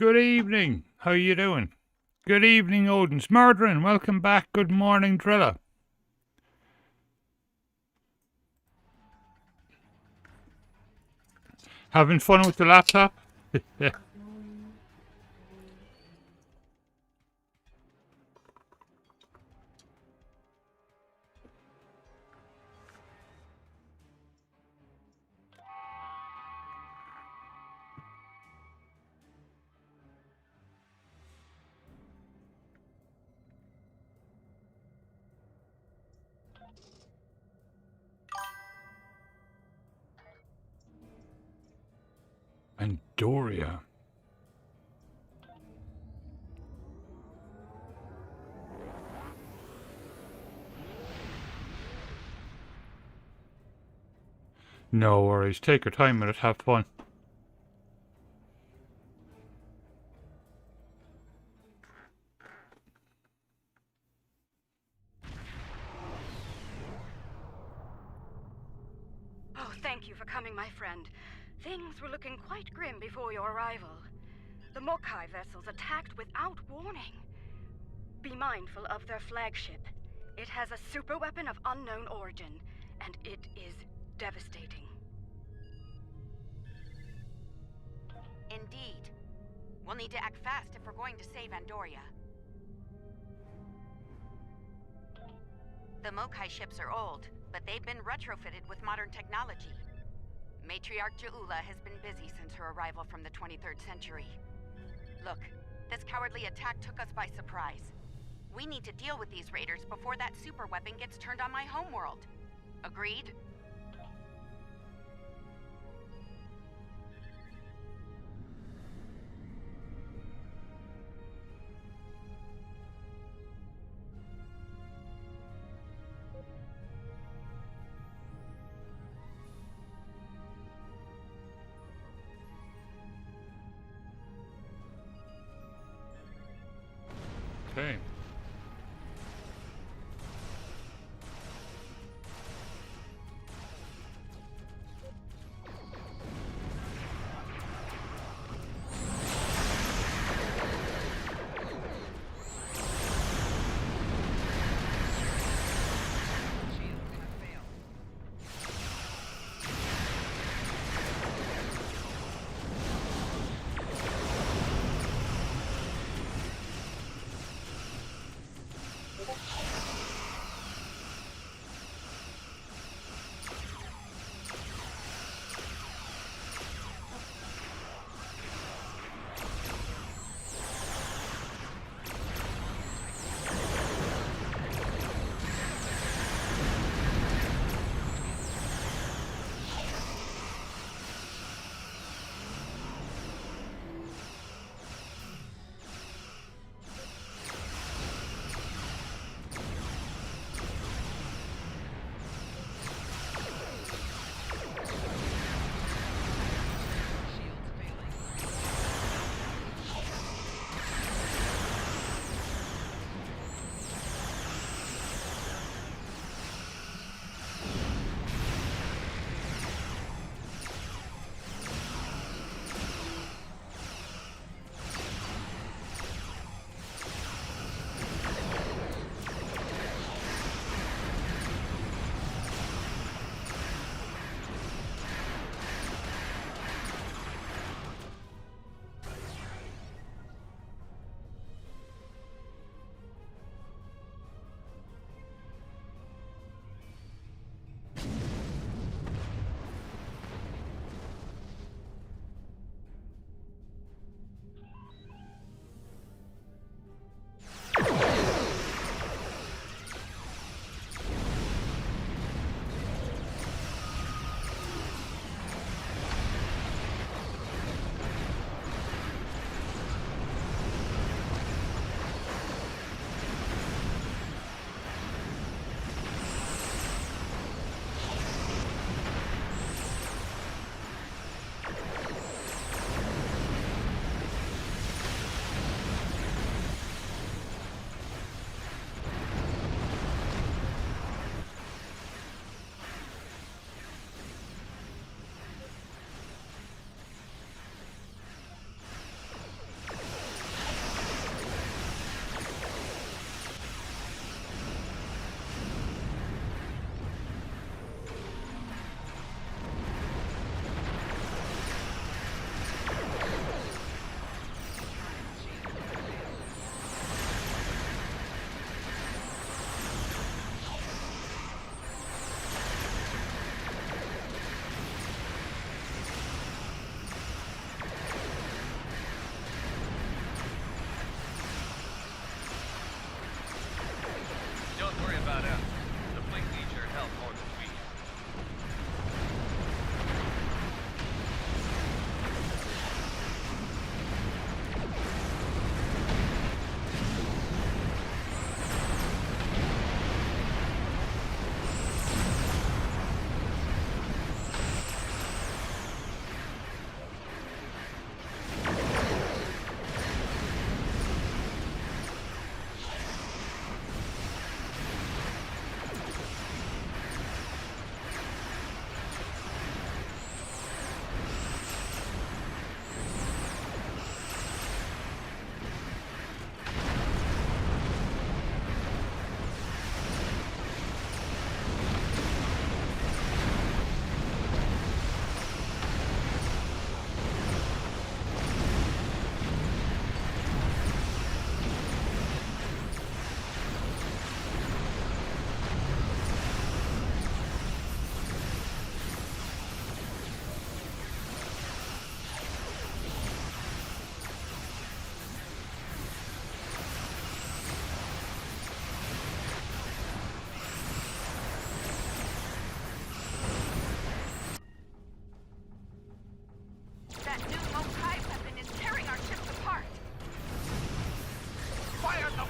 Good evening. How you doing? Good evening, Odin. Smurdrin, welcome back. Good morning, Drilla. Having fun with the laptop? Andoria. No worries. Take your time with it. Have fun. Oh, thank you for coming, my friend. Things were looking quite grim before your arrival. The Mokai vessels attacked without warning. Be mindful of their flagship. It has a superweapon of unknown origin, and it is devastating. Indeed. We'll need to act fast if we're going to save Andoria. The Mokai ships are old, but they've been retrofitted with modern technology. Matriarch Ja'ula has been busy since her arrival from the 23rd century. Look, this cowardly attack took us by surprise. We need to deal with these raiders before that super weapon gets turned on my homeworld. Agreed? Okay.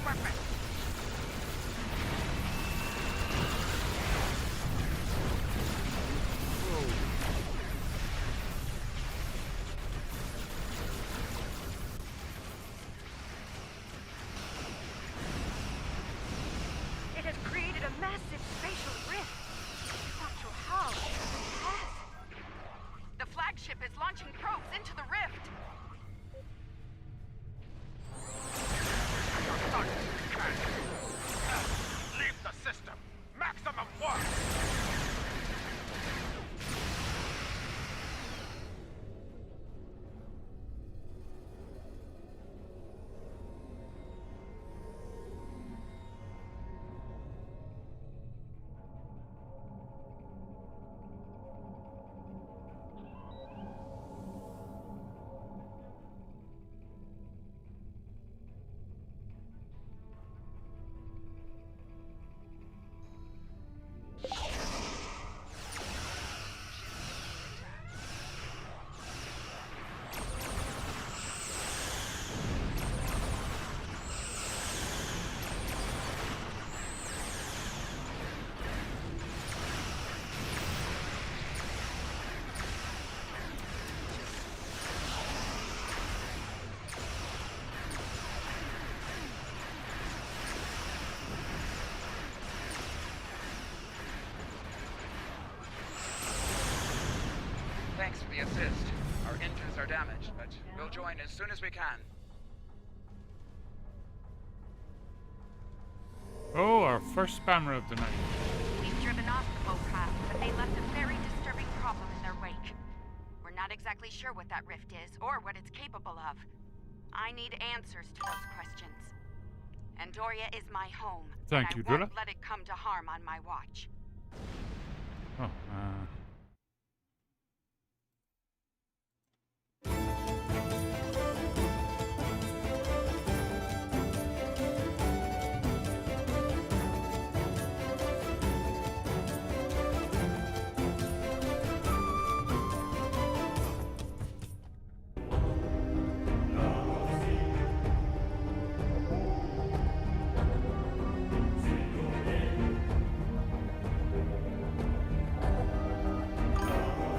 weapon! It has created a massive spatial rift. Not sure how, but it has. The flagship is launching probes into the rift! Leave the system! Maximum work! Thanks for the assist. Our engines are damaged, but we'll join as soon as we can. Oh, our first spammer of the night. We've driven off the Mokai, but they left a very disturbing problem in their wake. We're not exactly sure what that rift is, or what it's capable of. I need answers to those questions. Andoria is my home. Thank and you, I won't Drilla. let it come to harm on my watch. Oh,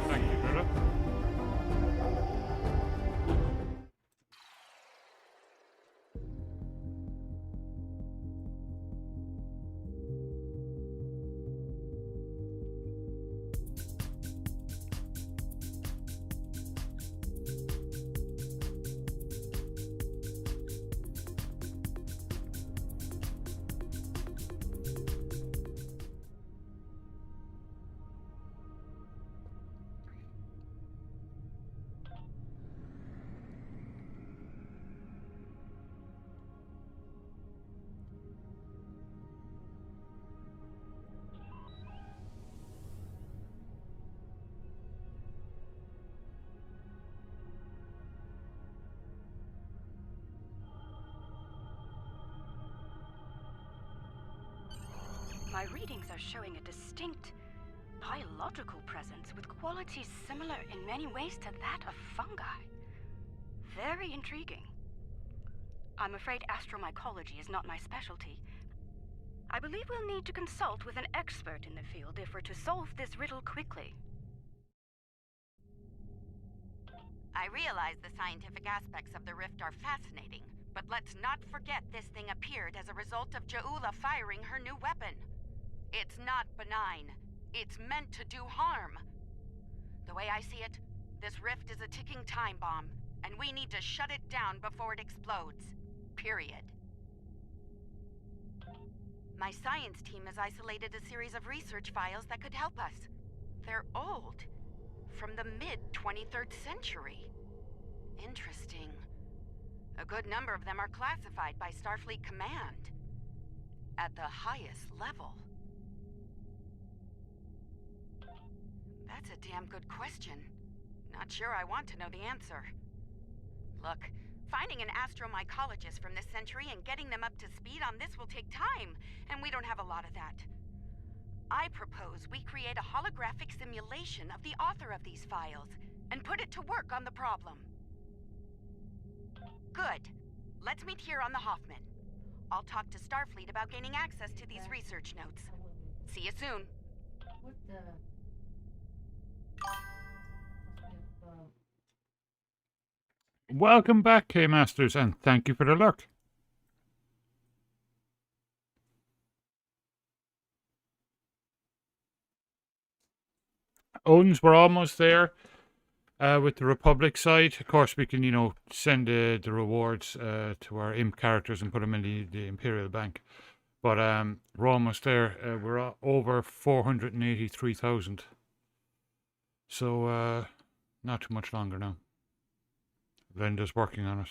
thank you, Drilla. My readings are showing a distinct biological presence with qualities similar in many ways to that of fungi. Very intriguing. I'm afraid astromycology is not my specialty. I believe we'll need to consult with an expert in the field if we're to solve this riddle quickly. I realize the scientific aspects of the rift are fascinating, but let's not forget this thing appeared as a result of Ja'ula firing her new weapon. It's not benign. It's meant to do harm. The way I see it, this rift is a ticking time bomb, and we need to shut it down before it explodes. Period. My science team has isolated a series of research files that could help us. They're old. From the mid-23rd century. Interesting. A good number of them are classified by Starfleet Command. At the highest level. That's a damn good question. Not sure I want to know the answer. Look, finding an astromycologist from this century and getting them up to speed on this will take time, and we don't have a lot of that. I propose we create a holographic simulation of the author of these files, and put it to work on the problem. Good. Let's meet here on the Hoffman. I'll talk to Starfleet about gaining access to these research notes. See you soon. What the? Welcome back, K-Masters, and thank you for the luck. Odins, we're almost there with the Republic side. Of course, we can, send the rewards to our imp characters and put them in the Imperial Bank. But we're almost there. We're over 483,000. So not too much longer now. Linda's working on it.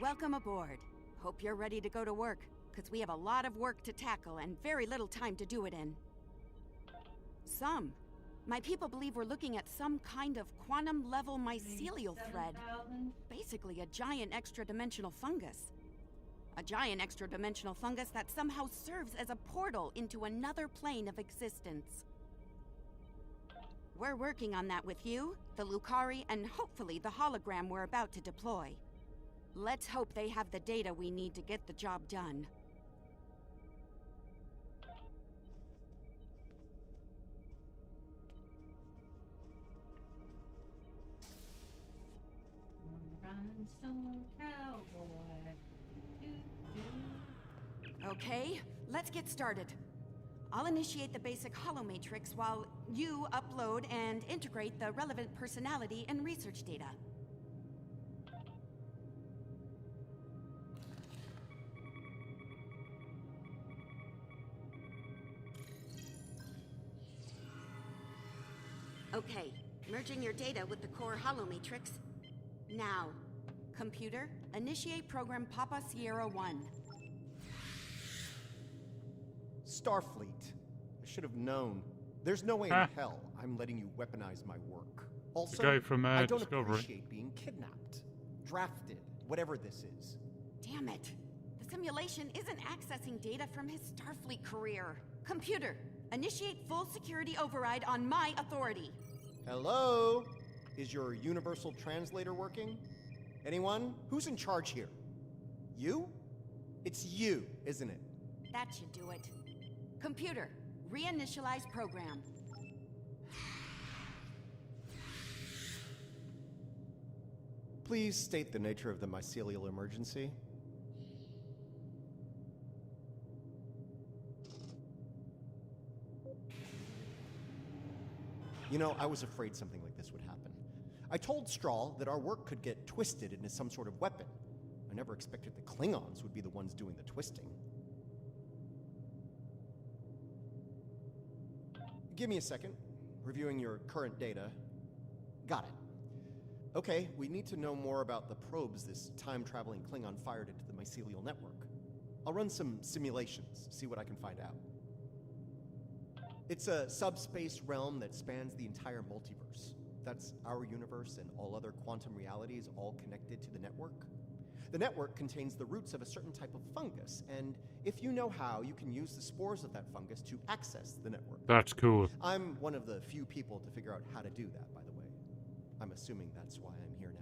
Welcome aboard. Hope you're ready to go to work, because we have a lot of work to tackle and very little time to do it in. My people believe we're looking at some kind of quantum-level mycelial thread. Basically a giant extra-dimensional fungus. A giant extra-dimensional fungus that somehow serves as a portal into another plane of existence. We're working on that with you, the Lukari, and hopefully the hologram we're about to deploy. Let's hope they have the data we need to get the job done. Okay, let's get started. I'll initiate the basic holomatrix while you upload and integrate the relevant personality and research data. Okay, merging your data with the core holomatrix. Now, computer, initiate program Papa Sierra 1. Starfleet. I should have known. There's no way in hell I'm letting you weaponize my work. Also, The guy from I don't Discovery. appreciate being kidnapped, drafted, whatever this is. Damn it. The simulation isn't accessing data from his Starfleet career. Computer, initiate full security override on my authority. Hello? Is your universal translator working? Anyone? Who's in charge here? You? It's you, isn't it? That should do it. Computer, reinitialize program. Please state the nature of the mycelial emergency. You know, I was afraid something like this would happen. I told Strahl that our work could get twisted into some sort of weapon. I never expected the Klingons would be the ones doing the twisting. Give me a second. Reviewing your current data. Got it. Okay, we need to know more about the probes this time-traveling Klingon fired into the mycelial network. I'll run some simulations, see what I can find out. It's a subspace realm that spans the entire multiverse. That's our universe and all other quantum realities all connected to the network. The network contains the roots of a certain type of fungus, and if you know how, you can use the spores of that fungus to access the network. That's cool. I'm one of the few people to figure out how to do that, by the way. I'm assuming that's why I'm here now.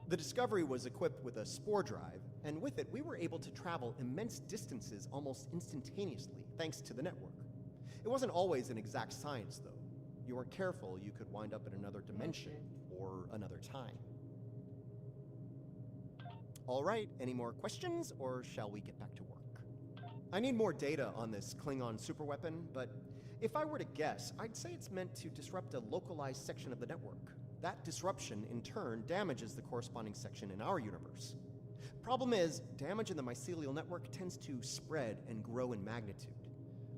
The Discovery was equipped with a spore drive, and with it, we were able to travel immense distances almost instantaneously, thanks to the network. It wasn't always an exact science, though. You weren't careful, you could wind up in another dimension or another time. All right, any more questions, or shall we get back to work? I need more data on this Klingon superweapon, but if I were to guess, I'd say it's meant to disrupt a localized section of the network. That disruption, in turn, damages the corresponding section in our universe. Problem is, damage in the mycelial network tends to spread and grow in magnitude.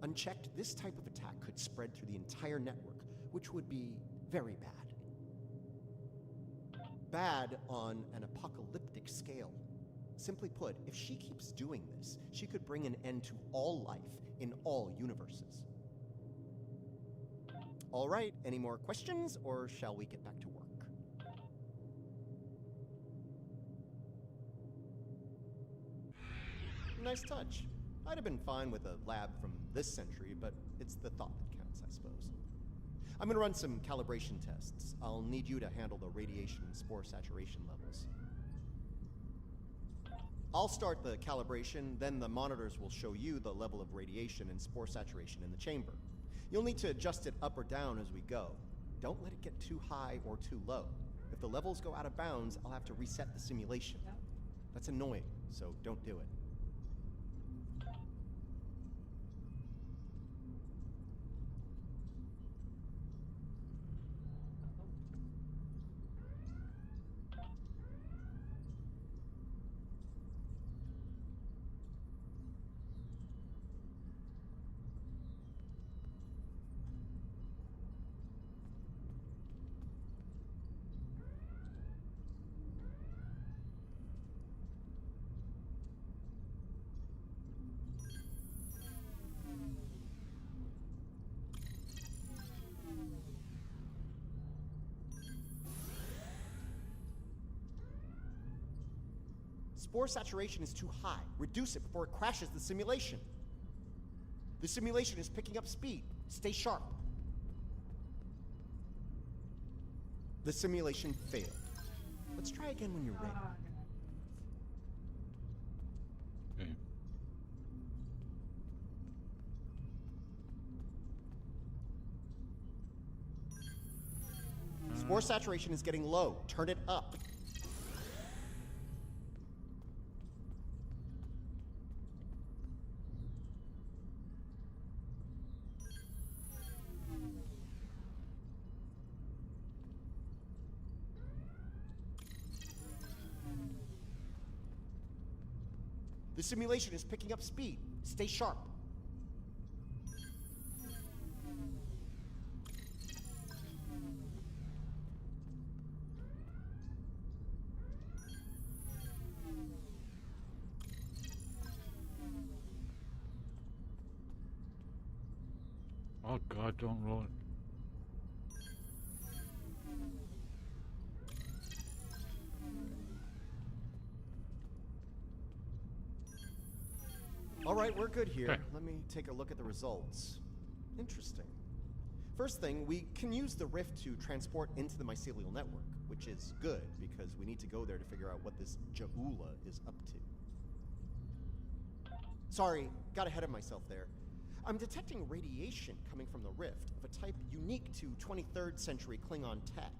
Unchecked, this type of attack could spread through the entire network, which would be very bad. Bad on an apocalyptic scale. Simply put, if she keeps doing this, she could bring an end to all life in all universes. All right, any more questions, or shall we get back to work? Nice touch. I'd have been fine with a lab from this century, but it's the thought that counts, I suppose. I'm gonna run some calibration tests. I'll need you to handle the radiation and spore saturation levels. I'll start the calibration, then the monitors will show you the level of radiation and spore saturation in the chamber. You'll need to adjust it up or down as we go. Don't let it get too high or too low. If the levels go out of bounds, I'll have to reset the simulation. That's annoying, so don't do it. Spore saturation is too high. Reduce it before it crashes the simulation. The simulation is picking up speed. Stay sharp. The simulation failed. Let's try again when you're ready. Okay. Spore saturation is getting low. Turn it up. The simulation is picking up speed. Stay sharp. Oh God, don't roll it. All right, we're good here. Okay. Let me take a look at the results. Interesting. First thing, we can use the rift to transport into the mycelial network, which is good because we need to go there to figure out what this Ja'ula is up to. Sorry, got ahead of myself there. I'm detecting radiation coming from the rift of a type unique to 23rd century Klingon tech.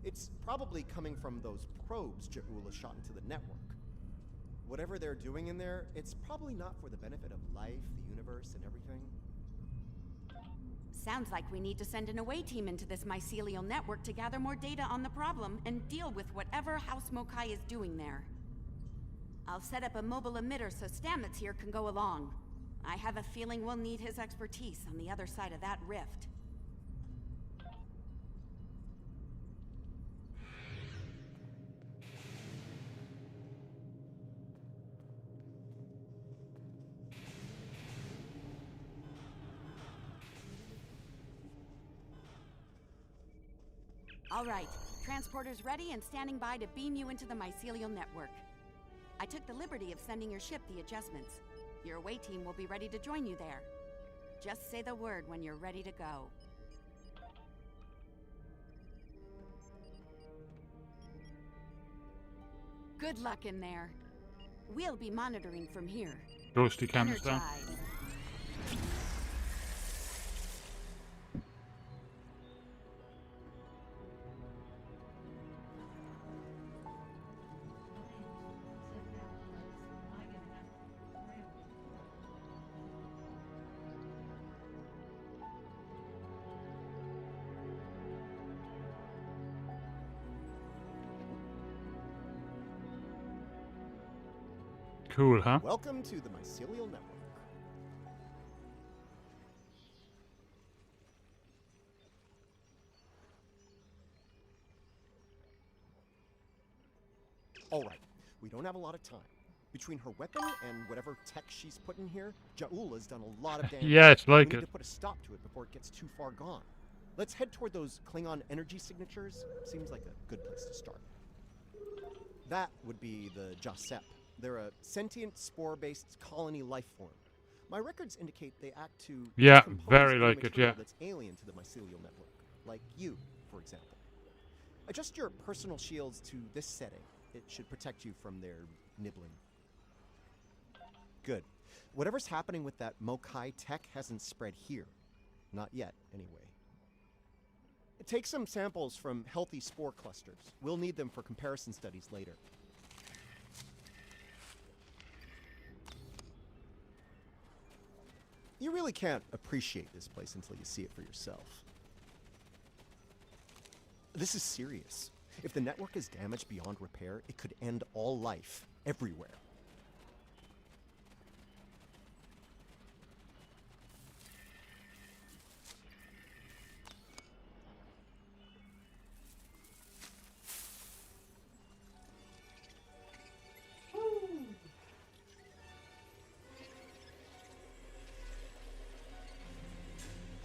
It's probably coming from those probes Ja'ula shot into the network. Whatever they're doing in there, it's probably not for the benefit of life, the universe, and everything. Sounds like we need to send an away team into this mycelial network to gather more data on the problem and deal with whatever House Mokai is doing there. I'll set up a mobile emitter so Stamets here can go along. I have a feeling we'll need his expertise on the other side of that rift. All right, transporter's ready and standing by to beam you into the mycelial network. I took the liberty of sending your ship the adjustments. Your away team will be ready to join you there. Just say the word when you're ready to go. Good luck in there. We'll be monitoring from here. Ghosty cameras down. Energize. Cool, huh? Welcome to the mycelial network. All right, we don't have a lot of time. Between her weapon and whatever tech she's put in here, Ja'ula's done a lot of damage. Yes, like we need it. to put a stop to it before it gets too far gone. Let's head toward those Klingon energy signatures. Seems like a good place to start. That would be the Jasep. They're a sentient spore-based colony life form. My records indicate they act to Yeah, decompose very any like it, material yeah. that's alien to the mycelial network, like you, for example. Adjust your personal shields to this setting. It should protect you from their nibbling. Good. Whatever's happening with that Mokai tech hasn't spread here. Not yet, anyway. Take some samples from healthy spore clusters. We'll need them for comparison studies later. You really can't appreciate this place until you see it for yourself. This is serious. If the network is damaged beyond repair, it could end all life, everywhere.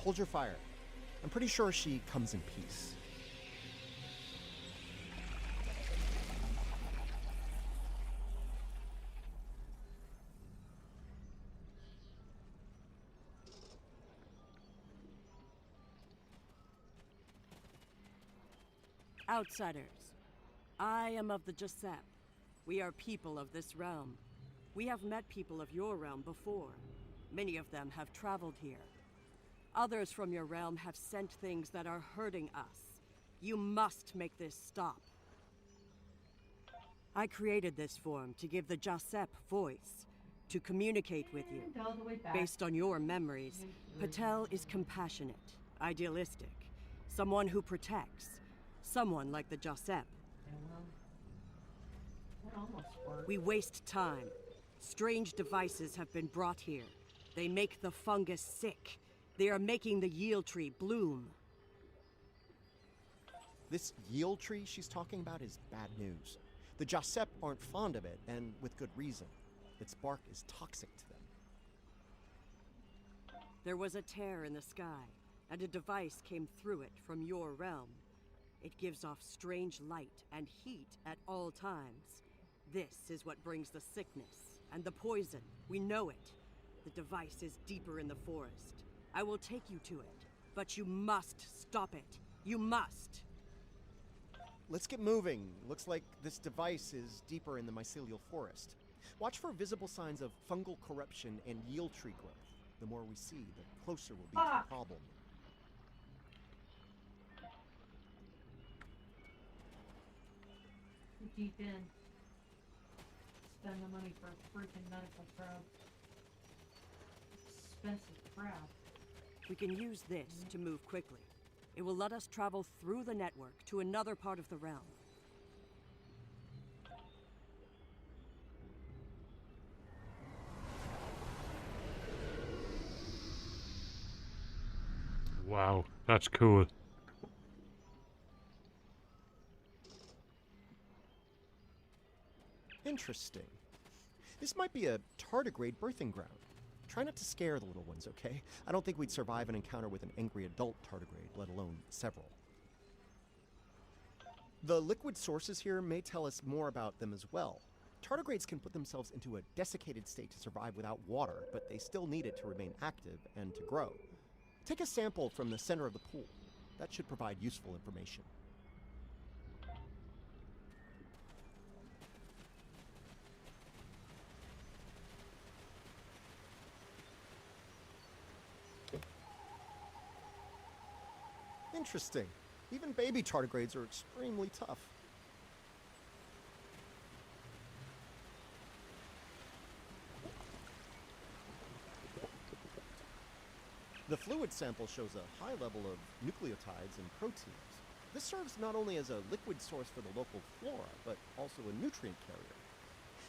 Hold your fire. I'm pretty sure she comes in peace. Outsiders, I am of the Giuseppe. We are people of this realm. We have met people of your realm before. Many of them have traveled here. Others from your realm have sent things that are hurting us. You must make this stop. I created this form to give the Giuseppe voice, to communicate with you. Based on your memories, Patel is compassionate, idealistic, someone who protects, someone like the Giuseppe. We waste time. Strange devices have been brought here. They make the fungus sick. They are making the yield tree bloom. This yield tree she's talking about is bad news. The Giuseppe aren't fond of it, and with good reason. Its bark is toxic to them. There was a tear in the sky, and a device came through it from your realm. It gives off strange light and heat at all times. This is what brings the sickness and the poison. We know it. The device is deeper in the forest. I will take you to it, but you must stop it. You must. Let's get moving. Looks like this device is deeper in the mycelial forest. Watch for visible signs of fungal corruption and yield tree growth. The more we see, the closer we'll be to the problem. Too deep in. Spend the money for a freaking medical probe. Expensive crap. We can use this to move quickly. It will let us travel through the network to another part of the realm. Wow, that's cool. Interesting. This might be a tardigrade birthing ground. Try not to scare the little ones, okay? I don't think we'd survive an encounter with an angry adult tardigrade, let alone several. The liquid sources here may tell us more about them as well. Tardigrades can put themselves into a desiccated state to survive without water, but they still need it to remain active and to grow. Take a sample from the center of the pool. That should provide useful information. Interesting. Even baby tardigrades are extremely tough. The fluid sample shows a high level of nucleotides and proteins. This serves not only as a liquid source for the local flora, but also a nutrient carrier.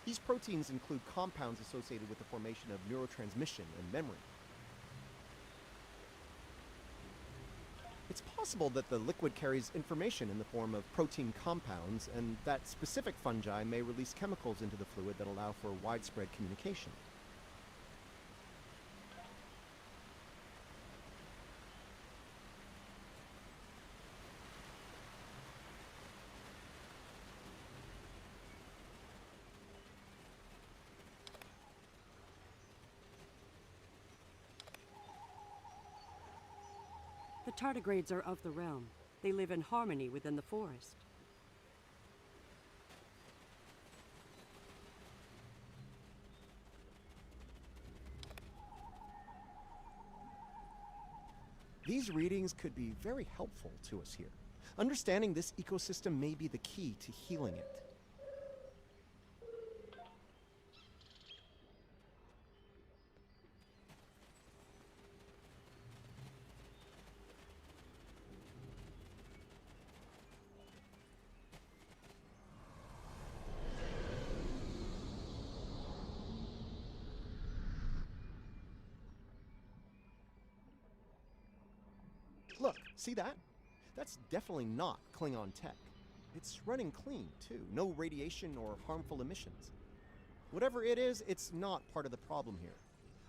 These proteins include compounds associated with the formation of neurotransmission and memory. It's possible that the liquid carries information in the form of protein compounds, and that specific fungi may release chemicals into the fluid that allow for widespread communication. tardigrades are of the realm. They live in harmony within the forest. These readings could be very helpful to us here. Understanding this ecosystem may be the key to healing it. Look, see that? That's definitely not Klingon tech. It's running clean, too. No radiation or harmful emissions. Whatever it is, it's not part of the problem here.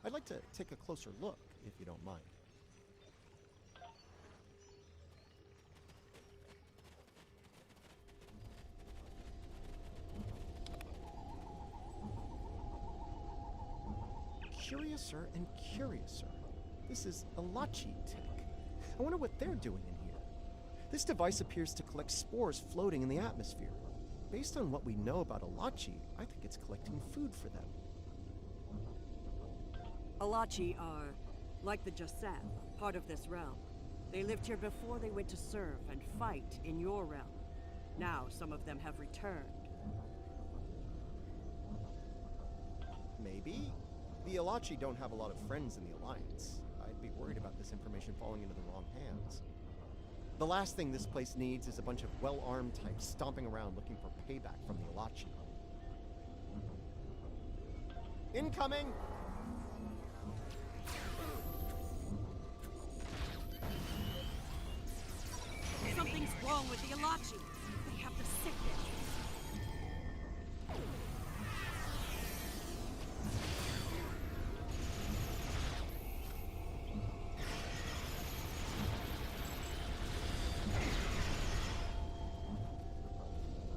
I'd like to take a closer look, if you don't mind. Curiouser and curiouser. This is Alachi tech. I wonder what they're doing in here. This device appears to collect spores floating in the atmosphere. Based on what we know about Alachi, I think it's collecting food for them. Alachi are, like the Jasab, part of this realm. They lived here before they went to serve and fight in your realm. Now some of them have returned. Maybe. The Alachi don't have a lot of friends in the Alliance. I'd be worried about this information falling into the wrong hands. The last thing this place needs is a bunch of well-armed types stomping around looking for payback from the Alachi. Incoming! Something's wrong with the Alachi. They have the sickness.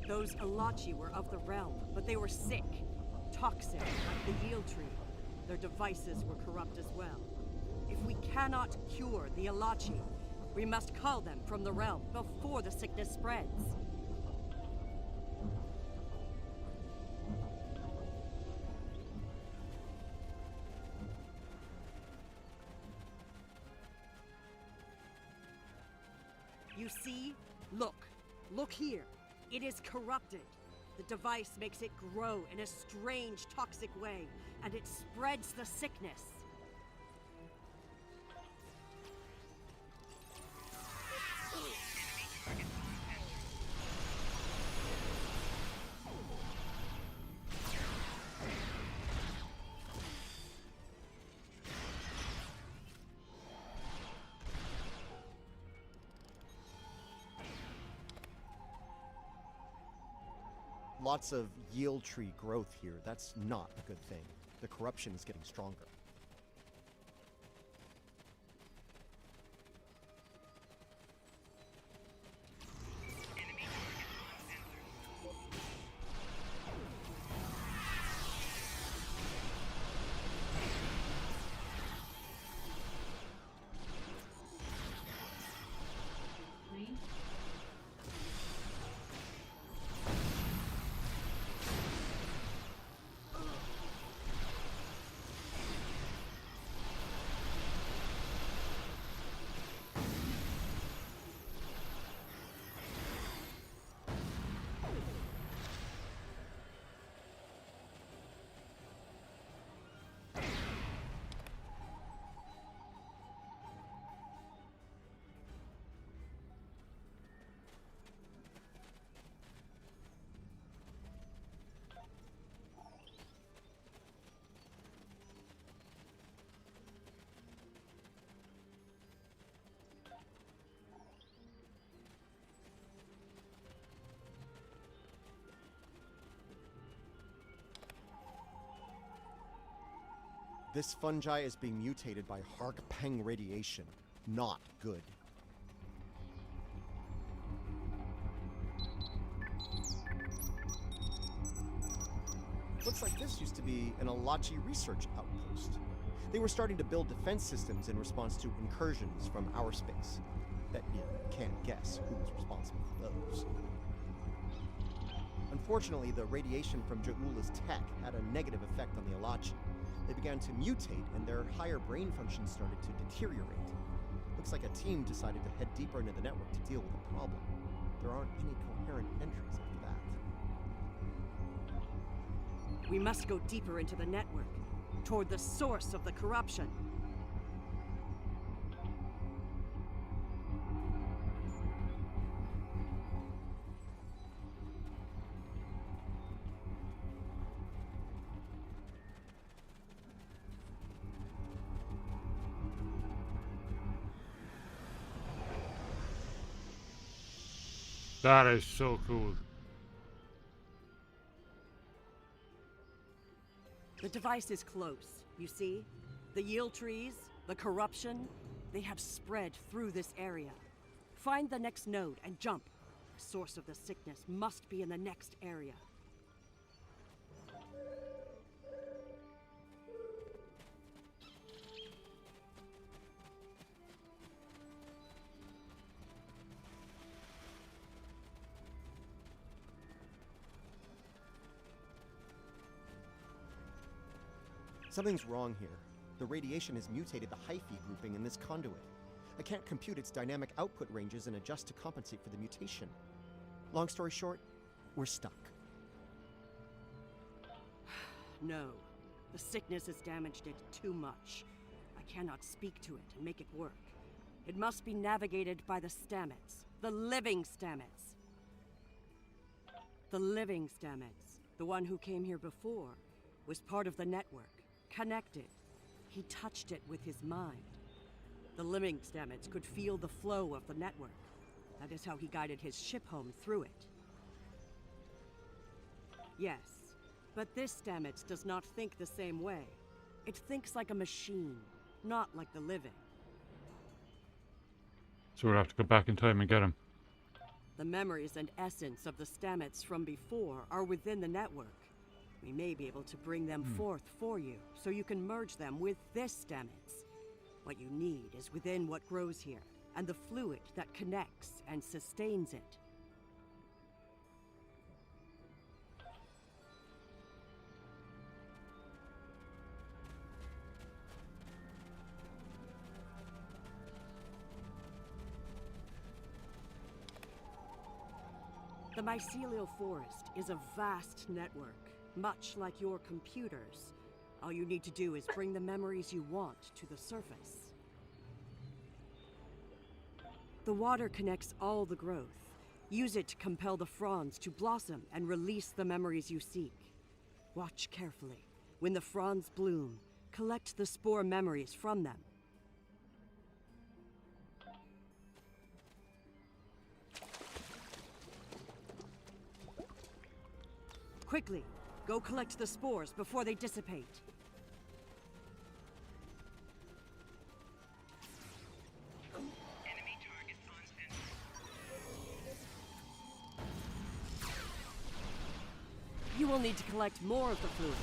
Those Alachi were of the realm, but they were sick. Toxic, like the Yield Tree. Their devices were corrupt as well. If we cannot cure the Alachi, we must cull them from the realm before the sickness spreads. You see? Look. Look here. It is corrupted. The device makes it grow in a strange, toxic way, and it spreads the sickness. Lots of Yield Tree growth here. That's not a good thing. The corruption is getting stronger. Green. This fungi is being mutated by Hark-Peng radiation. Not good. Looks like this used to be an Alachi research outpost. They were starting to build defense systems in response to incursions from our space. Bet you can't guess who was responsible for those. Unfortunately, the radiation from Ja'ula's tech had a negative effect on the Alachi. They began to mutate, and their higher brain functions started to deteriorate. Looks like a team decided to head deeper into the network to deal with the problem. There aren't any coherent entries after that. We must go deeper into the network, toward the source of the corruption. That is so cool. The device is close, you see? The yield trees, the corruption, they have spread through this area. Find the next node and jump. The source of the sickness must be in the next area. Something's wrong here. The radiation has mutated the hyphae grouping in this conduit. I can't compute its dynamic output ranges and adjust to compensate for the mutation. Long story short, we're stuck. No. The sickness has damaged it too much. I cannot speak to it and make it work. It must be navigated by the Stamets. The living Stamets. The living Stamets, the one who came here before, was part of the network. Connected. He touched it with his mind. The living Stamets could feel the flow of the network. That is how he guided his ship home through it. Yes, but this Stamets does not think the same way. It thinks like a machine, not like the living. So we'll have to go back in time and get him. The memories and essence of the Stamets from before are within the network. We may be able to bring them forth for you, so you can merge them with this Stamets. What you need is within what grows here, and the fluid that connects and sustains it. The mycelial forest is a vast network. Much like your computers, all you need to do is bring the memories you want to the surface. The water connects all the growth. Use it to compel the fronds to blossom and release the memories you seek. Watch carefully. When the fronds bloom, collect the spore memories from them. Quickly! Go collect the spores before they dissipate. Enemy target on center. You will need to collect more of the fluid.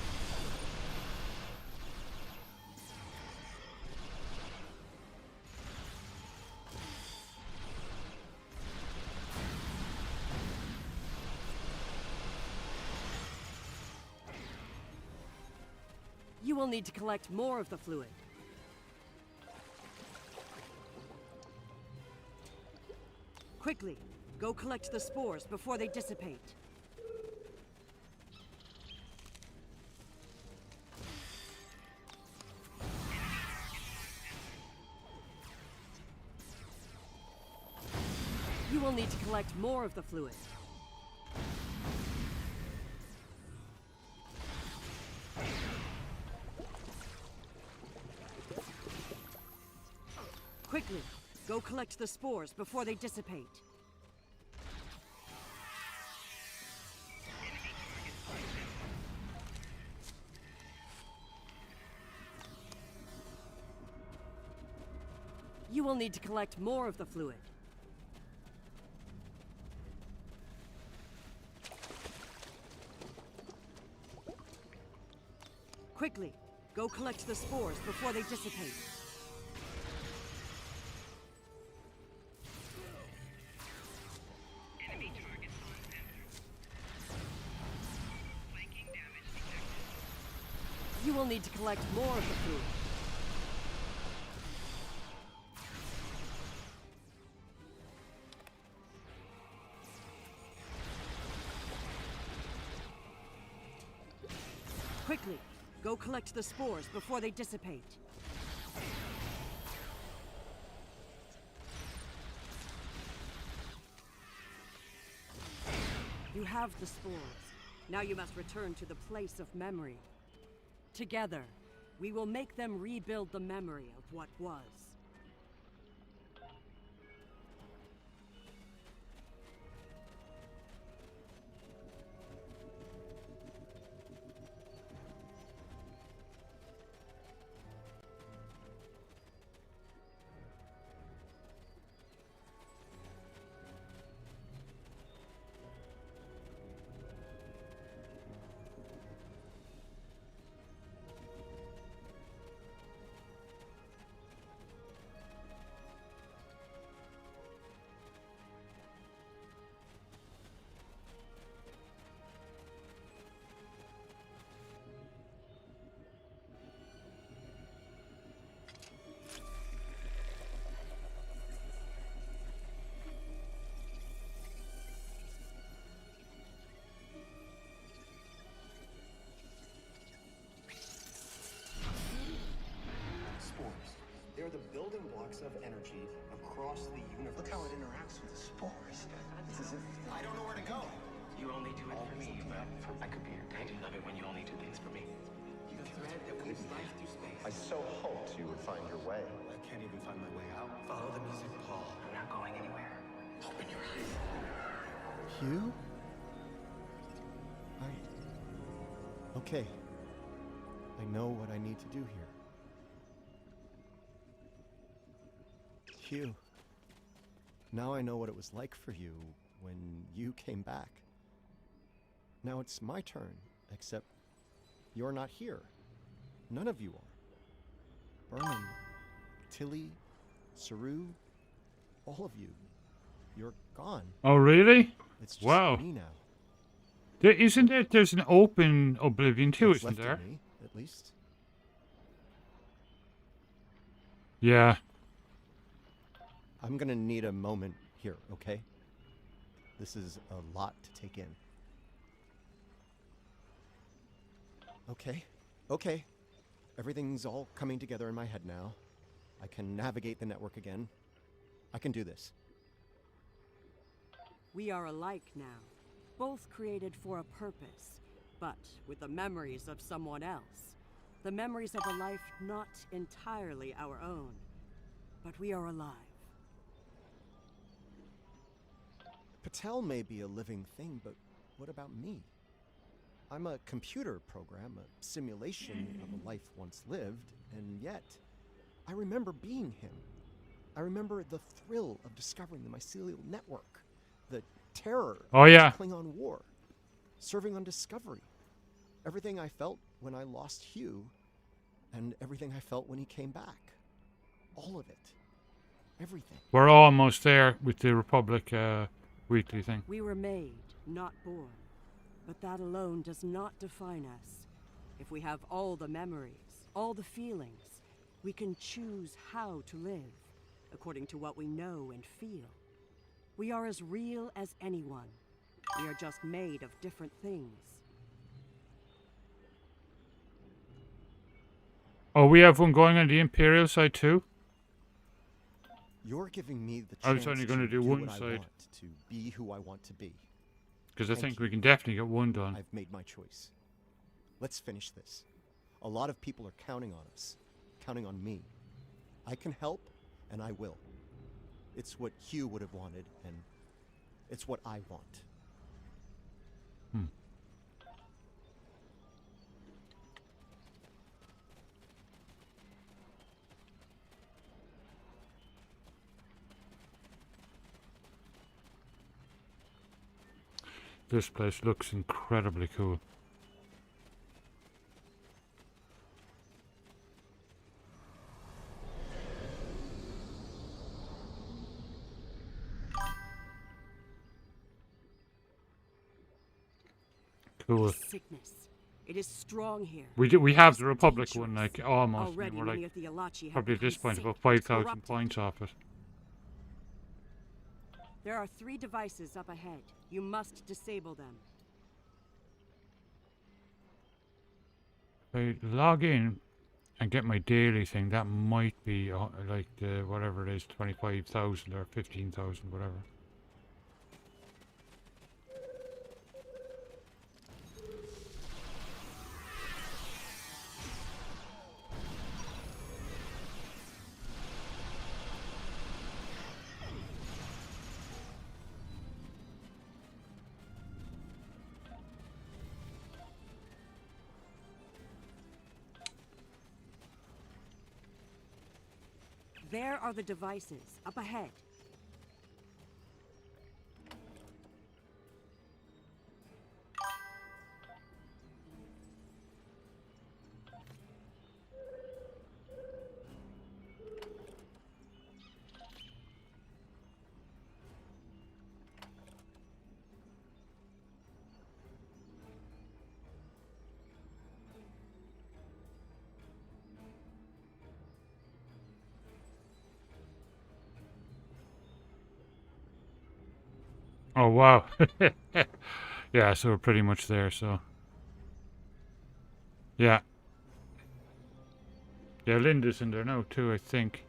You will need to collect more of the fluid. Quickly, go collect the spores before they dissipate. You will need to collect more of the fluid. Quickly, go collect the spores before they dissipate. You will need to collect more of the fluid. Quickly, go collect the spores before they dissipate. You will need to collect more of the food. Quickly, go collect the spores before they dissipate. You have the spores. Now you must return to the place of memory. Together, we will make them rebuild the memory of what was. Spores. They're the building blocks of energy across the universe. Look how it interacts with the spores. It's as if I don't know where to go. You only do it for me, but I could be your dad. I love it when you only do things for me. The thread that weaves life through space. I so hoped you would find your way. I can't even find my way out. Follow the music, Paul. I'm not going anywhere. Open your eyes. Hugh? Okay. I know what I need to do here. Hugh. Now I know what it was like for you when you came back. Now it's my turn, except you're not here. None of you are. Berman, Tilly, Saru, all of you. You're gone. Oh, really? It's just Wow. me now. Isn't it? There's an open Oblivion too, What's isn't left there? of me, at least. Yeah. I'm gonna need a moment here, okay? This is a lot to take in. Okay. Everything's all coming together in my head now. I can navigate the network again. I can do this. We are alike now, both created for a purpose, but with the memories of someone else. The memories of a life not entirely our own, but we are alive. Patel may be a living thing, but what about me? I'm a computer program, a simulation of a life once lived, and yet, I remember being him. I remember the thrill of discovering the mycelial network, the terror Oh, yeah. of the Klingon War, serving on Discovery, everything I felt when I lost Hugh, and everything I felt when he came back. All of it. Everything. We're almost there with the Republic weekly thing. We were made, not born. But that alone does not define us. If we have all the memories, all the feelings, we can choose how to live, according to what we know and feel. We are as real as anyone. We are just made of different things. Oh, we have one going on the Imperial side too? You're giving me the I chance was only gonna to do do one what I side. want, to be who I want to be. Because I Thank think you. we can definitely get one done. I've made my choice. Let's finish this. A lot of people are counting on us, counting on me. I can help, and I will. It's what Hugh would have wanted, and it's what I want. This place looks incredibly cool. Cool. Sickness. It is strong here. We have the Just Republic one, dangerous. like, almost. Already We're many like, of the Alachi have probably at this become point, sick about and 5,000 corrupted. points off it. There are 3 devices up ahead. You must disable them. If I log in and get my daily thing, that might be like the whatever it is, 25,000 or 15,000, whatever. There are the devices up ahead. Oh, wow. Yeah, so we're pretty much there, so. Yeah. Yeah, Linda's in there now, too, I think.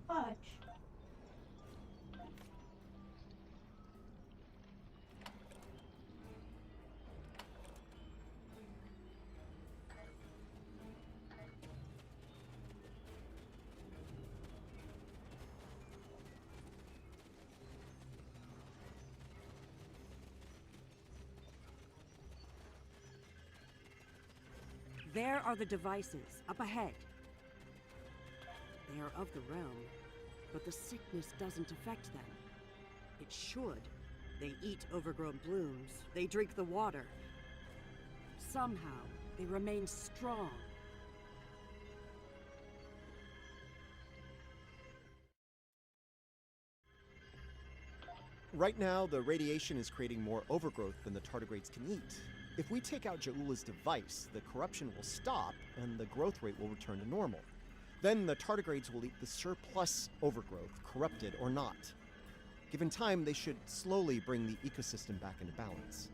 Fudge. There are the devices up ahead. They are of the realm, but the sickness doesn't affect them. It should. They eat overgrown blooms. They drink the water. Somehow, they remain strong. Right now, the radiation is creating more overgrowth than the tardigrades can eat. If we take out Ja'ula's device, the corruption will stop and the growth rate will return to normal. Then the tardigrades will eat the surplus overgrowth, corrupted or not. Given time, they should slowly bring the ecosystem back into balance.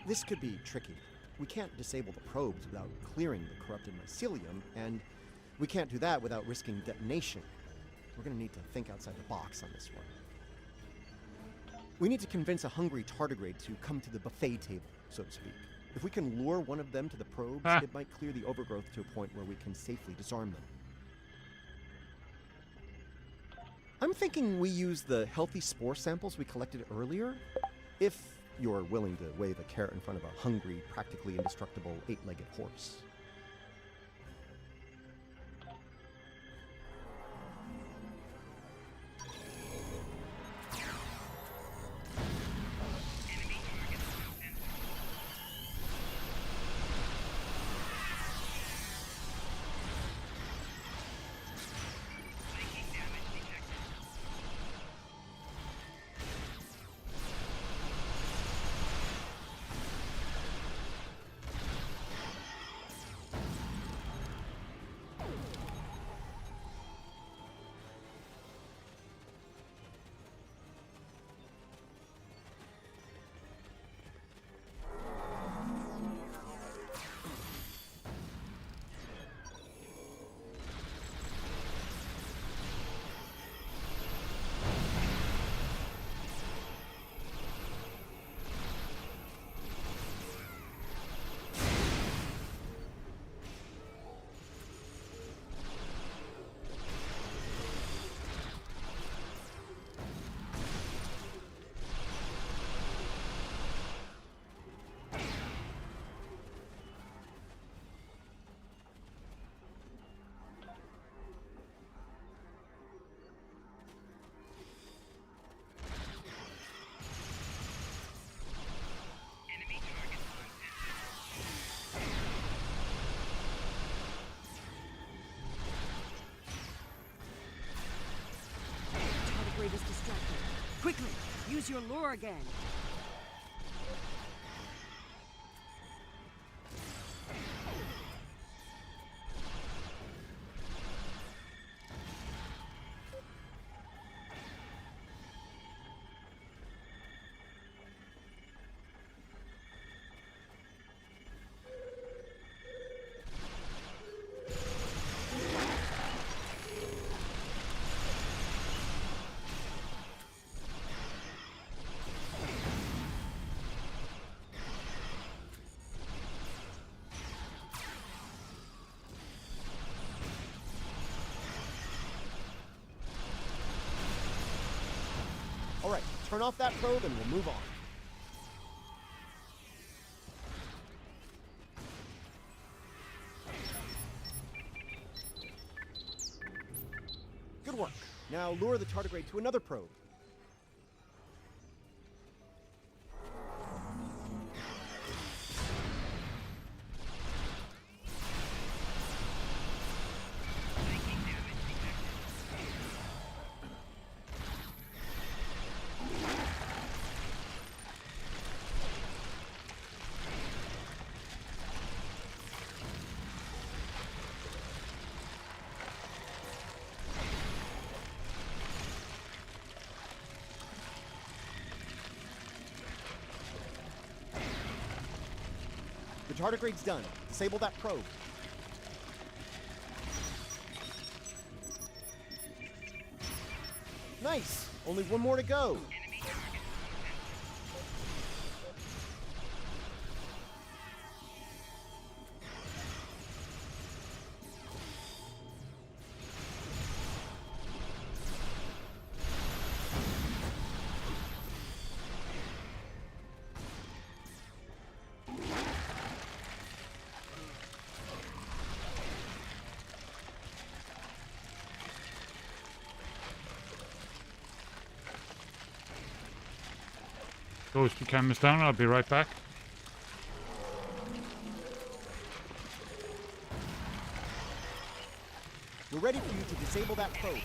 This could be tricky. We can't disable the probes without clearing the corrupted mycelium, and we can't do that without risking detonation. We're gonna need to think outside the box on this one. We need to convince a hungry tardigrade to come to the buffet table, so to speak. If we can lure one of them to the probes, it might clear the overgrowth to a point where we can safely disarm them. I'm thinking we use the healthy spore samples we collected earlier, if you're willing to wave a carrot in front of a hungry, practically indestructible 8-legged horse. Tardigrade is distracted. Quickly, use your lure again. All right, turn off that probe and we'll move on. Good work. Now lure the tardigrade to another probe. The tardigrade's done. Disable that probe. Nice! Only one more to go. Goes the cameras down. I'll be right back. We're ready for you to disable that probe.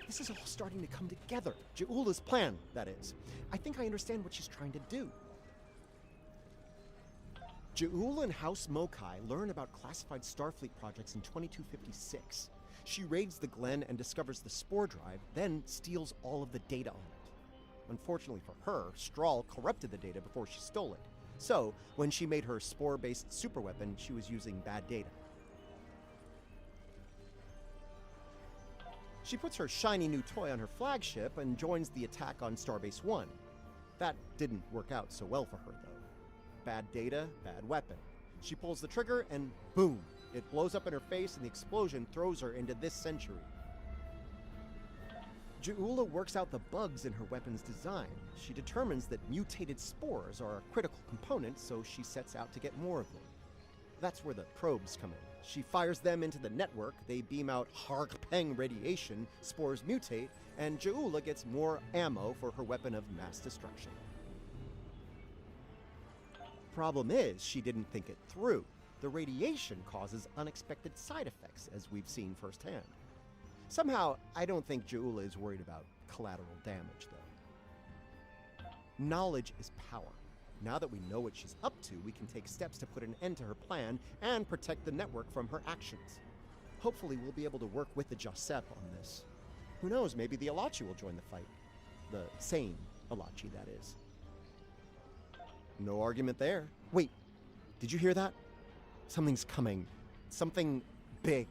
This is all starting to come together. Ja'ula's plan, that is. I think I understand what she's trying to do. Ja'ula and House Mokai learn about classified Starfleet projects in 2256. She raids the Glen and discovers the spore drive, then steals all of the data on it. Unfortunately for her, Strahl corrupted the data before she stole it. So, when she made her spore-based superweapon, she was using bad data. She puts her shiny new toy on her flagship and joins the attack on Starbase 1. That didn't work out so well for her, though. Bad data, bad weapon. She pulls the trigger and boom! It blows up in her face and the explosion throws her into this century. Ja'ula works out the bugs in her weapon's design. She determines that mutated spores are a critical component, so she sets out to get more of them. That's where the probes come in. She fires them into the network, they beam out Harg-Peng radiation, spores mutate, and Ja'ula gets more ammo for her weapon of mass destruction. Problem is, she didn't think it through. The radiation causes unexpected side effects, as we've seen firsthand. Somehow, I don't think Ja'ula is worried about collateral damage, though. Knowledge is power. Now that we know what she's up to, we can take steps to put an end to her plan and protect the network from her actions. Hopefully, we'll be able to work with the Josep on this. Who knows, maybe the Alachi will join the fight. The sane Alachi, that is. No argument there. Wait, did you hear that? Something's coming. Something big.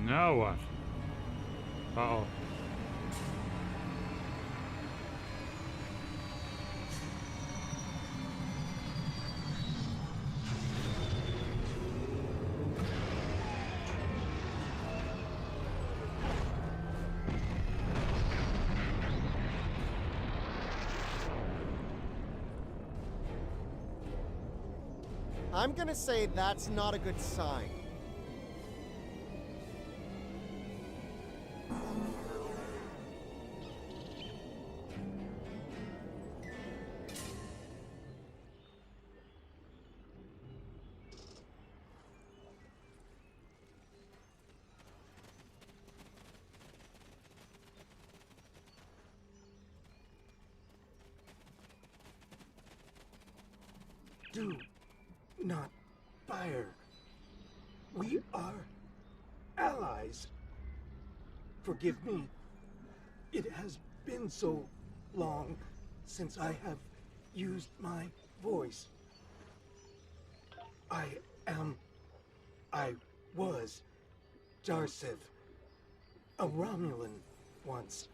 Now what? Uh-oh. I'm gonna say that's not a good sign. Do not fire. We are allies. Forgive me. It has been so long since I have used my voice. I was Jarsev, a Romulan once.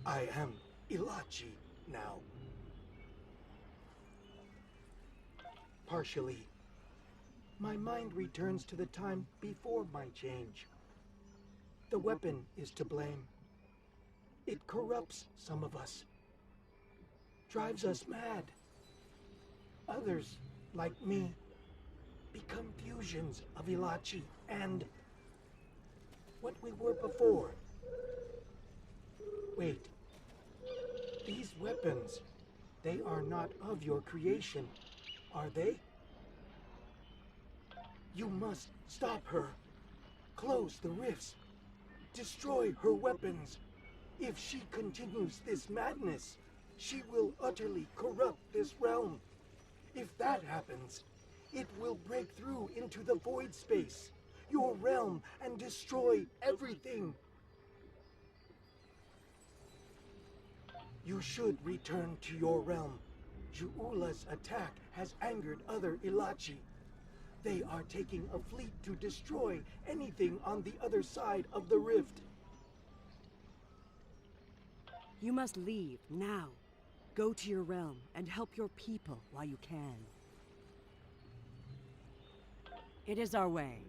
I am Ilachi now. Partially. My mind returns to the time before my change. The weapon is to blame. It corrupts some of us. Drives us mad. Others, like me, become fusions of Ilachi and what we were before. Wait. These weapons, they are not of your creation, are they? You must stop her. Close the rifts. Destroy her weapons. If she continues this madness, she will utterly corrupt this realm. If that happens, it will break through into the void space, your realm, and destroy everything. You should return to your realm. Ja'ula's attack has angered other Ilachi. They are taking a fleet to destroy anything on the other side of the rift. You must leave now. Go to your realm and help your people while you can. It is our way.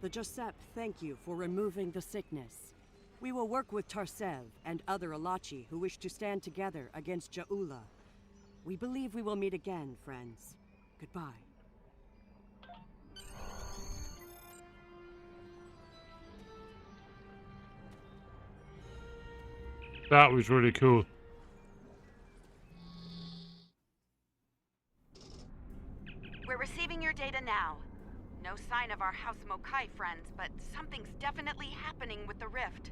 The Josep thank you for removing the sickness. We will work with Tarsev and other Alachi who wish to stand together against Ja'ula. We believe we will meet again, friends. Goodbye. That was really cool. We're receiving your data now. No sign of our House Mokai friends, but something's definitely happening with the rift.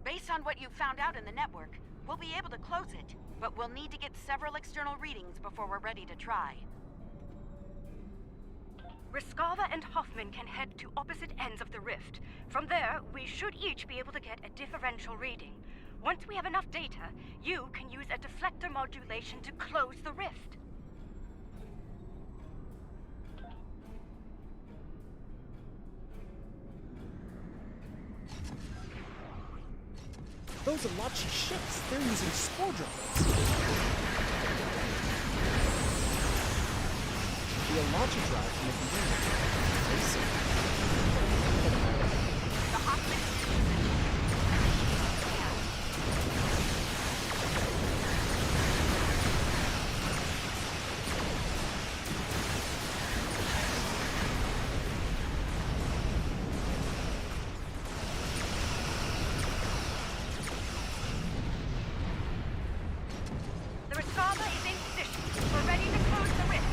Based on what you found out in the network, we'll be able to close it, but we'll need to get several external readings before we're ready to try. Riskava and Hoffman can head to opposite ends of the rift. From there, we should each be able to get a differential reading. Once we have enough data, you can use a deflector modulation to close the rift. Those Alachi ships, they're using spore droplets. The Alachi drive from the container. I see. The Hoffman The Riskava is in position. We're ready to close the rift.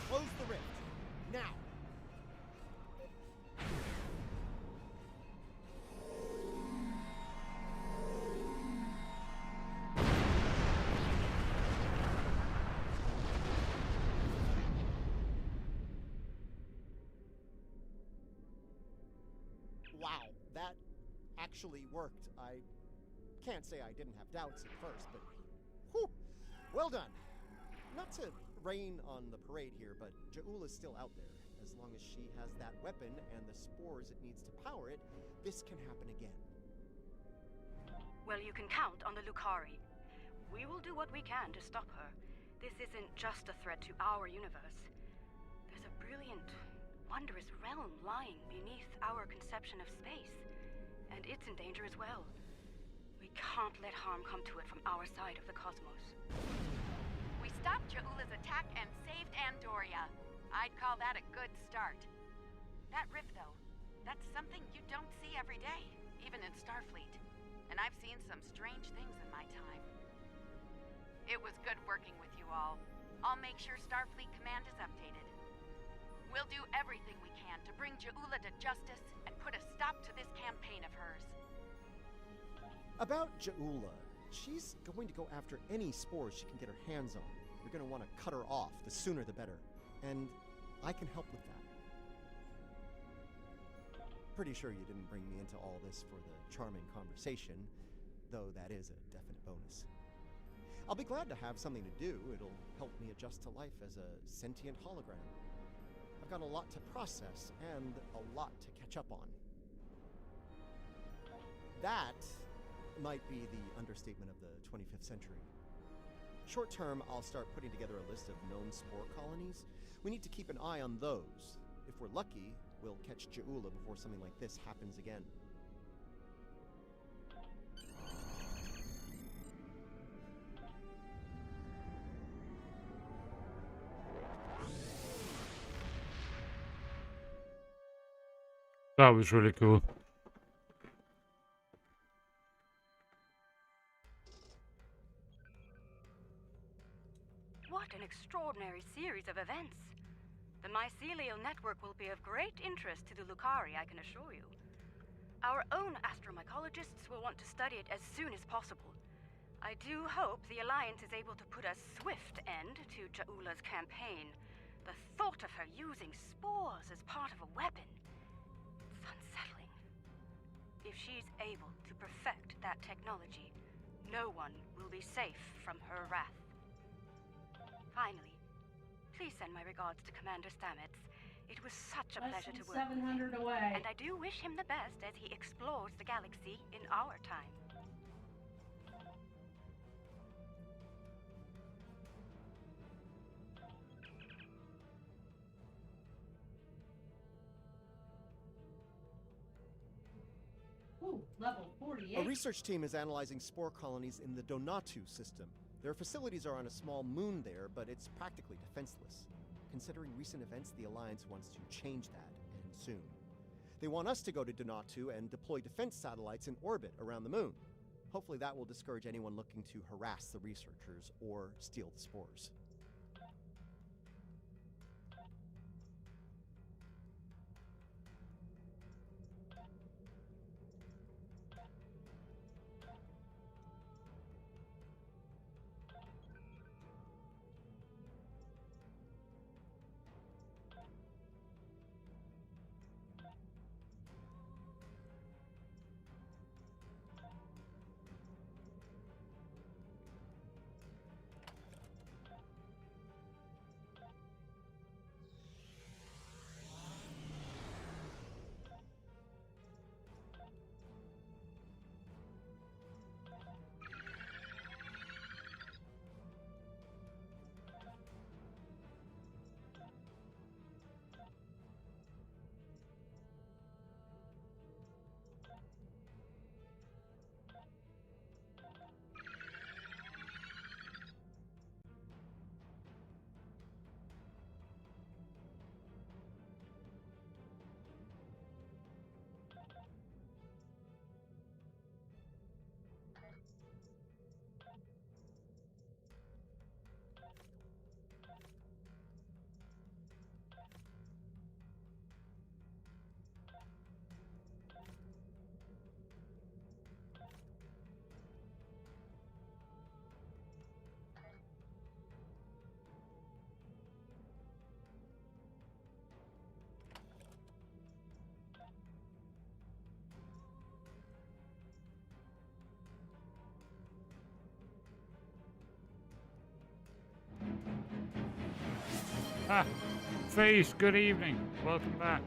Close the rift. Now. Wow, that actually worked. I can't say I didn't have doubts at first, but whew, well done. Not to rain on the parade here, but Ja'ul is still out there. As long as she has that weapon and the spores it needs to power it, this can happen again. Well, you can count on the Lukari. We will do what we can to stop her. This isn't just a threat to our universe. There's a brilliant, wondrous realm lying beneath our conception of space, and it's in danger as well. We can't let harm come to it from our side of the cosmos. We stopped Ja'ula's attack and saved Andoria. I'd call that a good start. That rift, though, that's something you don't see every day, even in Starfleet. And I've seen some strange things in my time. It was good working with you all. I'll make sure Starfleet Command is updated. We'll do everything we can to bring Ja'ula to justice and put a stop to this campaign of hers. About Ja'ula, she's going to go after any spores she can get her hands on. You're going to want to cut her off. The sooner the better. And I can help with that. Pretty sure you didn't bring me into all this for the charming conversation, though that is a definite bonus. I'll be glad to have something to do. It'll help me adjust to life as a sentient hologram. I've got a lot to process and a lot to catch up on. That might be the understatement of the 25th century. Short term, I'll start putting together a list of known spore colonies. We need to keep an eye on those. If we're lucky, we'll catch Ja'ula before something like this happens again. That was really cool. What an extraordinary series of events. The mycelial network will be of great interest to the Lukari, I can assure you. Our own astromycologists will want to study it as soon as possible. I do hope the Alliance is able to put a swift end to Ja'ula's campaign. The thought of her using spores as part of a weapon, it's unsettling. If she's able to perfect that technology, no one will be safe from her wrath. Finally, please send my regards to Commander Stamets. It was such a pleasure to work with him. 700 away. And I do wish him the best as he explores the galaxy in our time. Ooh, level 48. A research team is analyzing spore colonies in the Donatu system. Their facilities are on a small moon there, but it's practically defenseless. Considering recent events, the Alliance wants to change that, and soon. They want us to go to Donatu and deploy defense satellites in orbit around the moon. Hopefully that will discourage anyone looking to harass the researchers or steal the spores. Ah, Face, good evening. Welcome back.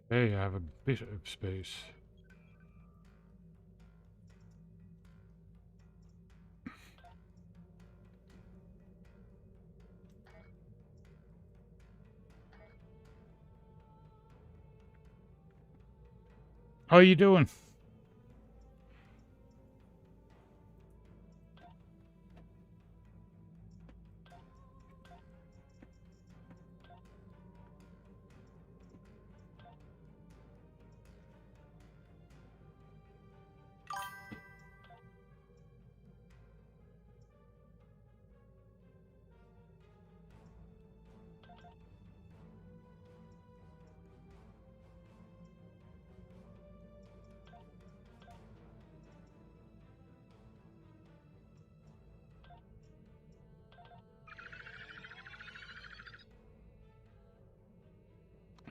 Hey, I have a bit of space. How you doing?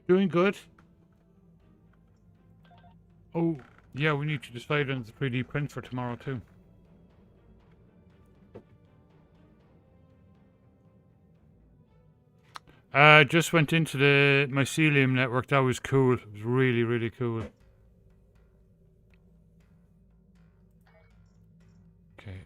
Doing good. Oh, yeah, we need to decide on the 3D print for tomorrow too. Just went into the mycelium network. That was cool. It was really, really cool. Okay,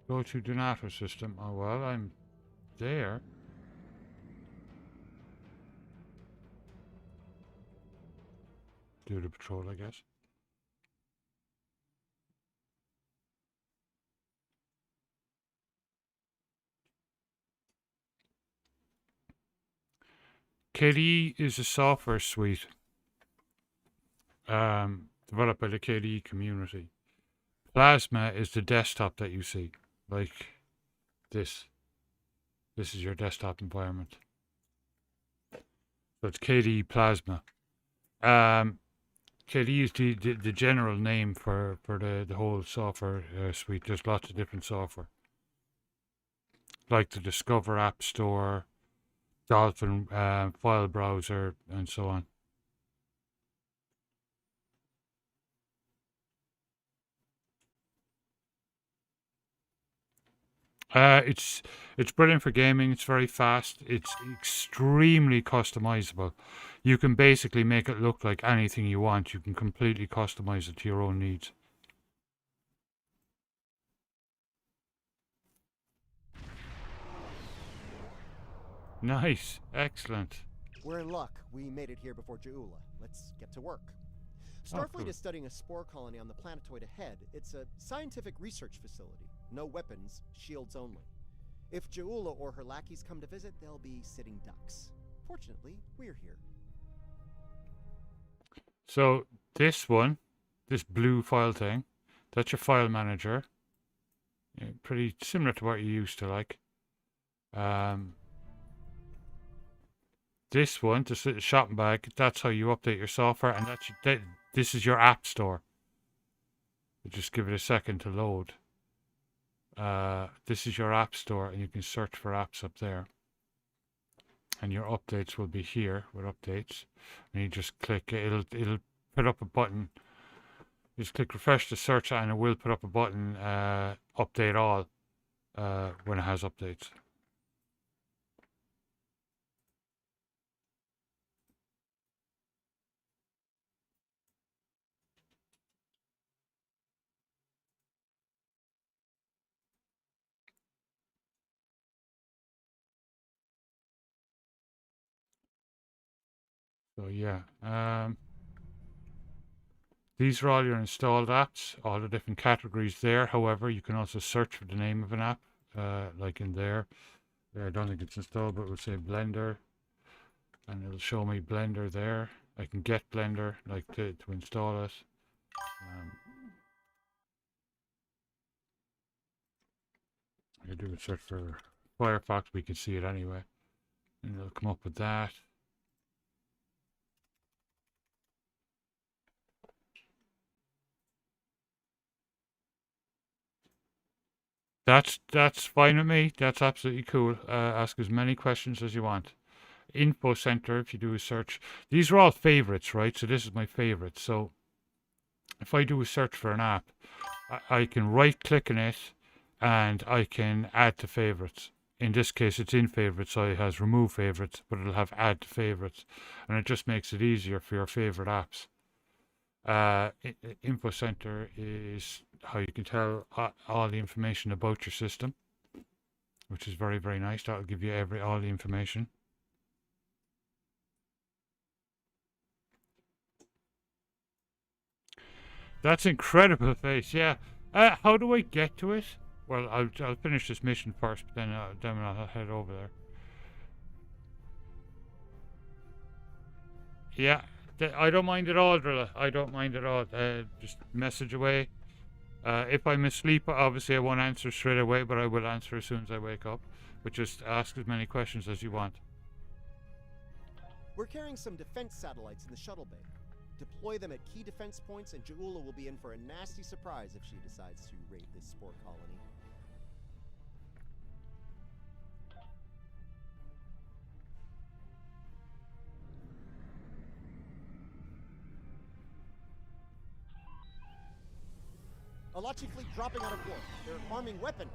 go to Donato system. Oh, well, I'm there. Do the patrol, I guess. KDE is a software suite developed by the KDE community. Plasma is the desktop that you see, like this. This is your desktop environment. So it's KDE Plasma. KDE is the general name for the whole software suite. There's lots of different software, like the Discover App Store, Dolphin file browser, and so on. It's brilliant for gaming. It's very fast. It's extremely customizable. You can basically make it look like anything you want. You can completely customize it to your own needs. Nice. Excellent. We're in luck. We made it here before Ja'ula. Let's get to work. Starfleet cool. is studying a spore colony on the planetoid ahead. It's a scientific research facility. No weapons, shields only. If Ja'ula or her lackeys come to visit, they'll be sitting ducks. Fortunately, we're here. So this one, this blue file thing, that's your file manager. Yeah, pretty similar to what you used to like. This one, this little shopping bag, that's how you update your software, and this is your app store. Just give it a second to load. This is your app store, and you can search for apps up there. And your updates will be here with updates. And you just click, it'll put up a button. Just click refresh to search and it will put up a button, update all, when it has updates. So yeah, these are all your installed apps, all the different categories there. However, you can also search for the name of an app, like in there. I don't think it's installed, but we'll say Blender, and it'll show me Blender there. I can get Blender, like to install it. I do a search for Firefox, we can see it anyway, and it'll come up with that. That's fine with me. That's absolutely cool. Ask as many questions as you want. Info Center, if you do a search. These are all favorites, right? So this is my favorite. So if I do a search for an app, I can right click on it and I can add to favorites. In this case, it's in favorites, so it has remove favorites, but it'll have add to favorites. And it just makes it easier for your favorite apps. Info Center is how you can tell all the information about your system, which is very, very nice. That'll give you all the information. That's incredible face, yeah. How do I get to it? Well, I'll finish this mission first, but then I'll head over there. Yeah. I don't mind at all, Drilla. I don't mind at all. Just message away. If I'm asleep, obviously I won't answer straight away, but I will answer as soon as I wake up. But just ask as many questions as you want. We're carrying some defense satellites in the shuttle bay. Deploy them at key defense points, and Ja'ula will be in for a nasty surprise if she decides to raid this spore colony. Alachi fleet dropping out of warp. They're arming weapons.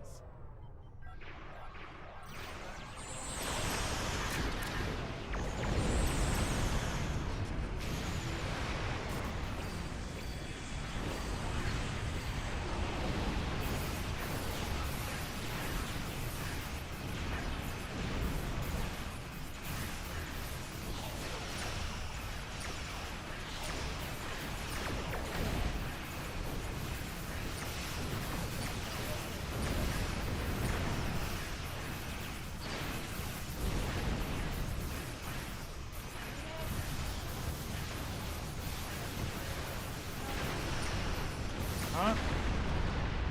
Huh?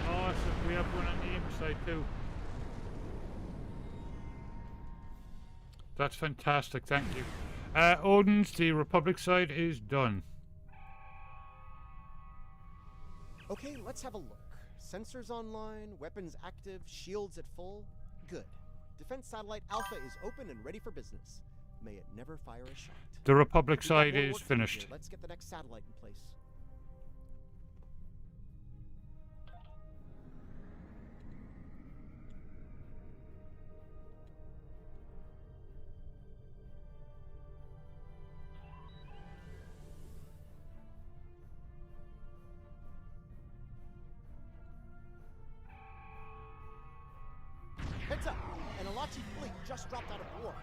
Oh, so we have one on the inside too. That's fantastic, thank you. Odin's, the Republic side is done. Okay, let's have a look. Sensors online, weapons active, shields at full. Good. Defense Satellite Alpha is open and ready for business. May it never fire a shot. The Republic We've got side more is work to do finished. here. Let's get the next satellite in place. Heads up! An Alachi fleet just dropped out of war.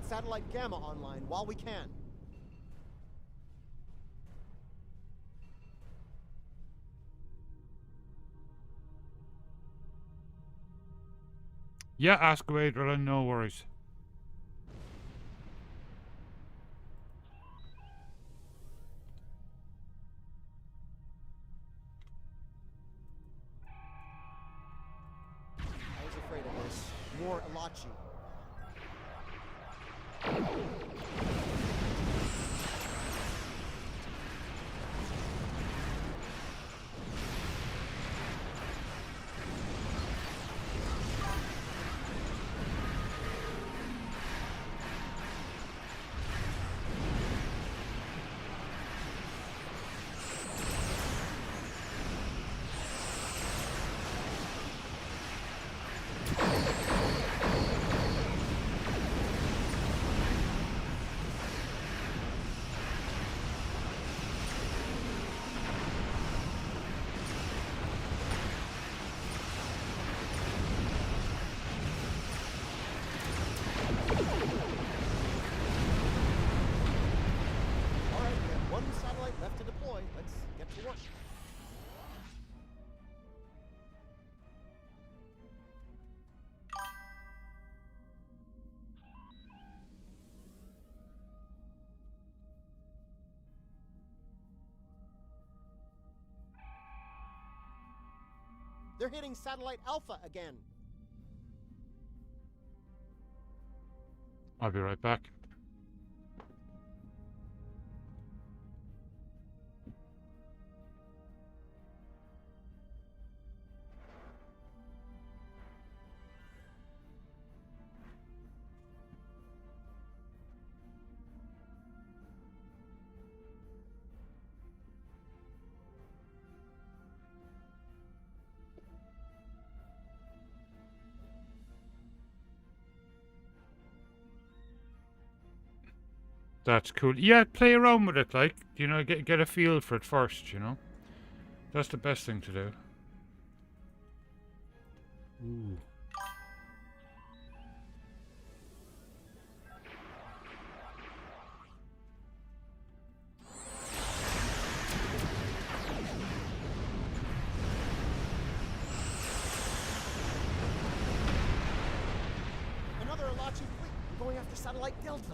Satellite Gamma online while we can. Yeah, ask away, Drillin, no worries. I was afraid of this. More Elachi. Left to deploy. Let's get to work. They're hitting Satellite Alpha again. I'll be right back. That's cool. Yeah, play around with it, like, you know, get a feel for it first, you know. That's the best thing to do. Ooh. Another Elachi fleet. We're going after Satellite Delta.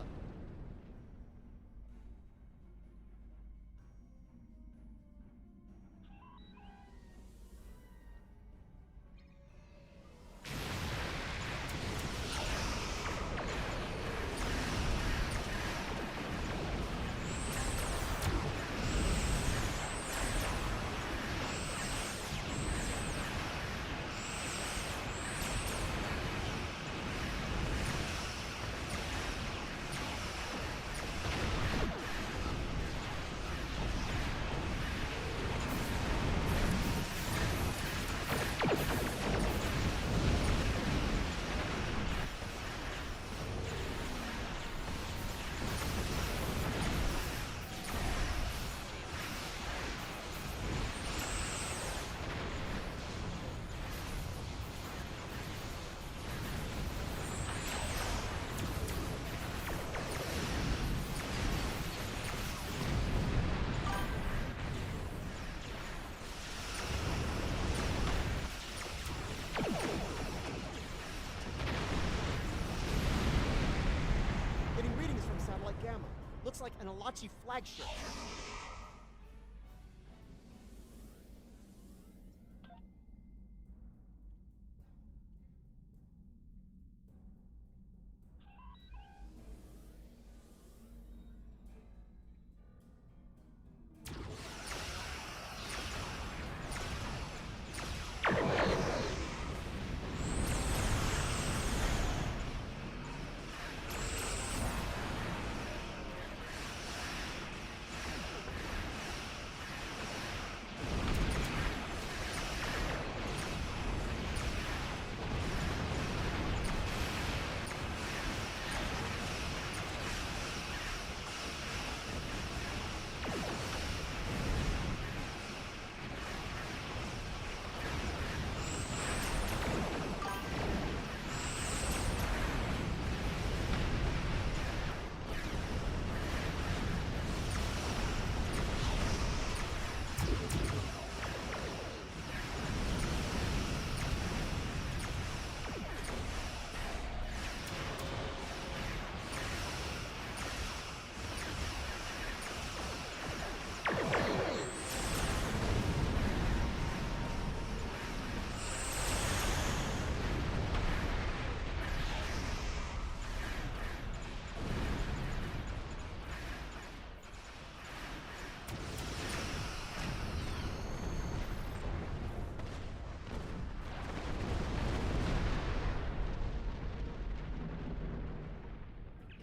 Getting readings from Satellite Gamma. Looks like an Elachi flagship.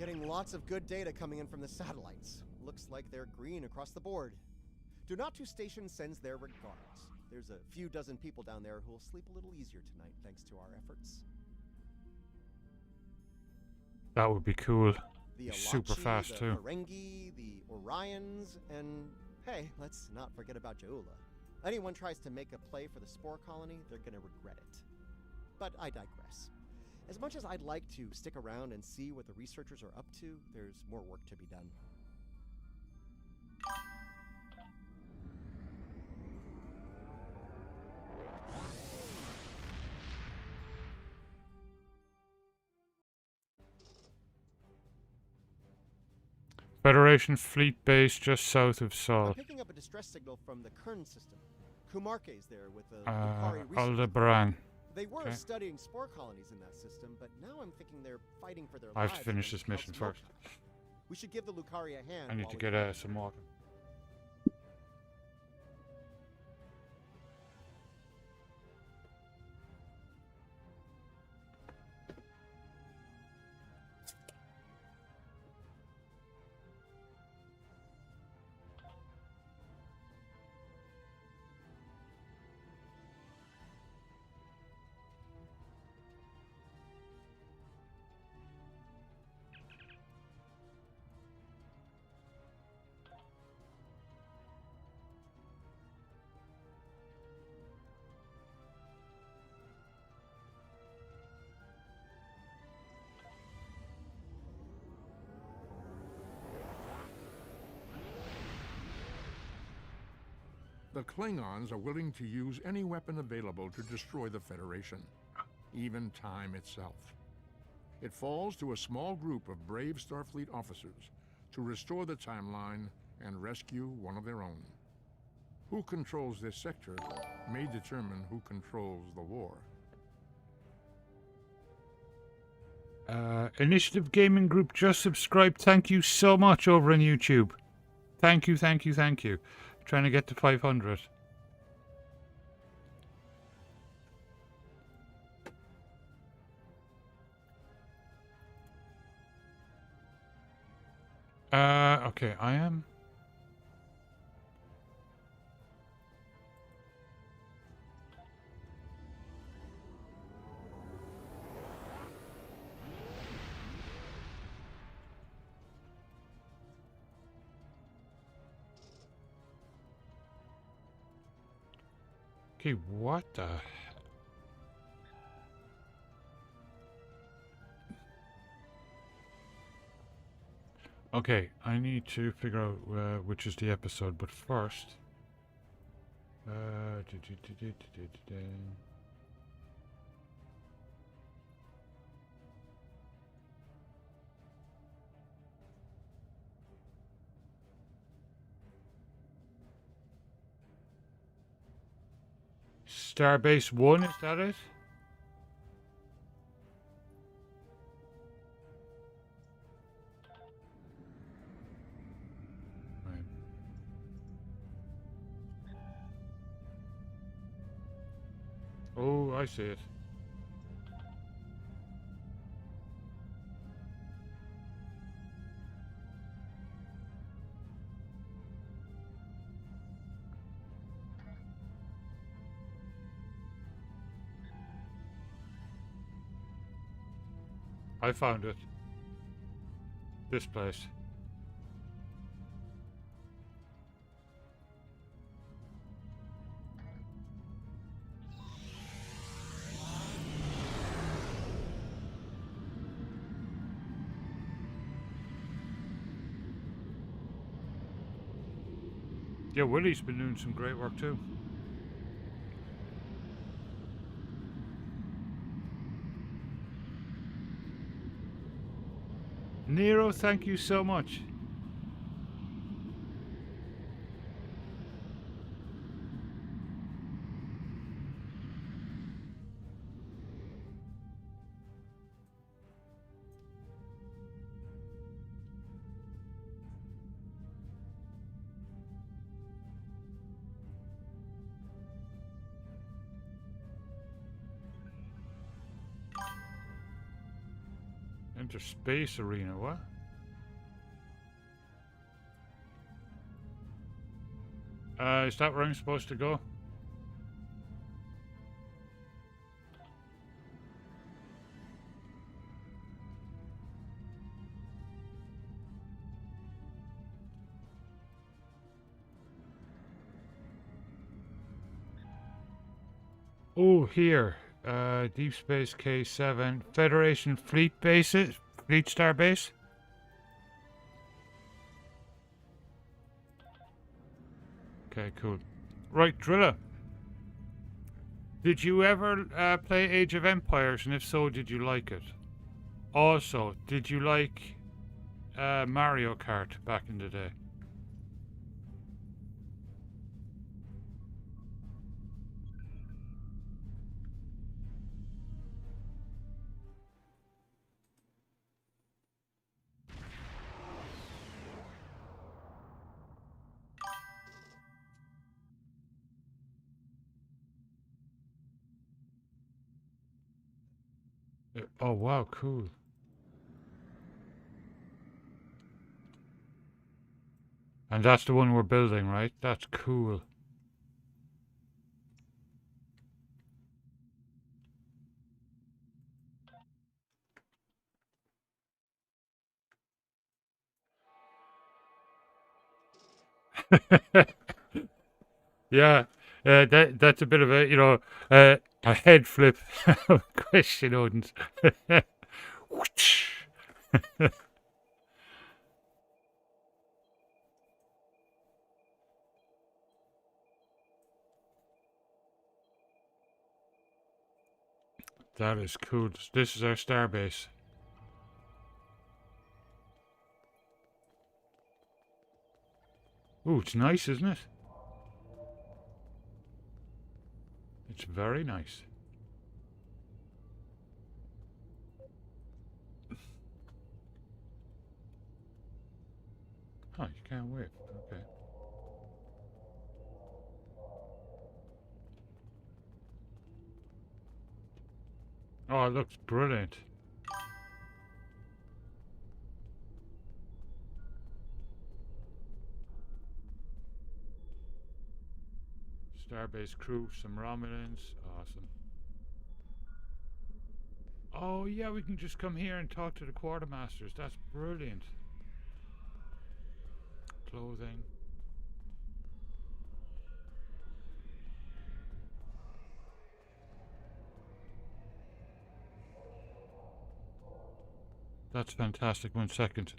Getting lots of good data coming in from the satellites. Looks like they're green across the board. Donatu Station sends their regards. There's a few dozen people down there who'll sleep a little easier tonight thanks to our efforts. That would be cool. The Super Alachi, fast the too. Ferengi, the Orions, and hey, let's not forget about Jaula. Anyone tries to make a play for the Spore Colony, they're gonna regret it. But I digress. As much as I'd like to stick around and see what the researchers are up to, there's more work to be done. Federation fleet base just south of I'm Sol. picking up a distress signal from the Kern system. Kumarke's there with the Lucari research. Aldebaran. They were Okay. studying spore colonies in that system, but now I'm thinking they're fighting for their I lives. have to finish against this mission Count first. Smoke. We should give the Lucari a hand. I need while to we get can. some water. The Klingons are willing to use any weapon available to destroy the Federation, even time itself. It falls to a small group of brave Starfleet officers to restore the timeline and rescue one of their own. Who controls this sector may determine who controls the war. Initiative Gaming Group just subscribed. Thank you so much over on YouTube. Thank you, thank you, thank you. Trying to get to 500. Okay, I am. Okay, what the? Okay, I need to figure out which is the episode, but first. Starbase 1, is that it? Right. Oh, I see it. I found it. This place. Yeah, Willie's been doing some great work too. Nero, thank you so much. Enter space arena, what? Is that where I'm supposed to go? Oh, here. Deep Space K7. Federation Fleet Bases. Fleet Star Base. Okay, cool. Right, Drilla. Did you ever play Age of Empires? And if so, did you like it? Also, did you like Mario Kart back in the day? Oh, wow, cool. And that's the one we're building, right? That's cool. Yeah, that's a bit of a, you know, a head flip question, Odin's. That is cool. This is our starbase. Ooh, it's nice, isn't it? It's very nice. Oh, you can't wait. Okay. Oh, it looks brilliant. Starbase crew, some Romulans. Awesome. Oh, yeah, we can just come here and talk to the quartermasters. That's brilliant. Clothing. That's fantastic. 1 second.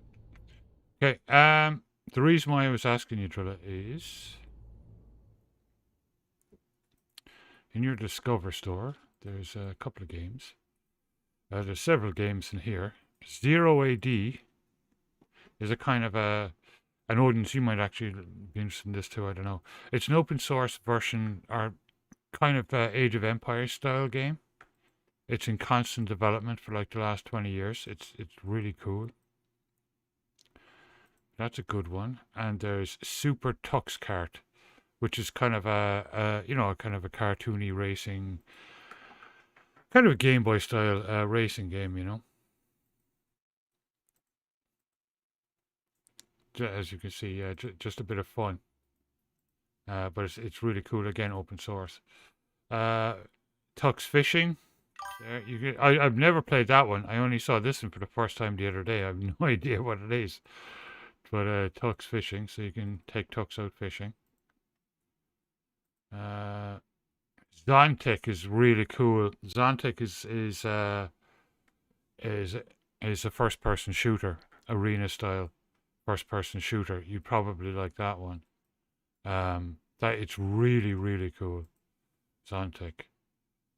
Okay, the reason why I was asking you, Drilla, is in your Discover store, there's a couple of games. There's several games in here. Zero AD is a kind of an audience, you might actually be interested in this too, I don't know. It's an open source version, or kind of Age of Empires style game. It's in constant development for like the last 20 years. It's really cool. That's a good one. And there's Super Tux Kart, which is kind of a you know, kind of a cartoony racing, kind of a Game Boy style racing game, you know. As you can see, yeah, just a bit of fun. But it's really cool. Again, open source. Tux Fishing. There, I've never played that one. I only saw this one for the first time the other day. I have no idea what it is. But Tux Fishing, so you can take Tux out fishing. Zontic is really cool. Zontic is a first-person shooter, arena style first-person shooter. You'd probably like that one. That it's really, really cool. Zontic.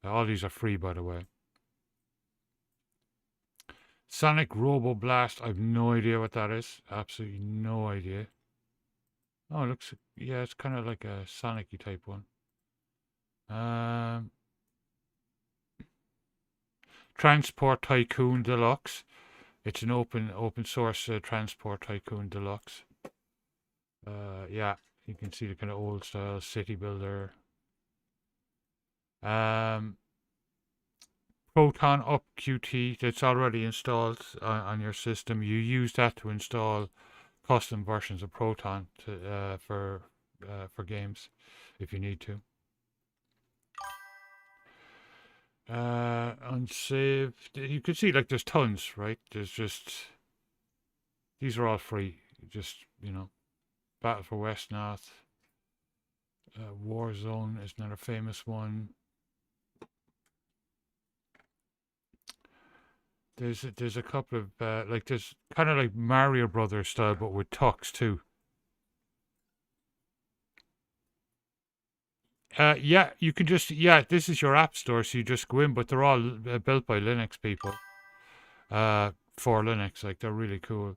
All these are free, by the way. Sonic Robo Blast. I've no idea what that is. Absolutely no idea. Oh, it looks, yeah, it's kind of like a Sonic-y type one. Transport Tycoon Deluxe. It's an open source Transport Tycoon Deluxe. Yeah, you can see the kind of old style city builder. Proton Up QT that's already installed on your system. You use that to install custom versions of Proton to, for for games if you need to. Unsaved. You can see like there's tons, right? There's just these are all free. Just Battle for West North. Warzone is another famous one. There's a couple of like there's kind of like Mario Brothers style, but with tux too. Yeah, you can just this is your app store, so you just go in, but they're all built by Linux people. For Linux, like they're really cool.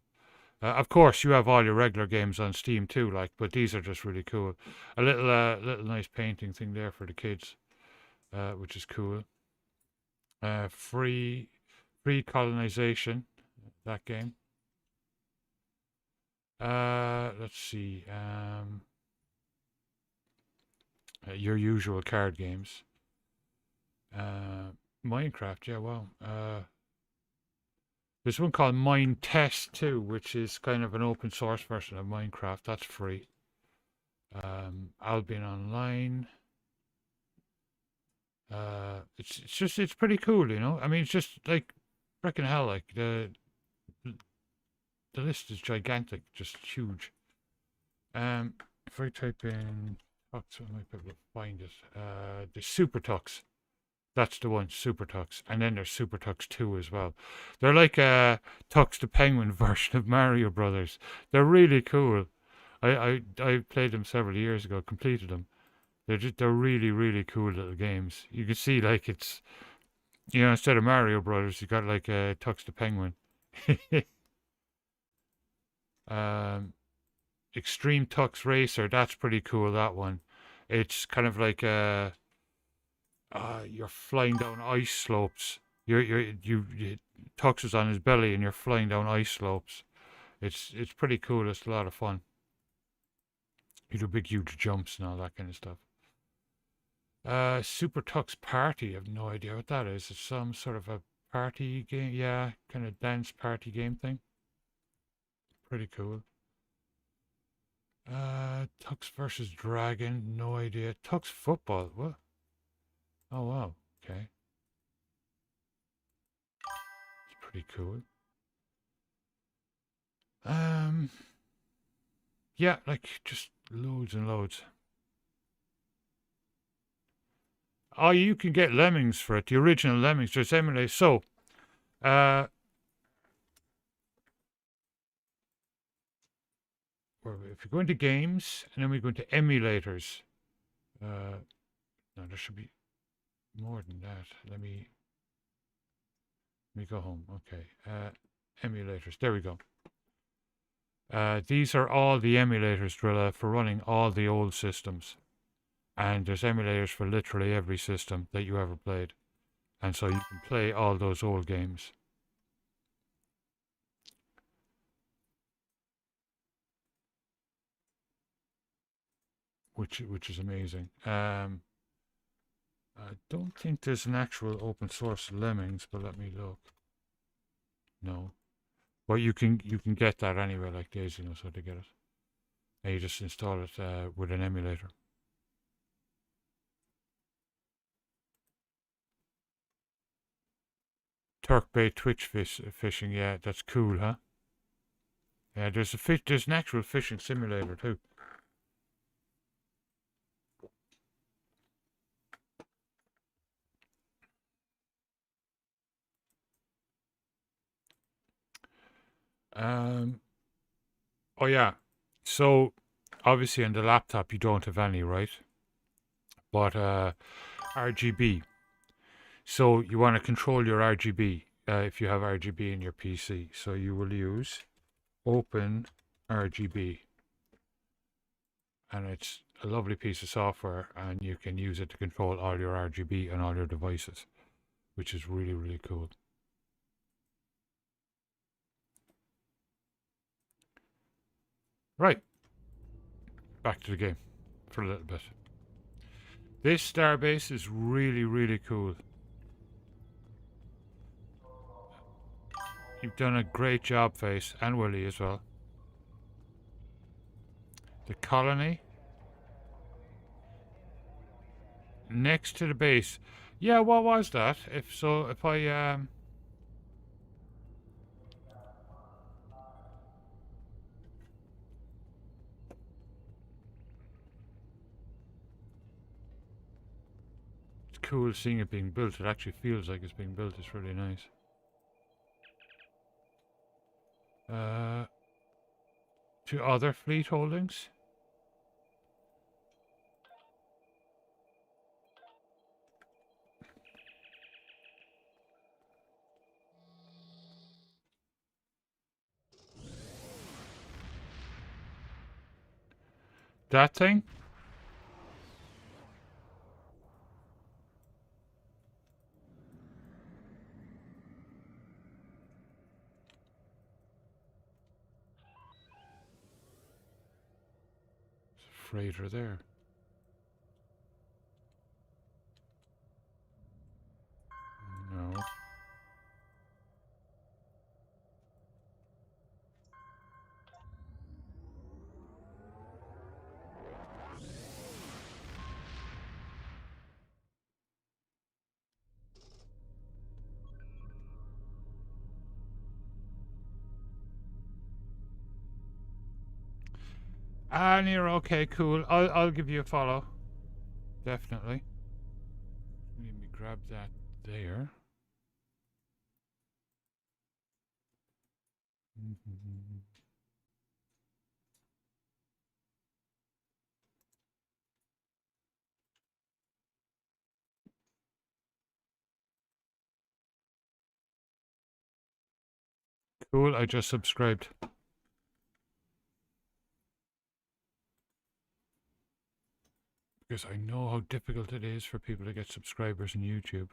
Of course, you have all your regular games on Steam too, like, but these are just really cool. A little nice painting thing there for the kids, which is cool. Free colonization, that game. Let's see. Your usual card games. Minecraft, yeah, wow. There's one called Mine Test too, which is kind of an open source version of Minecraft. That's free. Albion Online. It's pretty cool, I mean, it's just like freaking hell. Like the list is gigantic, just huge. If I type in Tux, I might be able to find it. The Super Tux. That's the one, Super Tux. And then there's Super Tux 2 as well. They're like a Tux the Penguin version of Mario Brothers. They're really cool. I played them several years ago, completed them. They're really, really cool little games. You can see like it's, instead of Mario Brothers, you got like a Tux the Penguin. Extreme Tux Racer, that's pretty cool, that one. It's kind of like you're flying down ice slopes. Tux is on his belly and you're flying down ice slopes. It's pretty cool. It's a lot of fun. You do big huge jumps and all that kind of stuff. Super Tux Party. I have no idea what that is. It's some sort of a party game. Yeah, kind of dance party game thing. Pretty cool. Tux versus Dragon. No idea. Tux Football. What? Oh, wow. Okay. It's pretty cool. Yeah, like just loads and loads. Oh, you can get Lemmings for it. The original Lemmings. There's emulators. So, if you go into games and then we go into emulators, no, there should be more than that. Let me go home. Okay. Emulators. There we go. These are all the emulators, Drilla, for running all the old systems. And there's emulators for literally every system that you ever played. And so you can play all those old games. Which is amazing. I don't think there's an actual open source Lemmings, but let me look. No. But you can get that anywhere, like Daisy knows how to get it. And you just install it with an emulator. Turkbait Twitch fishing, yeah, that's cool, huh? Yeah, there's an actual fishing simulator too. Oh yeah, so obviously on the laptop you don't have any, right? But RGB. So you want to control your RGB if you have RGB in your PC. So you will use Open RGB. And it's a lovely piece of software and you can use it to control all your RGB on all your devices, which is really, really cool. Right, back to the game for a little bit. This starbase is really, really cool. You've done a great job, Face, and Willie as well. The colony next to the base. Yeah, what was that? If I it's cool seeing it being built. It actually feels like it's being built. It's really nice. To other fleet holdings. That thing? There's a freighter there. No. Ah, Nero, okay, cool. I'll give you a follow. Definitely. Let me grab that there. Cool, I just subscribed. Because I know how difficult it is for people to get subscribers on YouTube.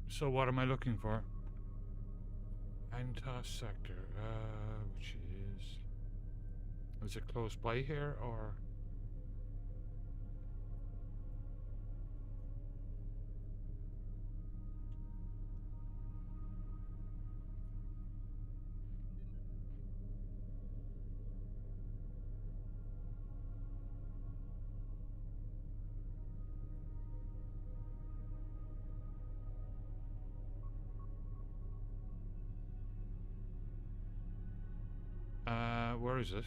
So what am I looking for? Antas sector, which is it close by here or? Where is it?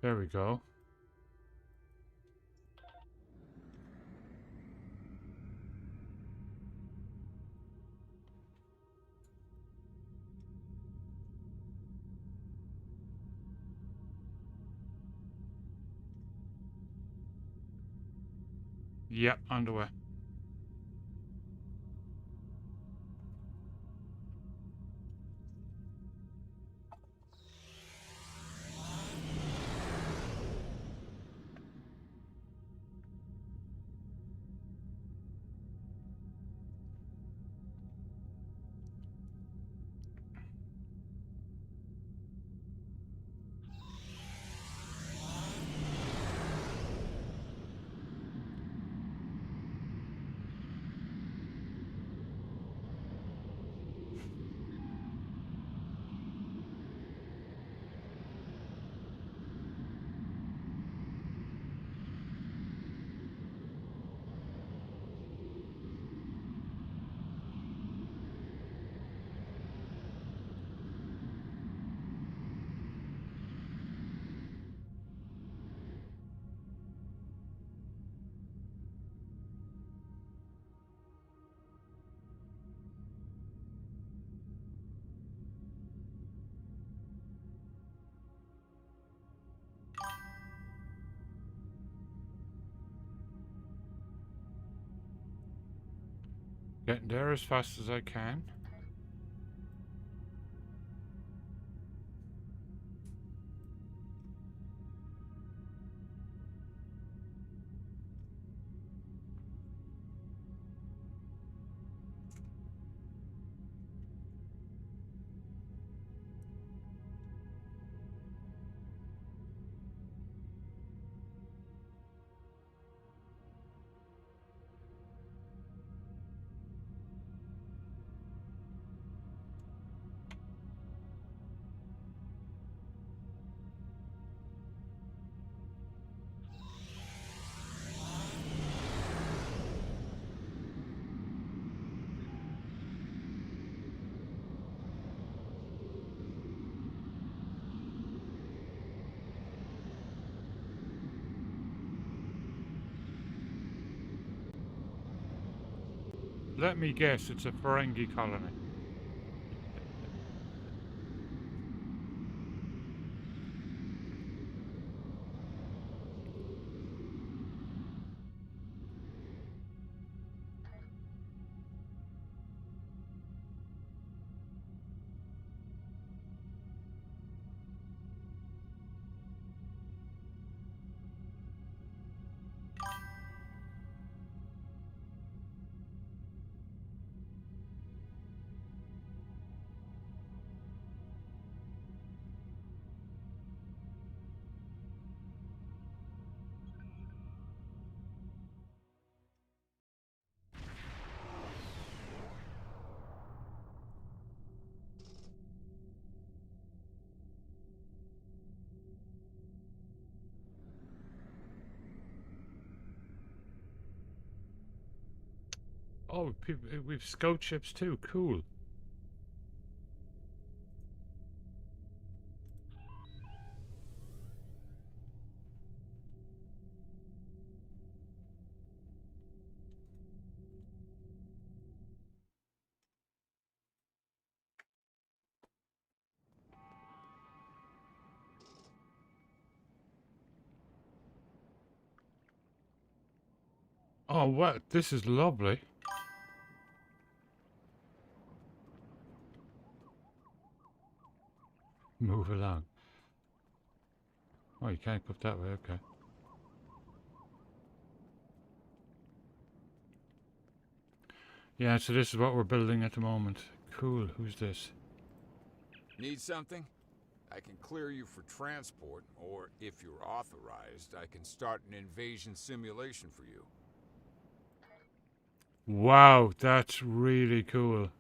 There we go. Yep, underway. Getting there as fast as I can. Let me guess, it's a Ferengi colony. Oh, we've scout ships too. Cool. Oh, what? This is lovely. Move along. Oh, you can't go that way, okay. Yeah, so this is what we're building at the moment. Cool, who's this? Need something? I can clear you for transport, or if you're authorized, I can start an invasion simulation for you. Wow, that's really cool.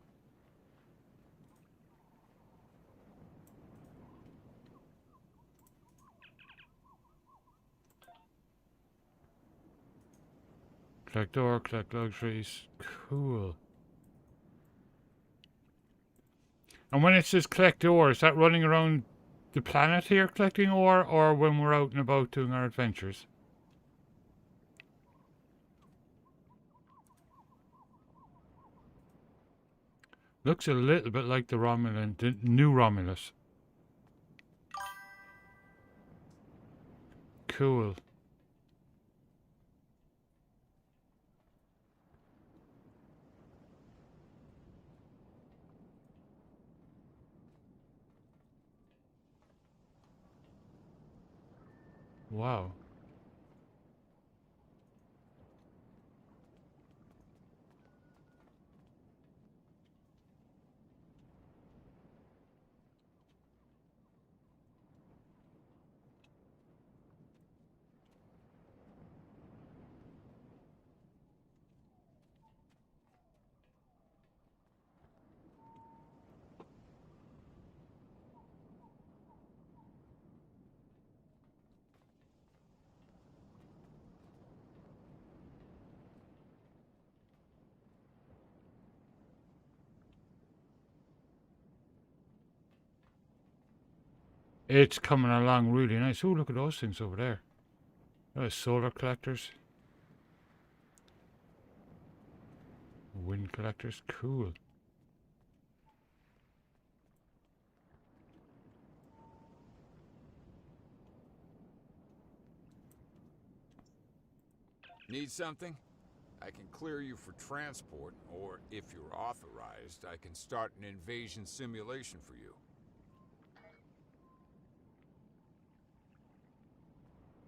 Collect ore, collect luxuries. Cool. And when it says collect ore, is that running around the planet here collecting ore, or when we're out and about doing our adventures? Looks a little bit like the Romulan, the new Romulus. Cool. Wow. It's coming along really nice. Oh, look at those things over there. Solar collectors. Wind collectors. Cool. Need something? I can clear you for transport, or if you're authorized, I can start an invasion simulation for you.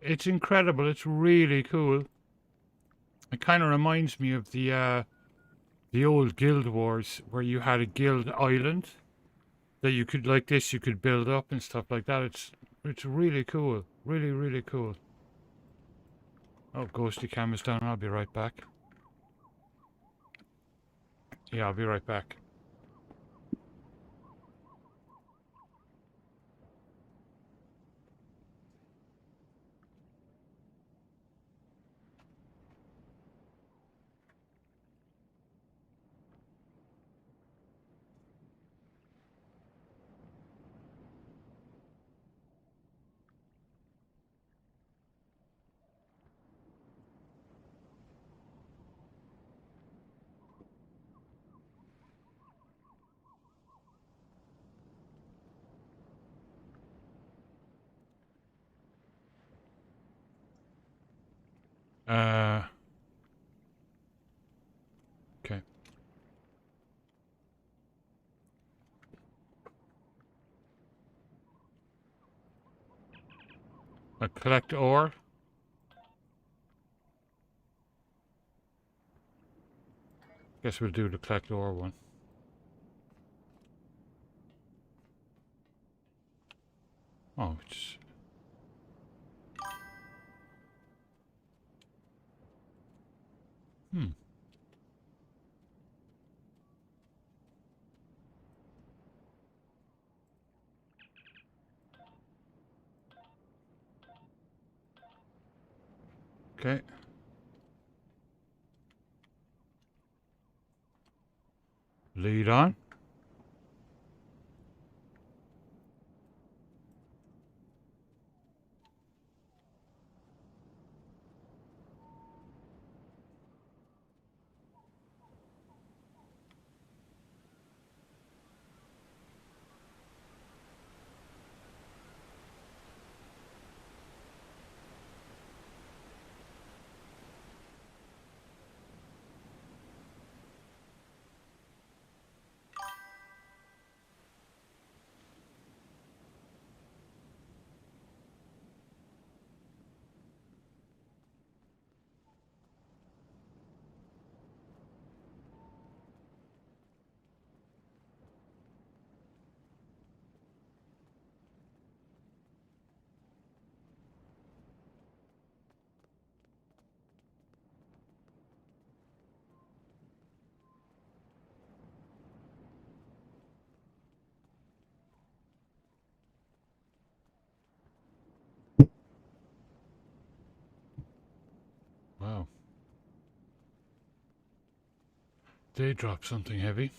It's incredible. It's really cool. It kind of reminds me of the old Guild Wars, where you had a guild island that you could, like this, you could build up and stuff like that. It's really cool. Really, really cool. Oh, Ghosty Cam is down. I'll be right back. Yeah, I'll be right back. Okay. Collect ore. Guess we'll do the collect ore one. Oh, it's... Hmm. Okay. Lead on. Wow. They dropped something heavy.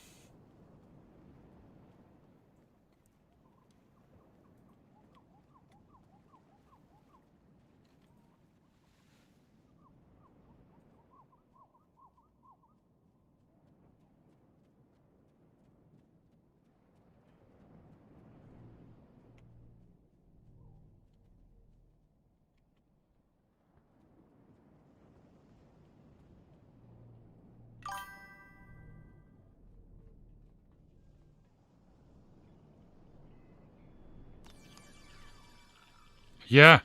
Yeah.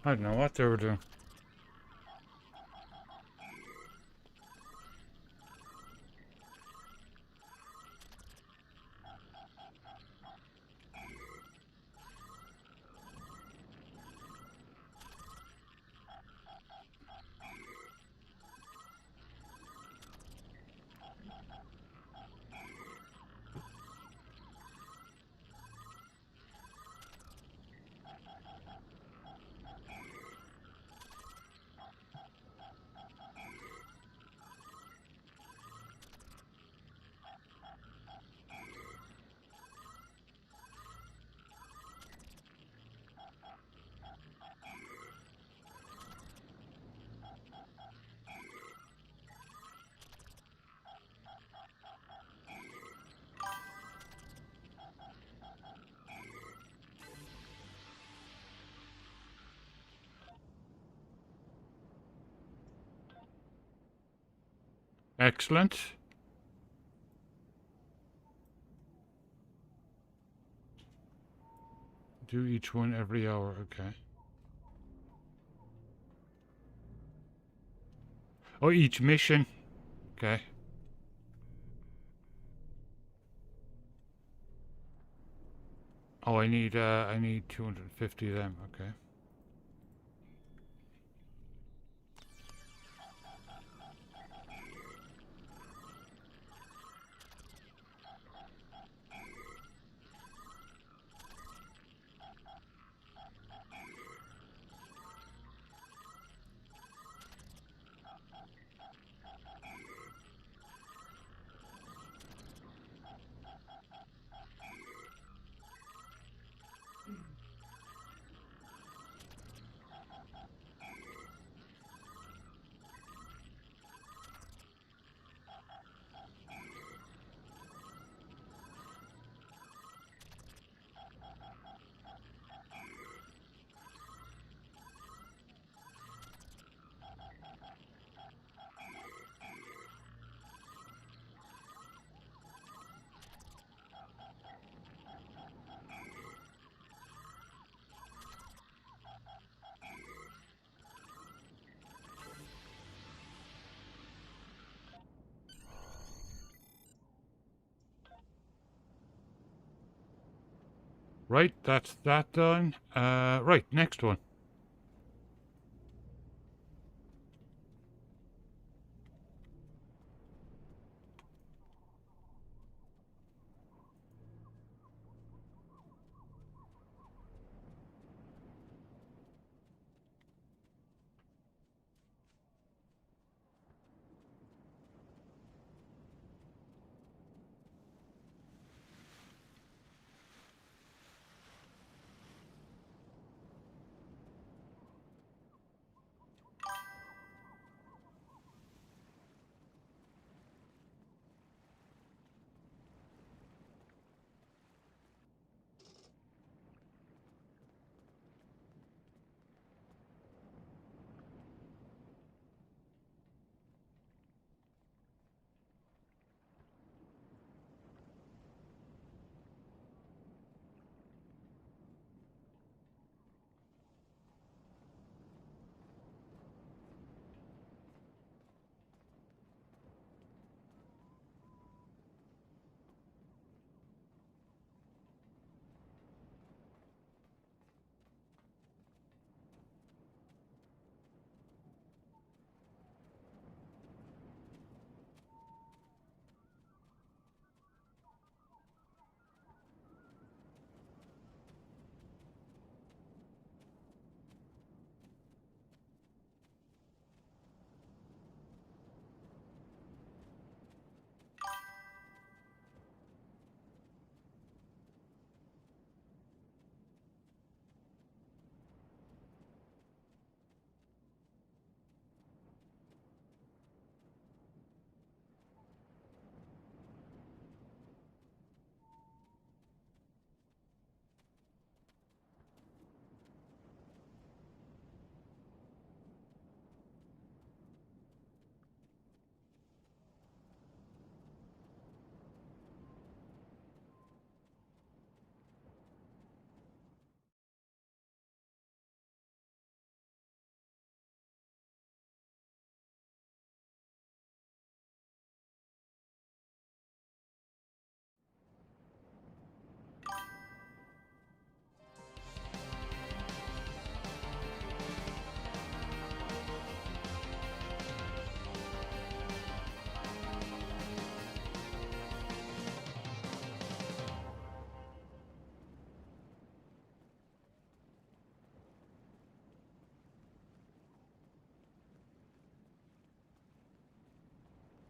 I don't know what they were doing. Excellent. Do each one every hour, okay. Oh, each mission. Okay. Oh, I need 250 of them, okay. Right, that's that done. Right, next one.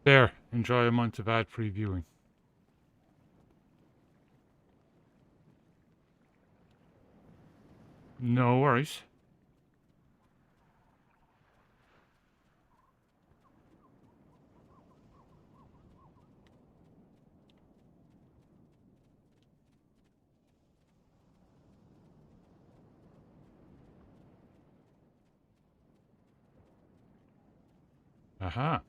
There, enjoy a month of ad-free viewing. No worries. Aha.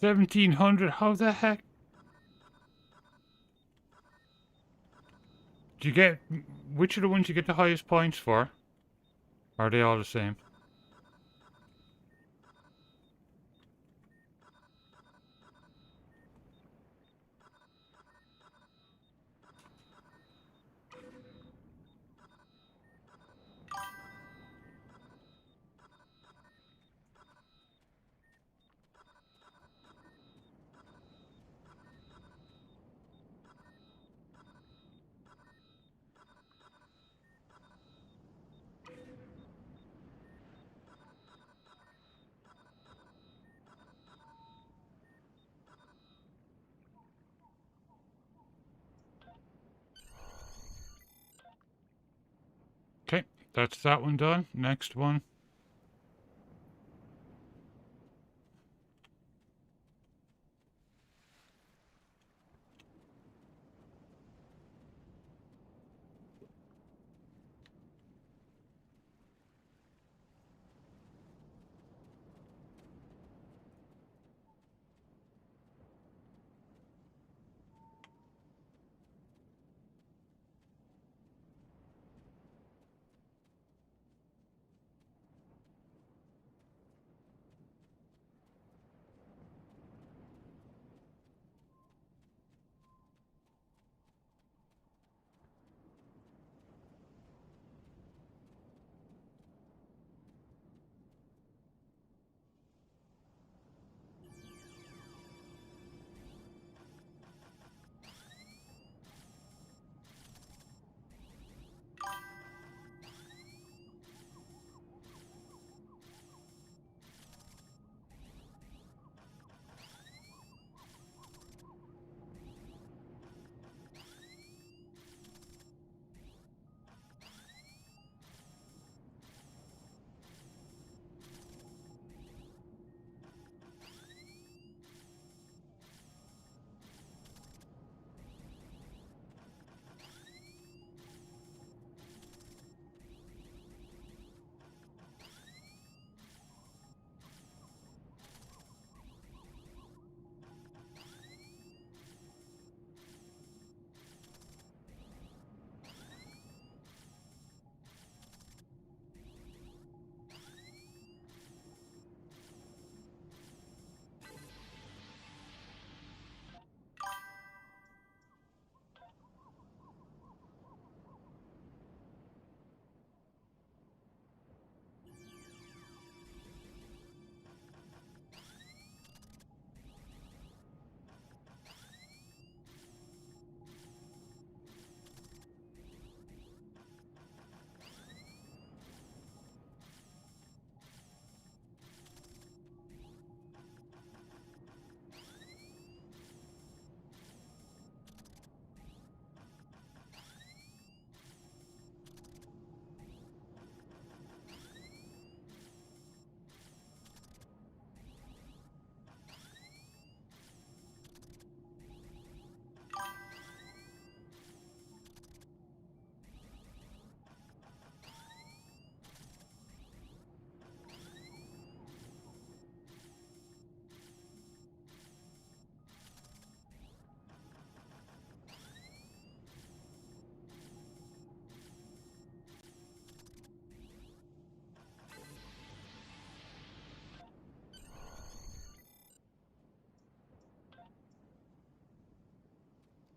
1700. How the heck? Do you get which of the ones you get the highest points for? Are they all the same? Okay, that's that one done. Next one.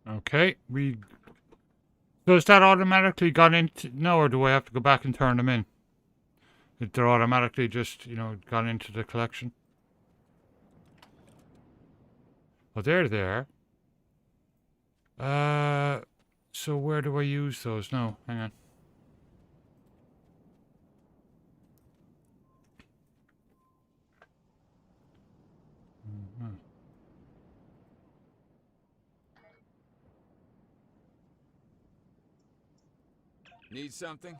Okay, so is that automatically gone into no, or do I have to go back and turn them in? They're automatically just, gone into the collection. Oh, they're there. So where do I use those? No, hang on. Need something?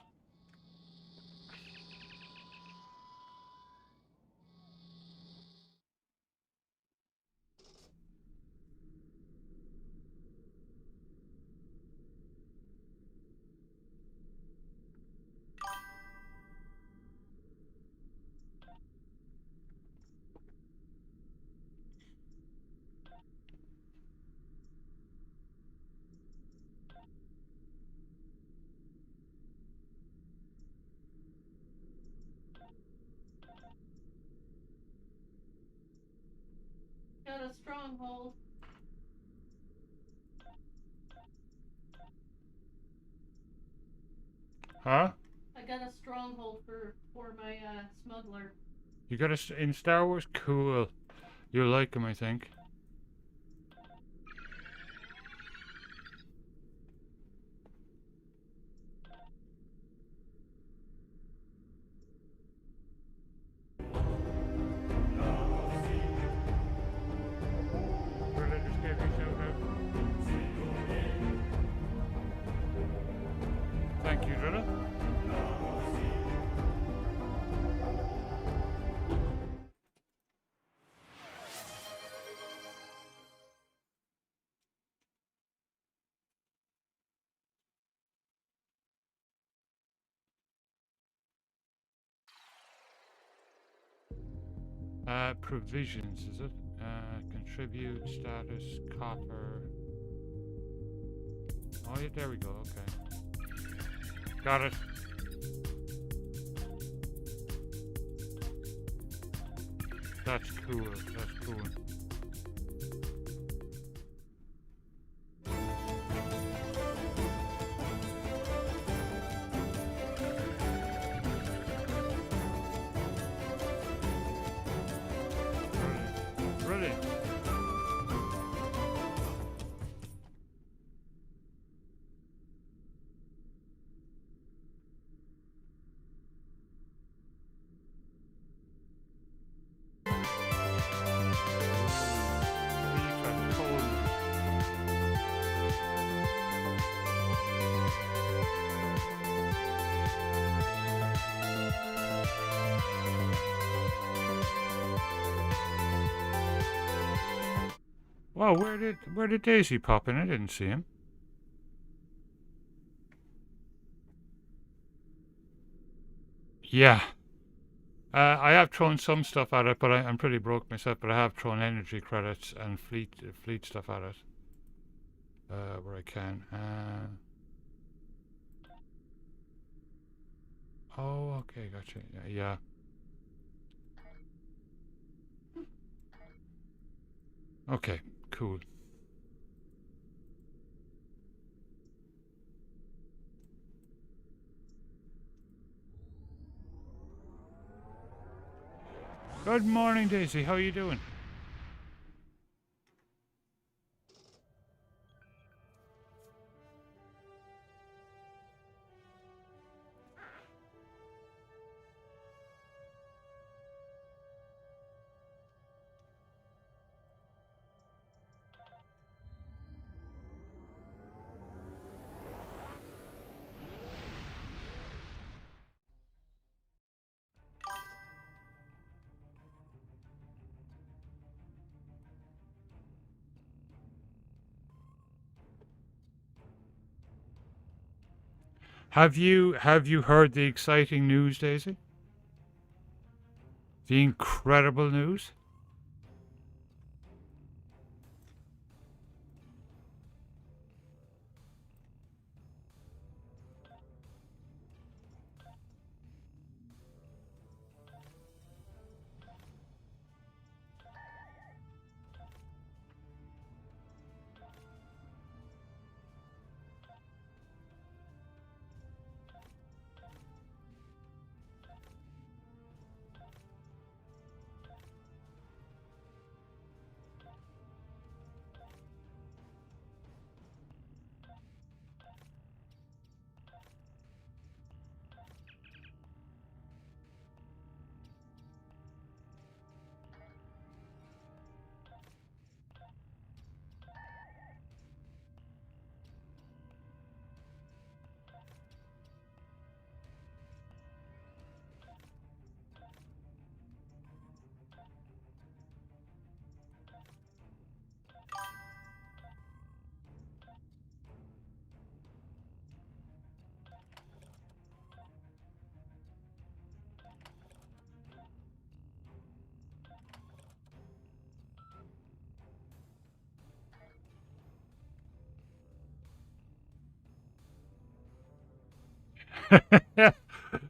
stronghold. Huh? I got a stronghold for my smuggler. You got a in Star Wars? Cool. You'll like him, I think. Thank you, Drilla. Provisions, is it? Contribute, status, copper. Oh, yeah, there we go, okay. Got it. That's cool, that's cool. Brilliant. Wow, where did Daisy pop in? I didn't see him. Yeah. I have thrown some stuff at it, but I'm pretty broke myself. But I have thrown energy credits and fleet stuff at it where I can. Oh, okay, gotcha. Yeah. Okay, cool. Good morning, Daisy. How are you doing? Have you heard the exciting news, Daisy? The incredible news?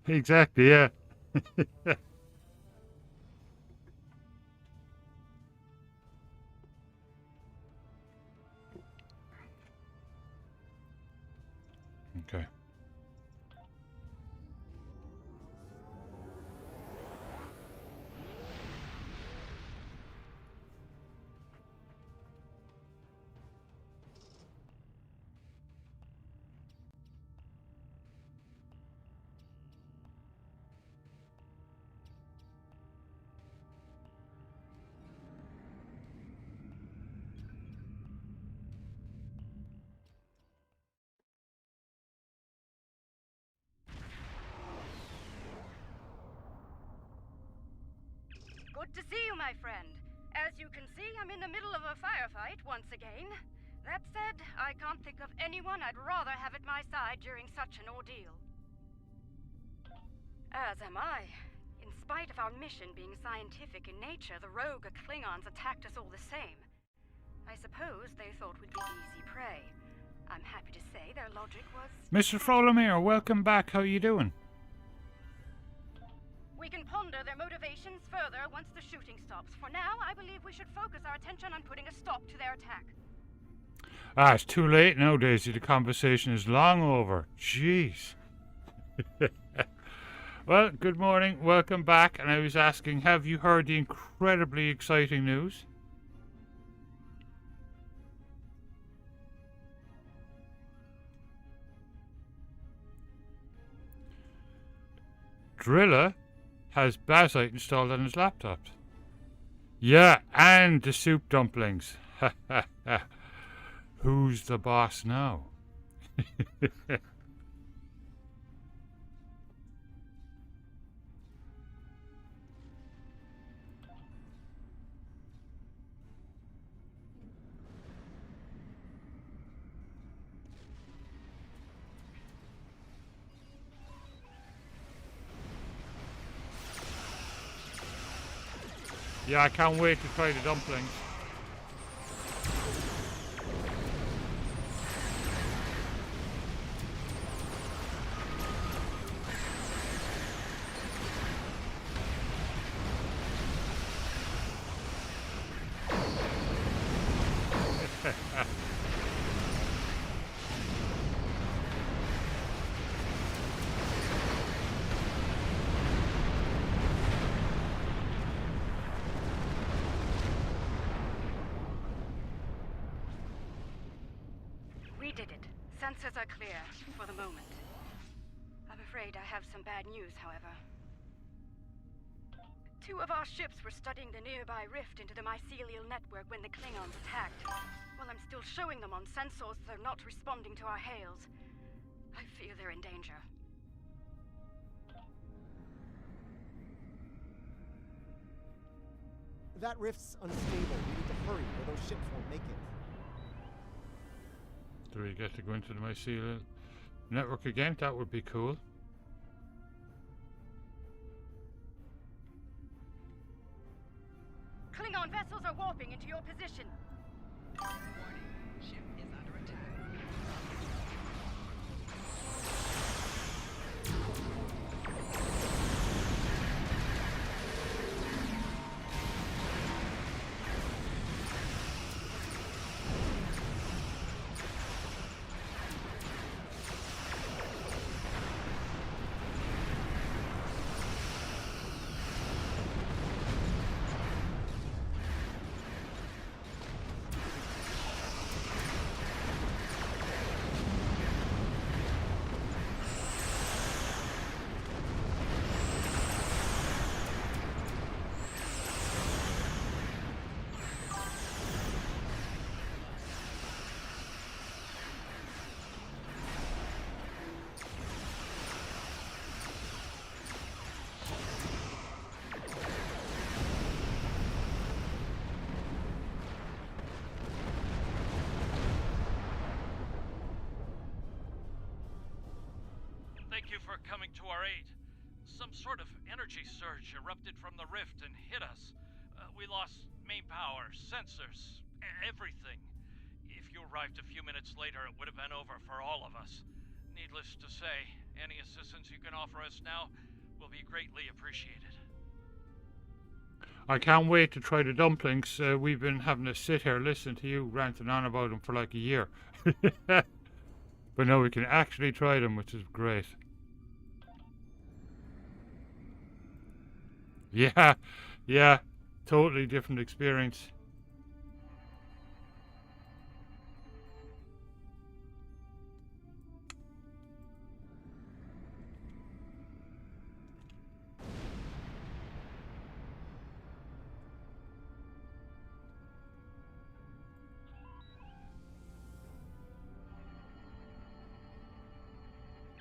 Exactly, yeah. Okay. Good to see you, my friend. As you can see, I'm in the middle of a firefight once again. That said, I can't think of anyone I'd rather have at my side during such an ordeal. As am I. In spite of our mission being scientific in nature, the rogue Klingons attacked us all the same. I suppose they thought we'd be easy prey. I'm happy to say their logic was... Mr. Frolomir, welcome back. How you doing? We can ponder their motivations further once the shooting stops. For now, I believe we should focus our attention on putting a stop to their attack. Ah, it's too late now, Daisy. The conversation is long over. Jeez. Well, good morning. Welcome back. And I was asking, have you heard the incredibly exciting news? Drilla has Bazite installed on his laptop. Yeah, and the soup dumplings. Ha ha ha. Who's the boss now? Yeah, I can't wait to try the dumplings. We did it. Sensors are clear, for the moment. I'm afraid I have some bad news, however. 2 of our ships were studying the nearby rift into the mycelial network when the Klingons attacked. While I'm still showing them on sensors, they're not responding to our hails. I fear they're in danger. That rift's unstable. We need to hurry, or those ships won't make it. Do we get to go into the mycelial network again? That would be cool. Klingon vessels are warping into your position. Warning. Ship is under attack. Thank you for coming to our aid. Some sort of energy surge erupted from the rift and hit us. We lost main power, sensors, everything. If you arrived a few minutes later, it would have been over for all of us. Needless to say, any assistance you can offer us now will be greatly appreciated. I can't wait to try the dumplings. We've been having to sit here listening to you ranting on about them for like a year. But now we can actually try them, which is great. Yeah, yeah, totally different experience.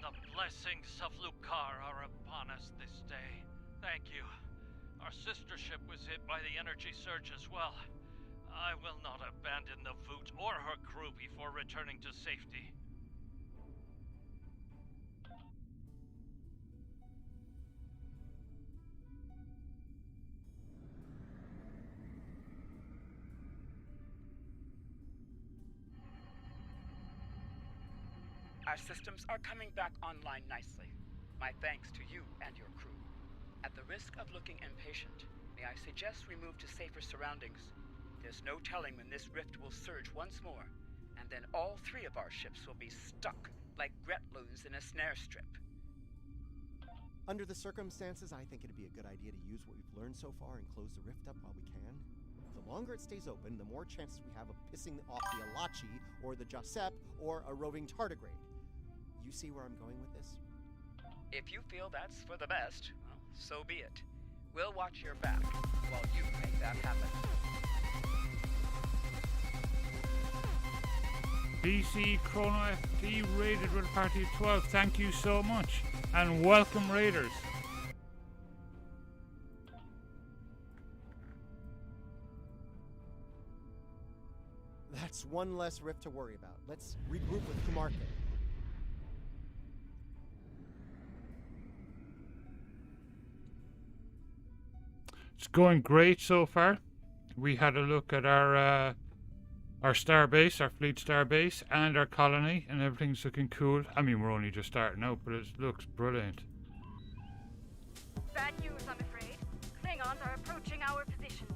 The blessings of Lucar are upon us this day. Thank you. Our sister ship was hit by the energy surge as well. I will not abandon the Voot or her crew before returning to safety. Our systems are coming back online nicely. My thanks to you and your crew. At the risk of looking impatient, may I suggest we move to safer surroundings? There's no telling when this rift will surge once more, and then all three of our ships will be stuck like Gretloons in a snare strip. Under the circumstances, I think it'd be a good idea to use what we've learned so far and close the rift up while we can. The longer it stays open, the more chances we have of pissing off the Alachi, or the Josep, or a roving tardigrade. You see where I'm going with this? If you feel that's for the best, well, so be it. We'll watch your back while you make that happen. BC Chrono FT raided with a party of 12. Thank you so much. And welcome, Raiders. That's one less rift to worry about. Let's regroup with Kumarke. It's going great so far. We had a look at our star base, our fleet star base, and our colony, and everything's looking cool. I mean, we're only just starting out, but it looks brilliant. Bad news, I'm afraid. Klingons are approaching our position.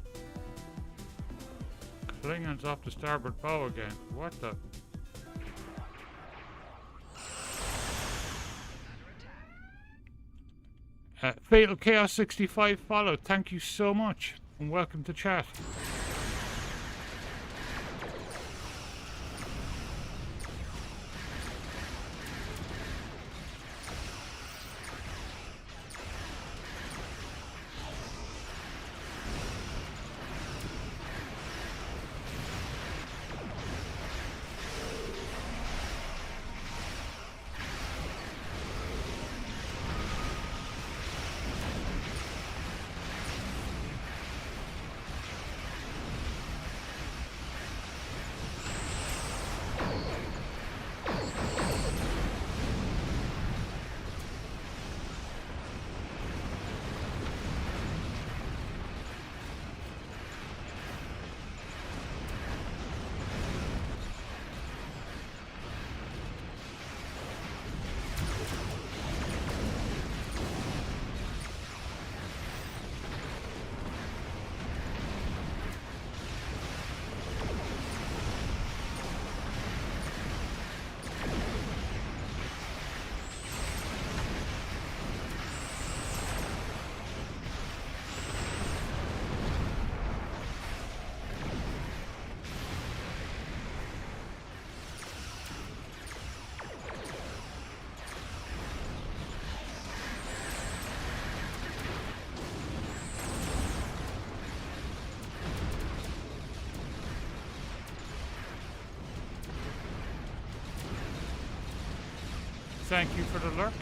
Klingons off the starboard bow again. What the? Fatal Chaos 65 followed. Thank you so much, and welcome to chat. Thank you for the lurk.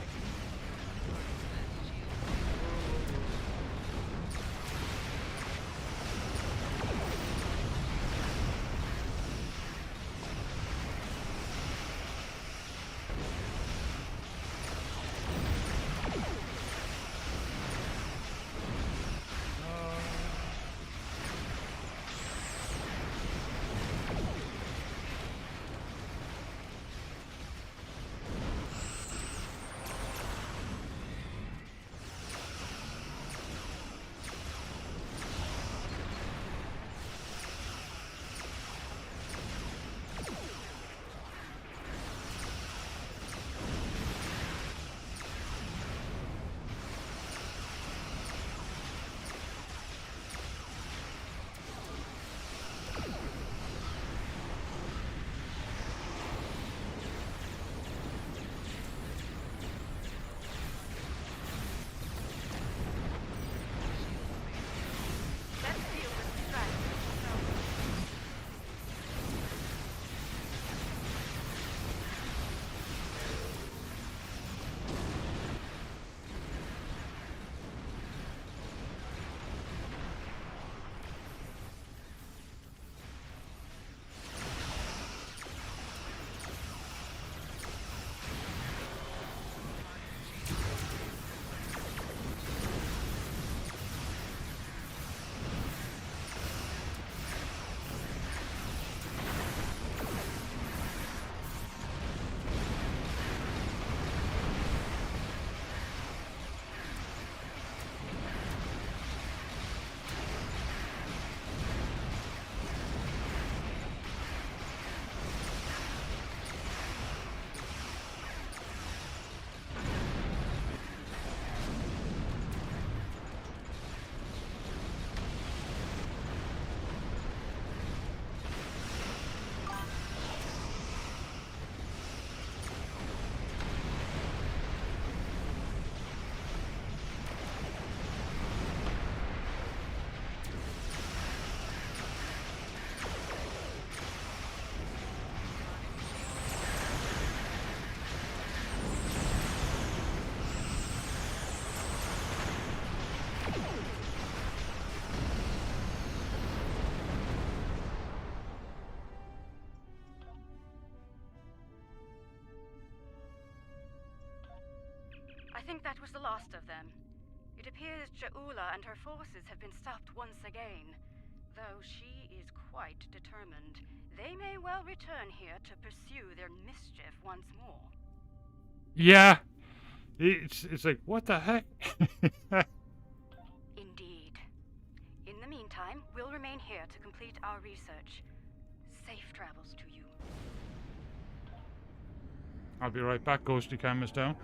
That was the last of them. It appears Ja'ula and her forces have been stopped once again. Though she is quite determined, they may well return here to pursue their mischief once more. Yeah. It's like, what the heck? Indeed. In the meantime, we'll remain here to complete our research. Safe travels to you. I'll be right back. Ghosty cam is down.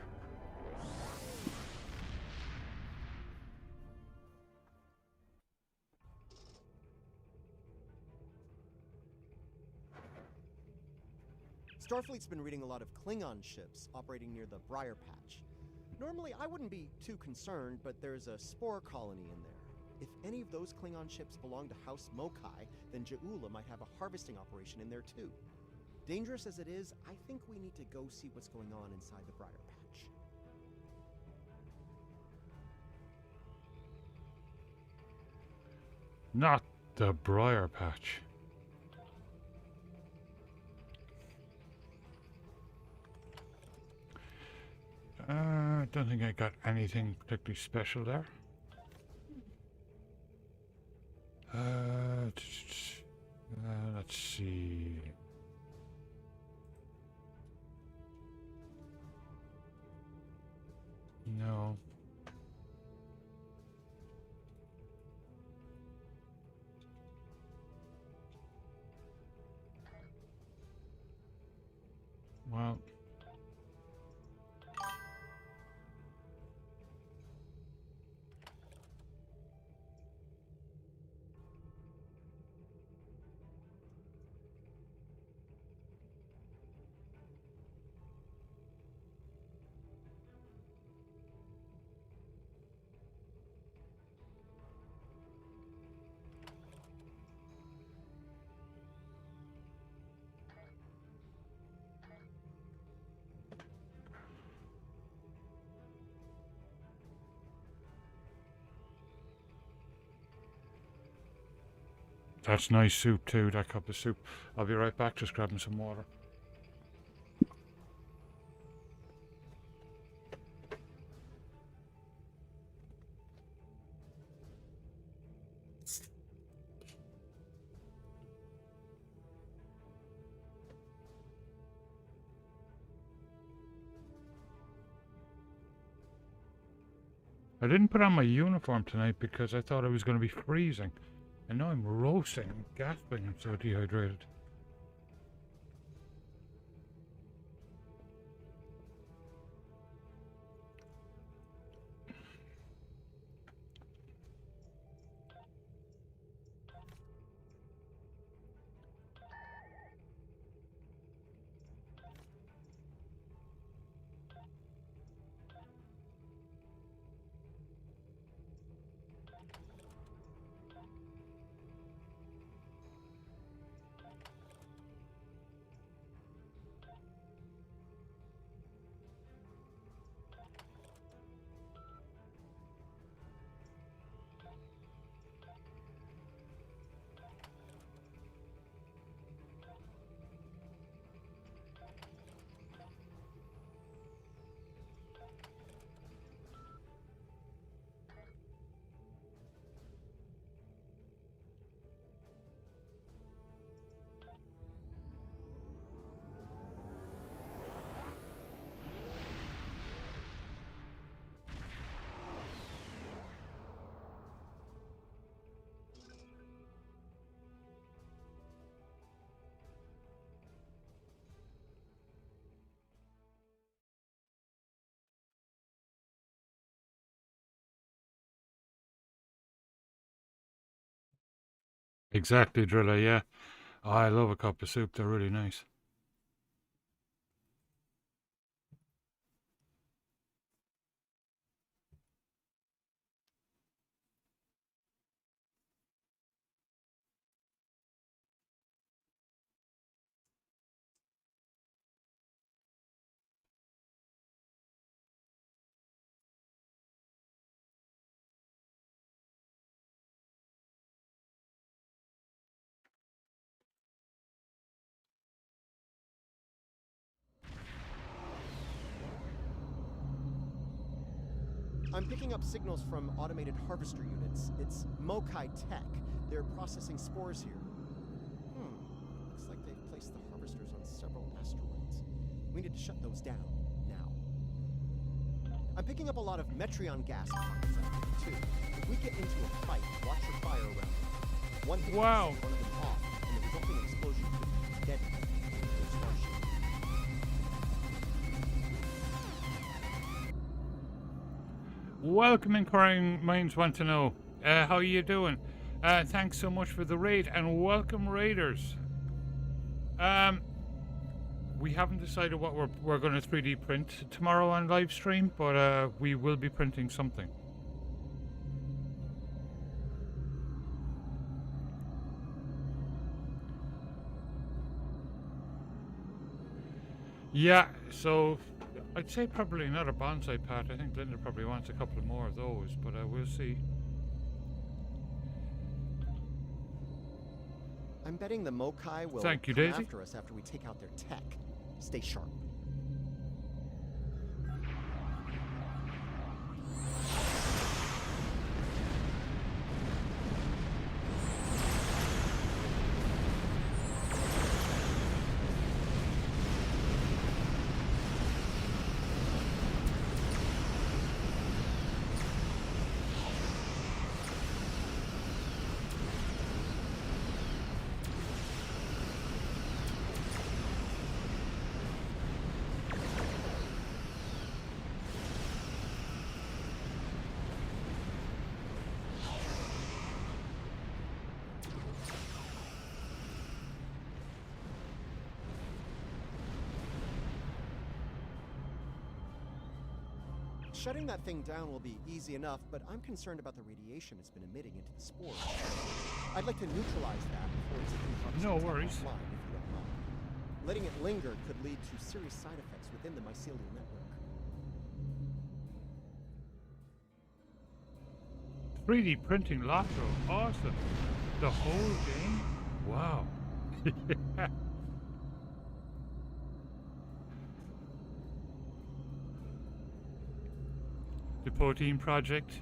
Starfleet's been reading a lot of Klingon ships operating near the Briar Patch. Normally, I wouldn't be too concerned, but there's a spore colony in there. If any of those Klingon ships belong to House Mokai, then Ja'ula might have a harvesting operation in there too. Dangerous as it is, I think we need to go see what's going on inside the Briar Patch. Not the Briar Patch. I don't think I got anything particularly special there. Let's see. No. Well. That's nice soup too, that cup of soup. I'll be right back, just grabbing some water. I didn't put on my uniform tonight because I thought I was going to be freezing. And now I'm roasting and gasping. I'm so dehydrated. Exactly, Driller, yeah. I love a cup of soup. They're really nice. I'm picking up signals from automated harvester units. It's Mokai Tech. They're processing spores here. Looks like they've placed the harvesters on several asteroids. We need to shut those down, now. I'm picking up a lot of Metreon gas pockets out there, too. If we get into a fight, watch your fire around them. One hit Wow. can set one of them off, and the resulting explosion could be deadly. Go Starship. Welcome, Inquiring Minds Want to Know. How are you doing? Thanks so much for the raid, and welcome, raiders. We haven't decided what we're going to 3D print tomorrow on live stream, but we will be printing something. Yeah, so I'd say probably not a bonsai pat. I think Linda probably wants a couple more of those, but we'll see. I'm betting the Mokai will Thank you, come Daisy. after us after we take out their tech. Stay sharp. Shutting that thing down will be easy enough, but I'm concerned about the radiation it's been emitting into the spores. I'd like to neutralize that before it's No worries. offline, if you don't mind. Letting it linger could lead to serious side effects within the mycelial network. 3D printing Lotro, awesome. The whole game? Wow. The Protein Project.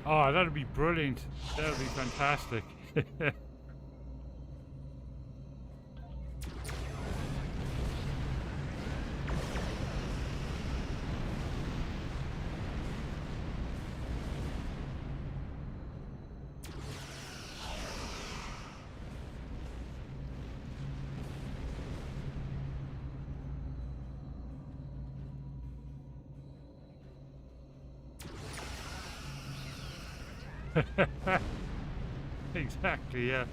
Oh, that'd be brilliant. That'd be fantastic. Exactly, yeah.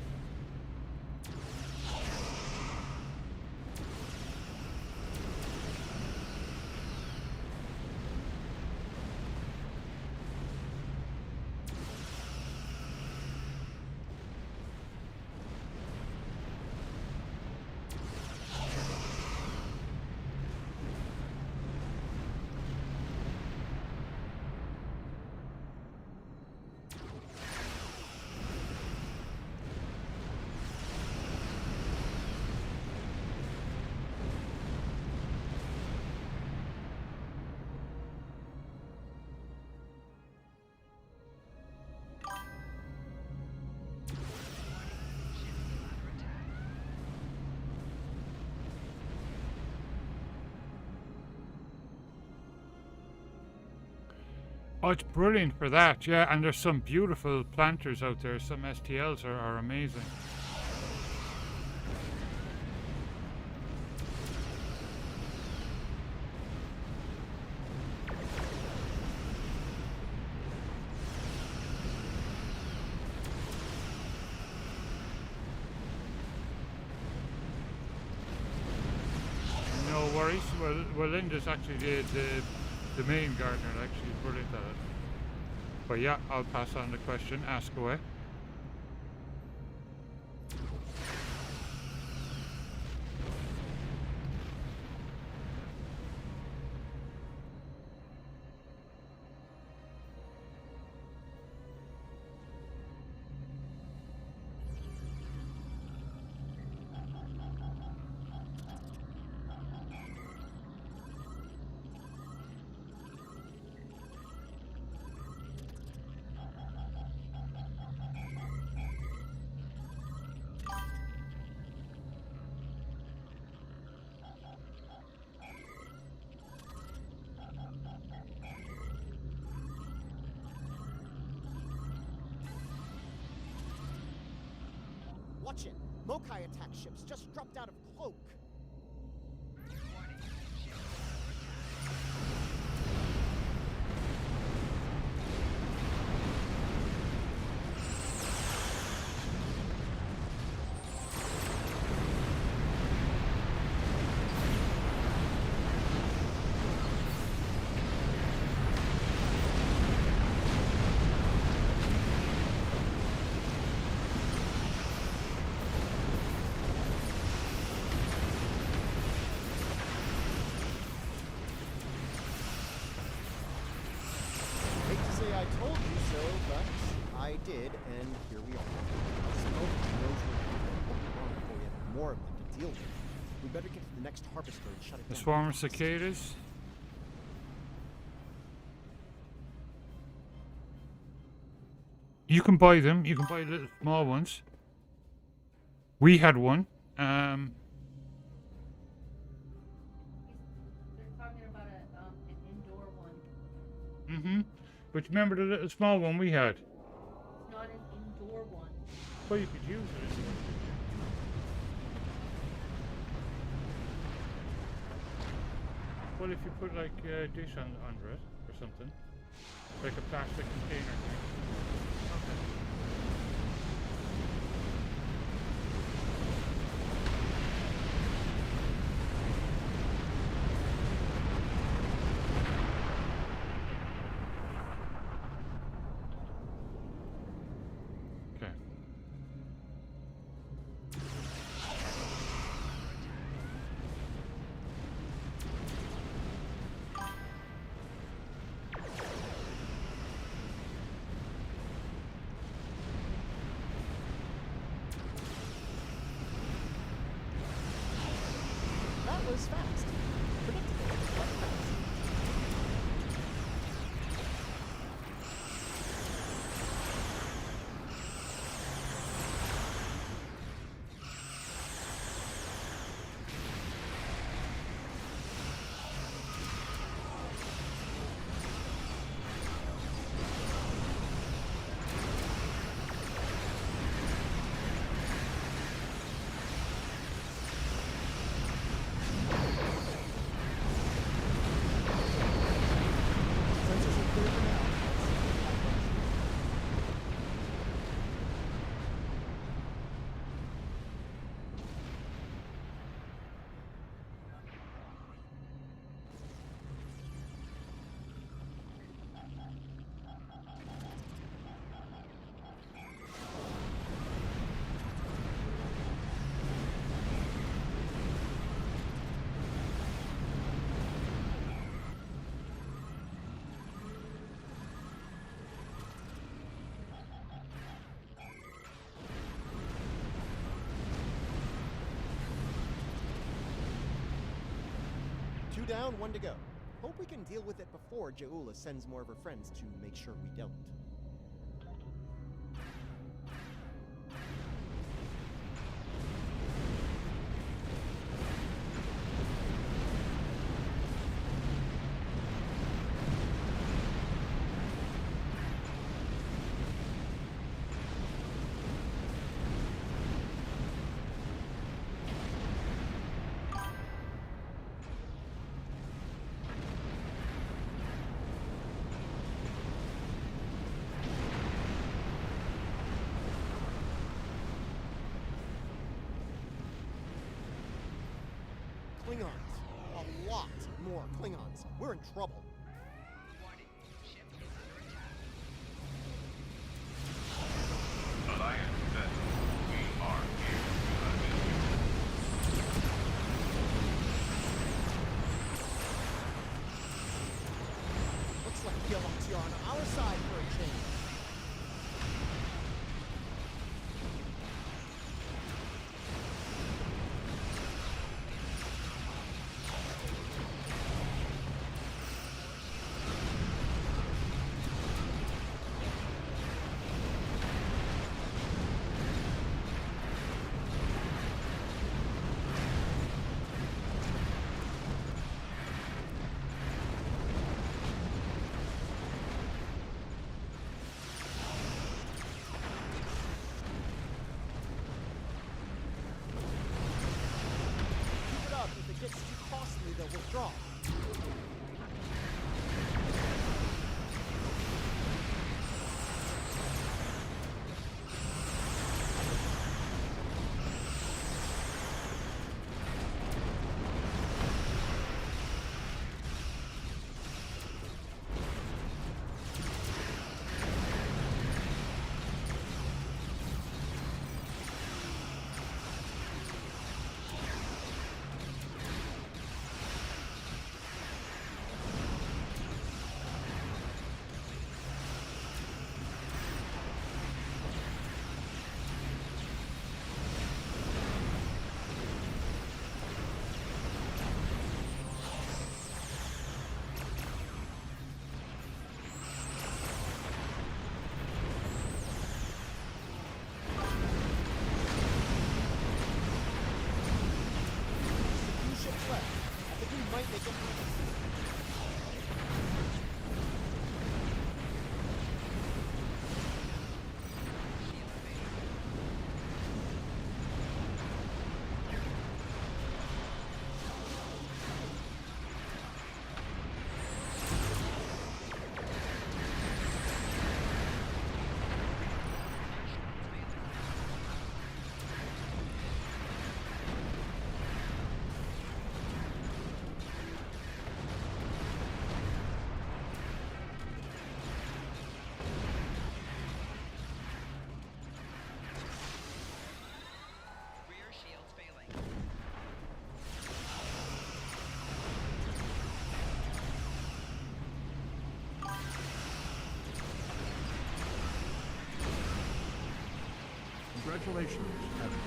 Oh, it's brilliant for that, yeah. And there's some beautiful planters out there. Some STLs are amazing. No worries. Well, Linda's actually the main gardener, actually is brilliant at it. But yeah, I'll pass on the question. Ask away. Watch it! Mokai attack ships just dropped out of Cloak! I told you so, but I did, and here we are. Smoke knows what we want before we have more of them to deal with. We better get to the next harvester and shut it The down. swarm of cicadas. You can buy them. You can buy little small ones. We had one. They're talking about an indoor one. But remember the little small one we had? It's not an indoor one. Well, you could use it. Well, if you put like dish under it or something, like a plastic container thing. That was fast. Predictable, but fast. Two down, one to go. Hope we can deal with it before Jaula sends more of her friends to make sure we don't. Klingons. A lot more Klingons. We're in trouble. Looks like Gillox, you're on our side for a change. eventually they'll withdraw. Congratulations, Admiral.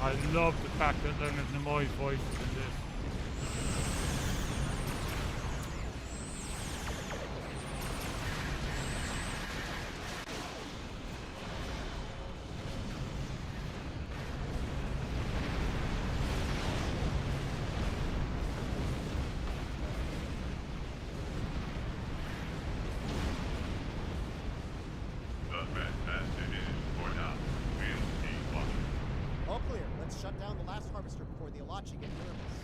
I love the fact that Leonard Nimoy's voice is in this. All clear. Let's shut down the last harvester before the Alachi get nervous.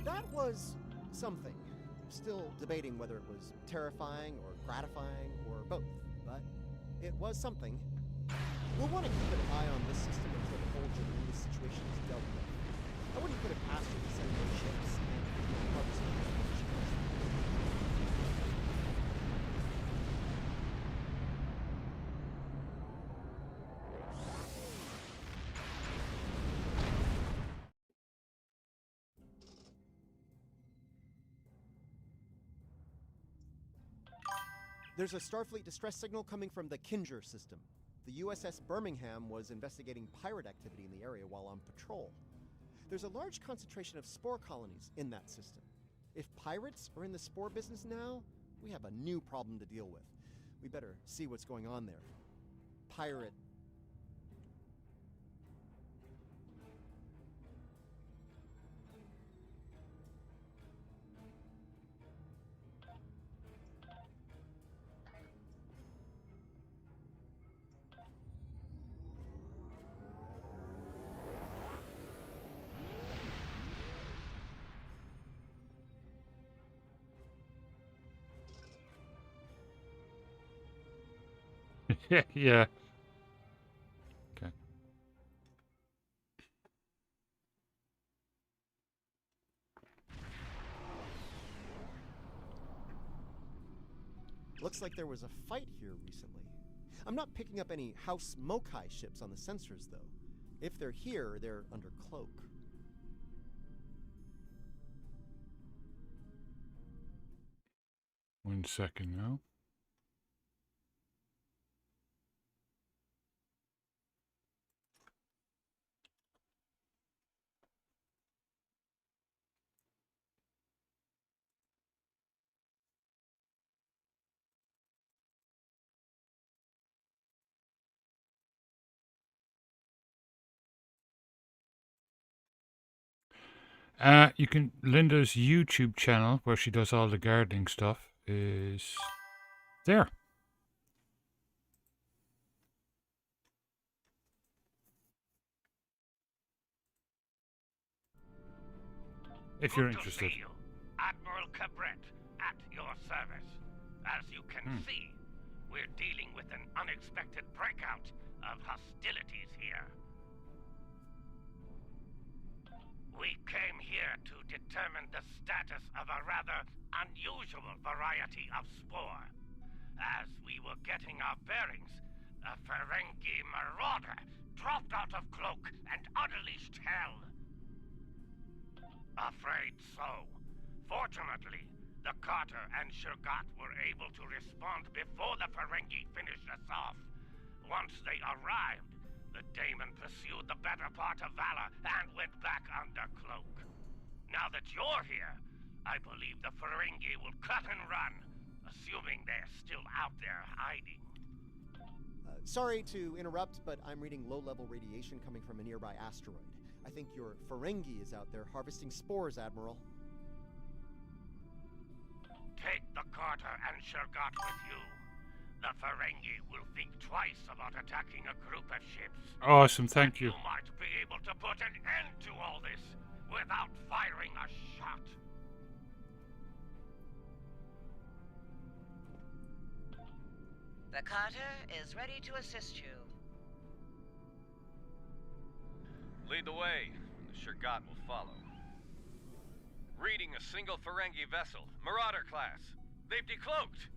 That was something. Still debating whether it was terrifying or gratifying or both, but it was something. We'll want to keep an eye on this system until the whole Japanese situation is dealt with. I wouldn't put it past you to send more ships and harvest There's a Starfleet distress signal coming from the Kinger system. The USS Birmingham was investigating pirate activity in the area while on patrol. There's a large concentration of spore colonies in that system. If pirates are in the spore business now, we have a new problem to deal with. We better see what's going on there. Pirate. Yeah. Okay. Looks like there was a fight here recently. I'm not picking up any House Mokai ships on the sensors, though. If they're here, they're under cloak. When 1 second now. You can Linda's YouTube channel where she does all the gardening stuff is there. If you're interested. To see you. Admiral Cabret, at your service. As you can see, we're dealing with an unexpected breakout of hostilities here. We came here to determine the status of a rather unusual variety of spore. As we were getting our bearings, a Ferengi marauder dropped out of cloak and unleashed hell. Afraid so. Fortunately, the Carter and Shurgat were able to respond before the Ferengi finished us off. Once they arrived, the Daemon pursued the better part of Valor and went back under cloak. Now that you're here, I believe the Ferengi will cut and run, assuming they're still out there hiding. Sorry to interrupt, but I'm reading low-level radiation coming from a nearby asteroid. I think your Ferengi is out there harvesting spores, Admiral. Take the Carter and Shurgat with you. The Ferengi will think twice about attacking a group of ships. Awesome, thank you. You might be able to put an end to all this without firing a shot. The Carter is ready to assist you. Lead the way, and the Shurgat will follow. Reading a single Ferengi vessel, Marauder class. They've decloaked.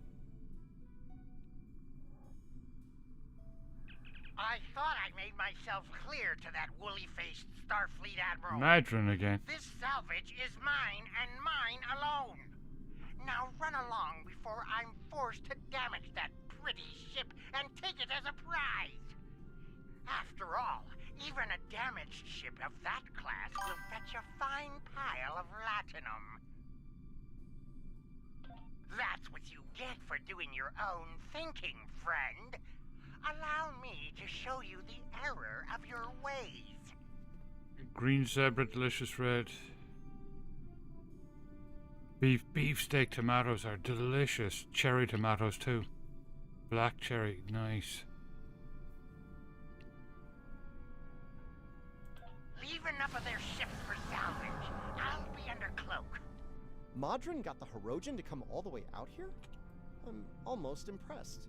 I thought I made myself clear to that woolly-faced Starfleet Admiral. Madron again. This salvage is mine and mine alone. Now run along before I'm forced to damage that pretty ship and take it as a prize. After all, even a damaged ship of that class will fetch a fine pile of latinum. That's what you get for doing your own thinking, friend. Allow me to show you the error of your ways. Green zebra, delicious red. Beefsteak tomatoes are delicious. Cherry tomatoes too. Black cherry, nice. Leave enough of their ships for salvage. I'll be under cloak. Madron got the Hirogen to come all the way out here? I'm almost impressed.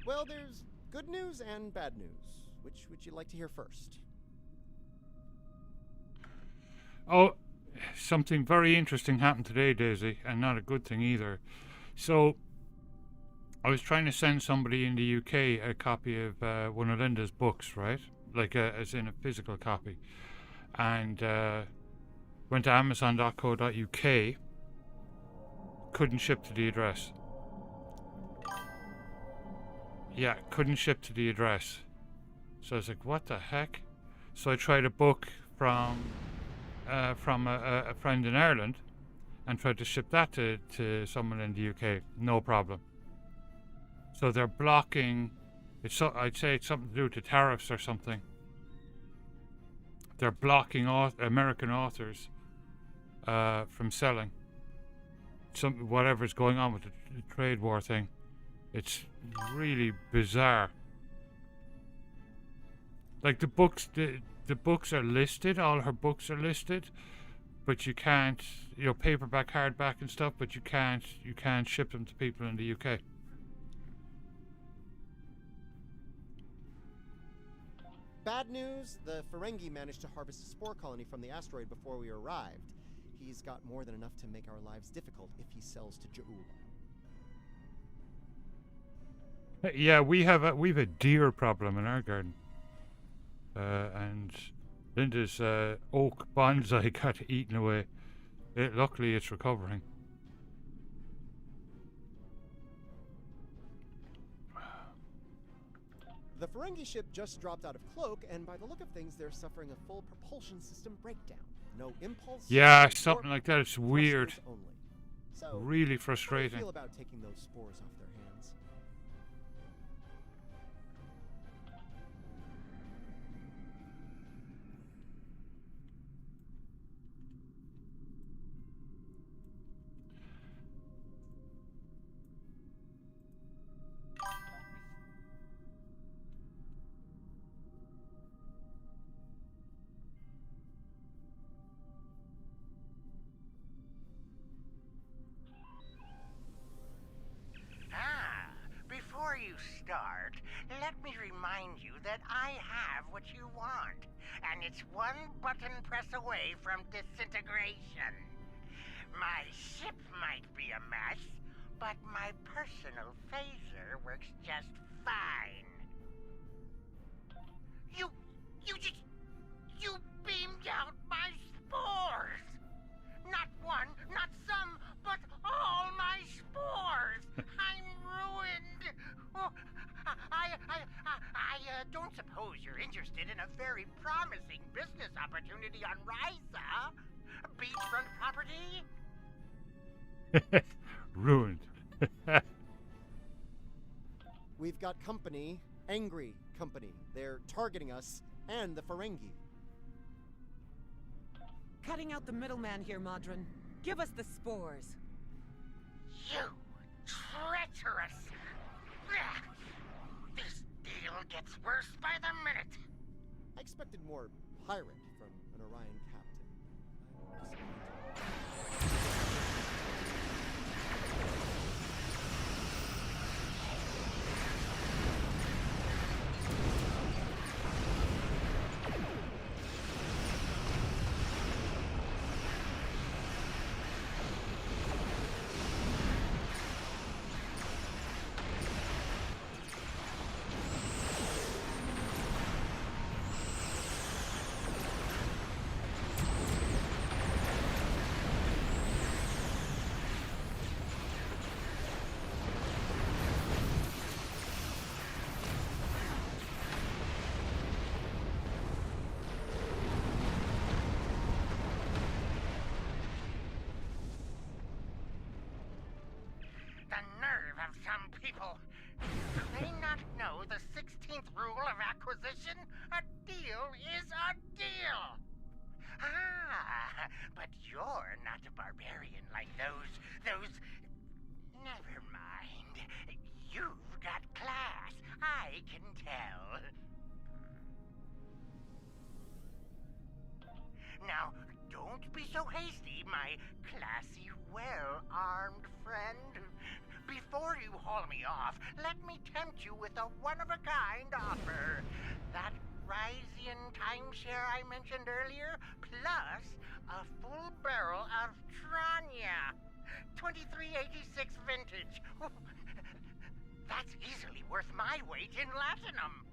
Well, there's good news and bad news. Which would you like to hear first? Oh, something very interesting happened today, Daisy, and not a good thing either. So, I was trying to send somebody in the UK a copy of one of Linda's books, right? Like, as in a physical copy. And went to Amazon.co.uk. Couldn't ship to the address. Yeah, couldn't ship to the address. So I was like, what the heck? So I tried a book from a friend in Ireland and tried to ship that to someone in the UK. No problem. So they're blocking, I'd say it's something to do with the tariffs or something. They're blocking American authors from selling. Whatever's going on with the trade war thing. It's really bizarre. Like the books are listed, all her books are listed, but you can't, paperback, hardback and stuff, but you can't ship them to people in the UK. Bad news, the Ferengi managed to harvest a spore colony from the asteroid before we arrived. He's got more than enough to make our lives difficult if he sells to Ja'ula. Yeah, we've a deer problem in our garden. And Linda's oak bonsai got eaten away. Luckily, it's recovering. The Ferengi ship just dropped out of Cloak, and by the look of things, they're suffering a full propulsion system breakdown. No impulse. Yeah, something like that. It's weird. Only. So, really frustrating. How do you feel about taking those spores off their hands? Before you start, let me remind you that I have what you want, and it's one button press away from disintegration. My ship might be a mess, but my personal phaser works just fine. You beamed out my spores! Not one, not some, but all my spores! I'm ruined! Oh, I don't suppose you're interested in a very promising business opportunity on Risa? Beachfront property? Ruined. We've got company, angry company. They're targeting us and the Ferengi. Cutting out the middleman here, Modron. Give us the spores. You treacherous! This deal gets worse by the minute. I expected more pirate from an Orion captain. The nerve of some people. Do they not know the 16th rule of acquisition? A deal is a deal! Ah, but you're not a barbarian like those... Never mind. You've got class, I can tell. Now, don't be so hasty, my classy, well-armed friend. Before you haul me off, let me tempt you with a one-of-a-kind offer. That Rysian timeshare I mentioned earlier, plus a full barrel of Tranya. 2386 vintage. That's easily worth my weight in latinum.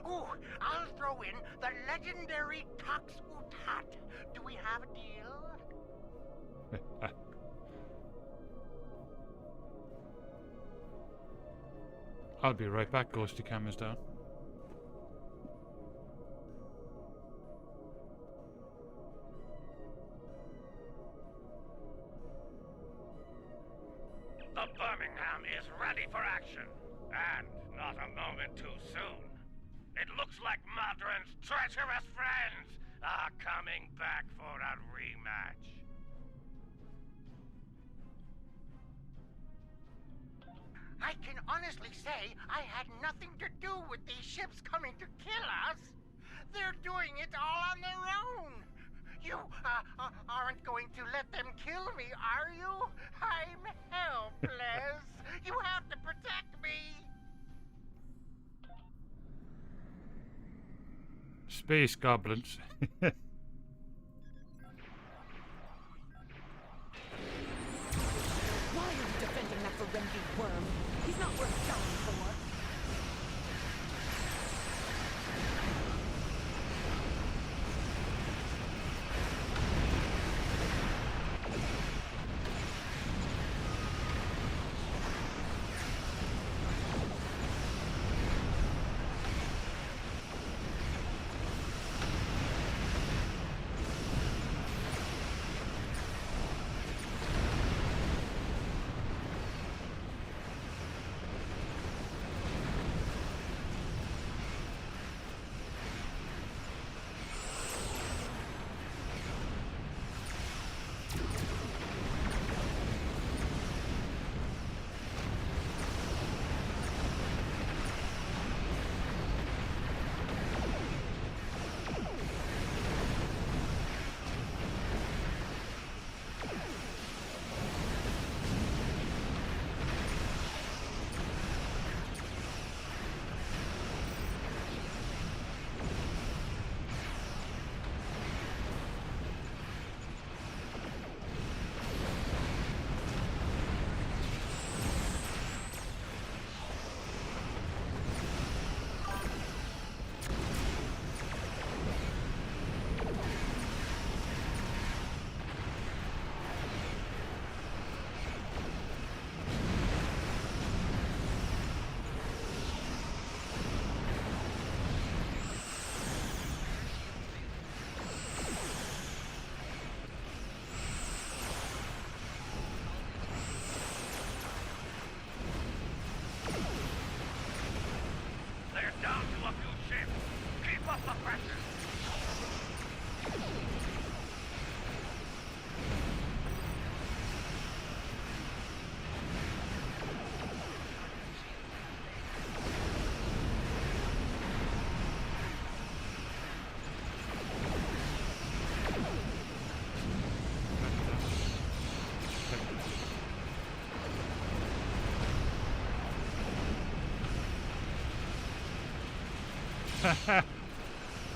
Ooh, I'll throw in the legendary Tox Utat. Do we have a deal? I'll be right back. Ghosty cam is down. The Birmingham is ready for action, and not a moment too soon. It looks like Modron's treacherous friends are coming back for a rematch. I can honestly say I had nothing to do with these ships coming to kill us. They're doing it all on their own. You aren't going to let them kill me, are you? I'm helpless. You have to protect me. Space goblins. Why are you defending that Ferengi worm? He's not worth dying for.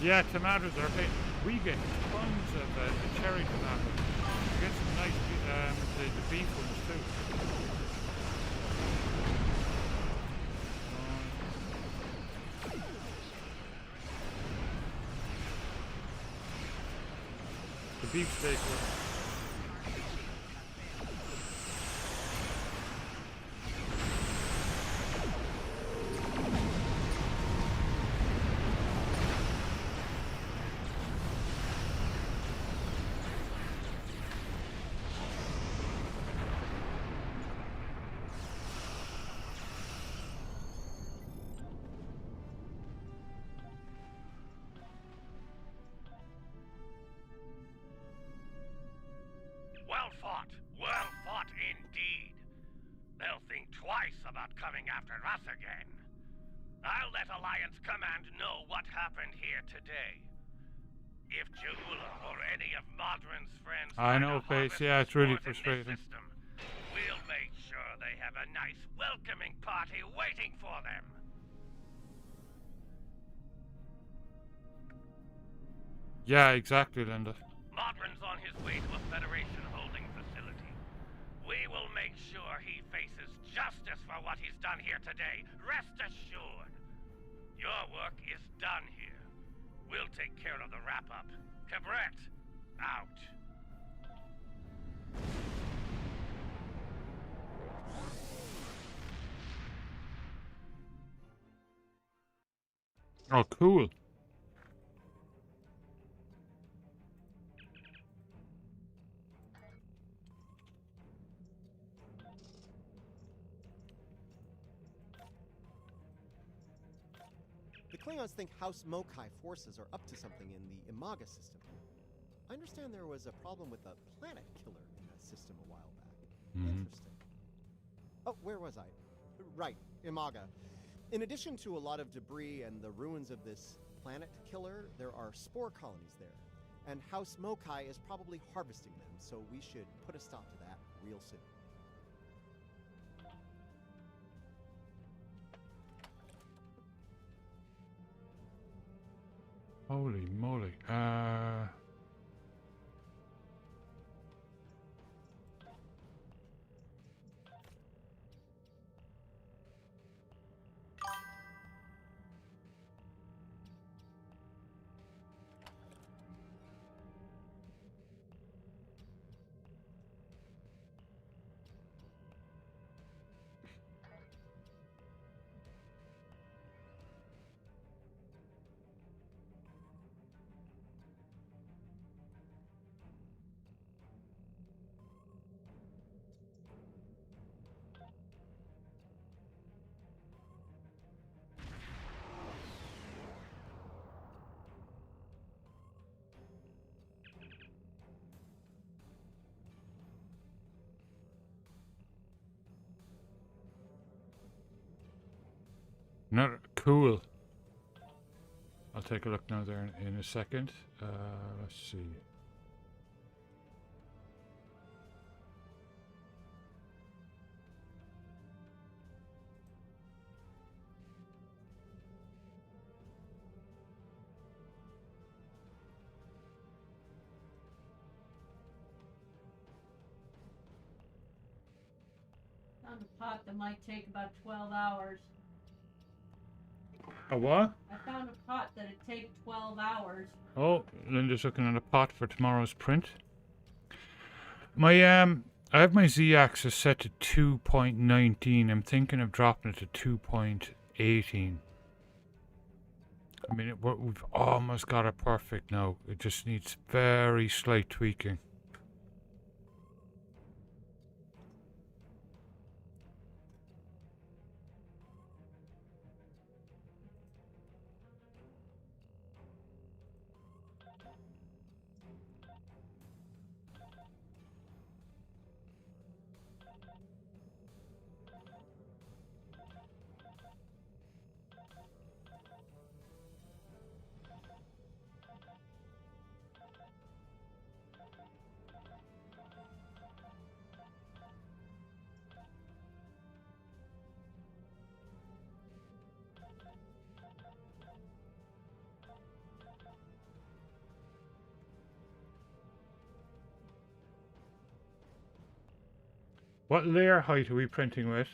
Yeah, tomatoes are big. We get tons of the cherry tomatoes. We get some nice the beef ones too. The beefsteak one. Well fought indeed. They'll think twice about coming after us again. I'll let Alliance Command know what happened here today. If Ja'ula or any of Modron's friends I know, Face. Yeah, it's really frustrating. system, we'll make sure they have a nice welcoming party waiting for them. Yeah, exactly, Linda. Modron's on his way to a Federation holding facility. We will make sure he faces justice for what he's done here today. Rest assured. Your work is done here. We'll take care of the wrap-up. Cabret, out. Oh, cool. The Klingons think House Mokai forces are up to something in the Imaga system. I understand there was a problem with a planet killer in that system a while back. Interesting. Oh, where was I? Right, Imaga. In addition to a lot of debris and the ruins of this planet killer, there are spore colonies there. And House Mokai is probably harvesting them, so we should put a stop to that real soon. Holy moly. Not cool. I'll take a look now there in a second. Let's see. Found a pot that might take about 12 hours. A what? I found a pot that'd take 12 hours. Oh, Linda's looking at a pot for tomorrow's print. I have my Z-axis set to 2.19. I'm thinking of dropping it to 2.18. I mean, we've almost got it perfect now. It just needs very slight tweaking. What layer height are we printing with?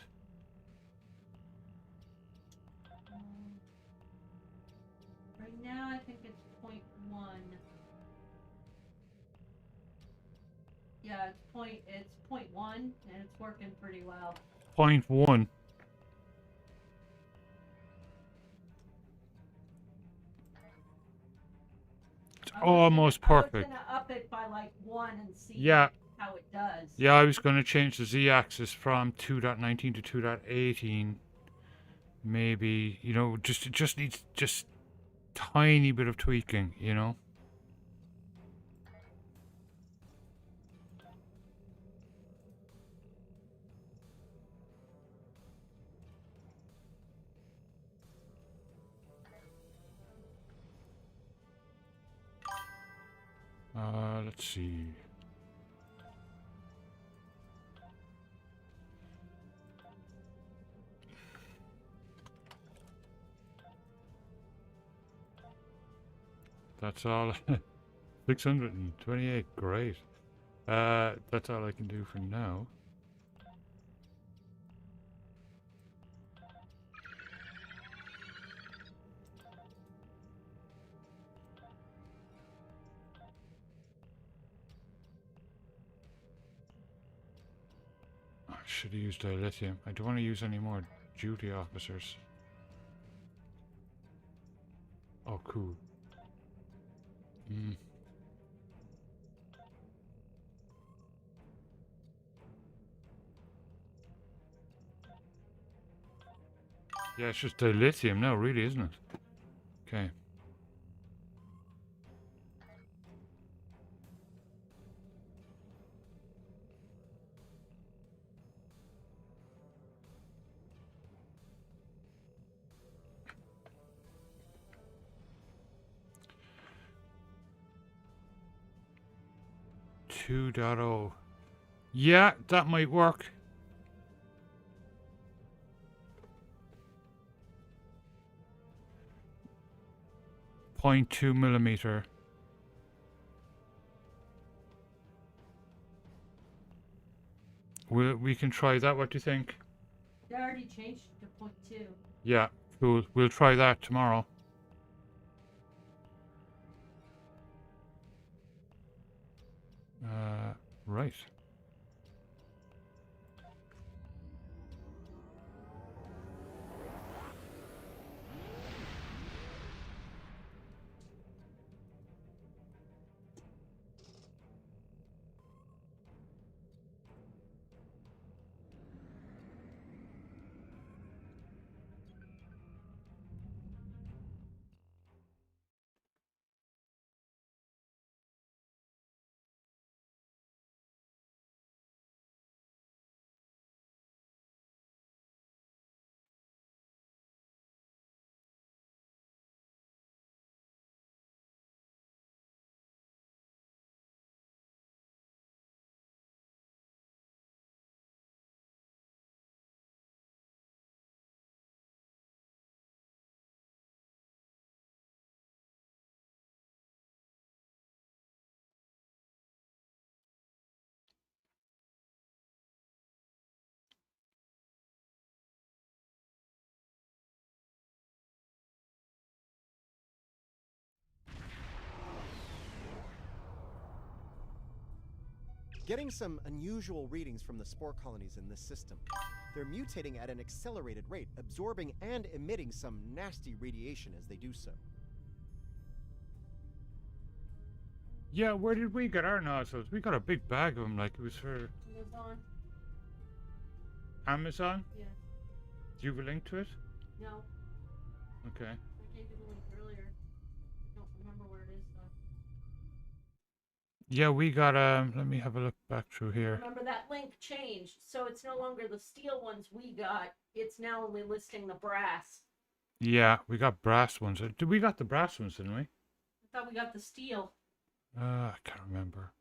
Right now, I think it's 0.1. Yeah, it's 0.1, and it's working pretty well. 0.1. It's almost perfect. I was gonna up it by like 1 and see Yeah. how it does. Yeah, I was going to change the Z-axis from 2.19 to 2.18. Maybe, you know, it just needs just tiny bit of tweaking, you know. let's see. That's all. 628, great. That's all I can do for now. I should have used dilithium. I don't want to use any more duty officers. Oh, cool. Yeah, it's just dilithium now, really, isn't it? Okay. Two 2.0. Yeah, that might work. .2 millimeter. We can try that. What do you think? They already changed it to .2. Yeah, cool. We'll try that tomorrow. Right. Getting some unusual readings from the spore colonies in this system. They're mutating at an accelerated rate, absorbing and emitting some nasty radiation as they do so. Yeah, where did we get our nozzles? We got a big bag of them, like it was for Amazon. Amazon? Yeah. Do you have a link to it? No. Okay. I gave you the link earlier. I don't remember where it is though. Yeah, we got let me have a look back through here. Remember that link changed, so it's no longer the steel ones we got. It's now only listing the brass. Yeah, we got brass ones. Did we got the brass ones, didn't we? I thought we got the steel. I can't remember.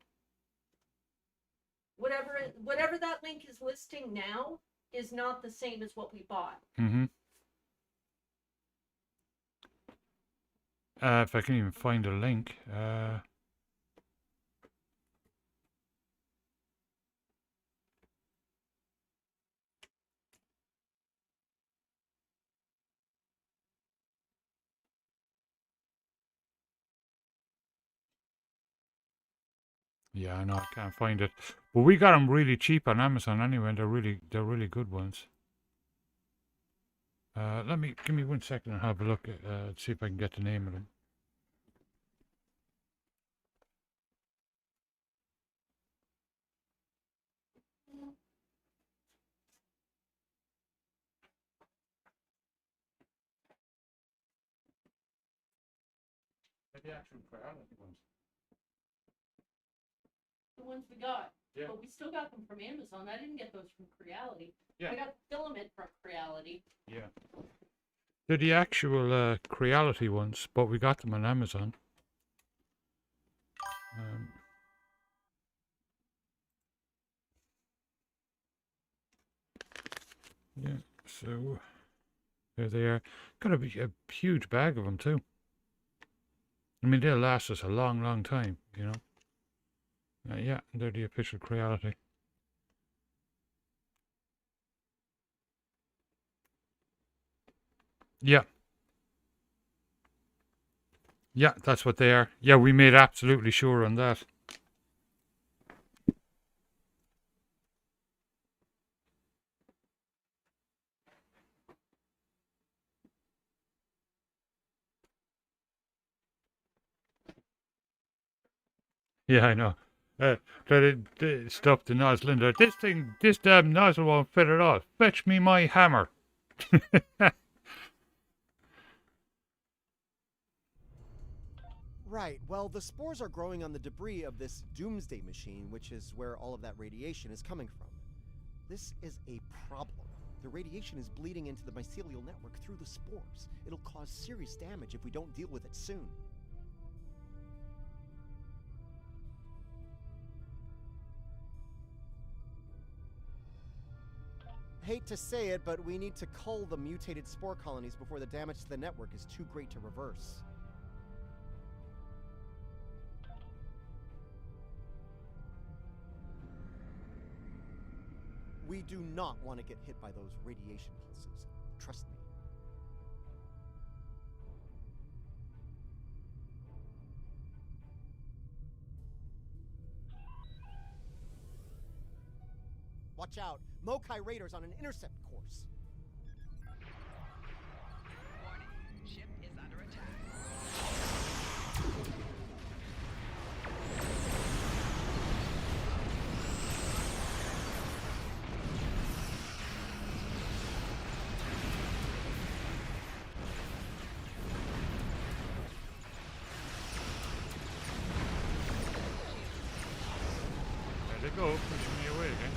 Whatever that link is listing now is not the same as what we bought. Mm-hmm. If I can even find a link. Yeah, I know I can't find it, but we got them really cheap on Amazon anyway. And they're really good ones. Give me 1 second and have a look at see if I can get the name of them. The actual priority ones. The ones we got. Yeah. But we still got them from Amazon. I didn't get those from Creality. Yeah. I got filament from Creality. Yeah. They're the actual Creality ones, but we got them on Amazon. Yeah, so there they are. Got a huge bag of them too. I mean, they'll last us a long, long time, you know. Yeah, they're the official Creality. Yeah. Yeah, that's what they are. Yeah, we made absolutely sure on that. Yeah, I know. Try to stop the nozzle in there. This damn nozzle won't fit at all. Fetch me my hammer. Right, well, the spores are growing on the debris of this doomsday machine, which is where all of that radiation is coming from. This is a problem. The radiation is bleeding into the mycelial network through the spores. It'll cause serious damage if we don't deal with it soon. Hate to say it, but we need to cull the mutated spore colonies before the damage to the network is too great to reverse. We do not want to get hit by those radiation pulses. Trust me. Watch out! Mokai Raiders on an intercept course. Warning, ship is under attack. There they go, pushing me away again.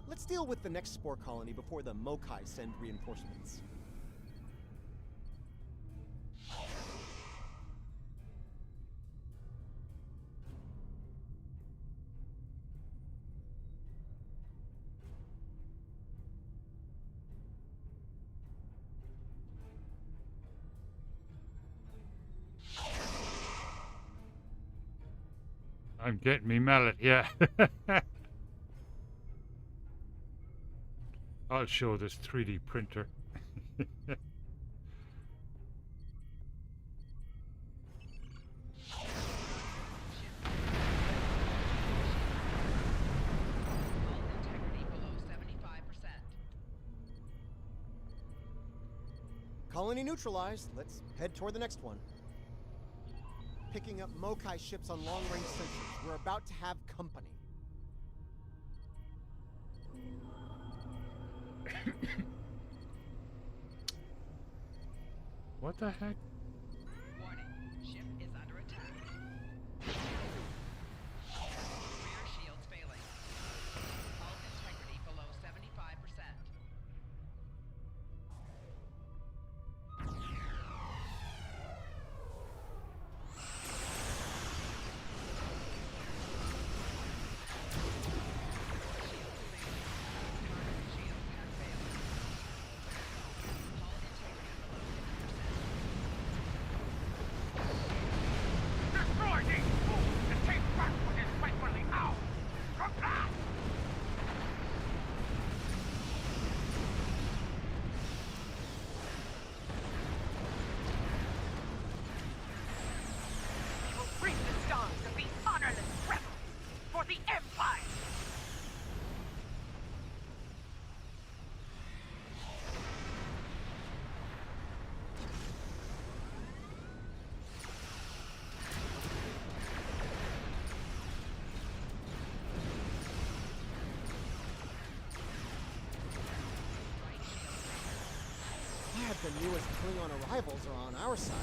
Let's deal with the next spore colony before the Mokai send reinforcements. I'm getting me mallet, yeah. I'll show this 3D printer. Colony neutralized. Let's head toward the next one. Picking up Mokai ships on long-range sensors. We're about to have company. What the heck? Warning, ship is under attack. Rear shields failing. Hull integrity below 75%. the newest Klingon arrivals are on our side.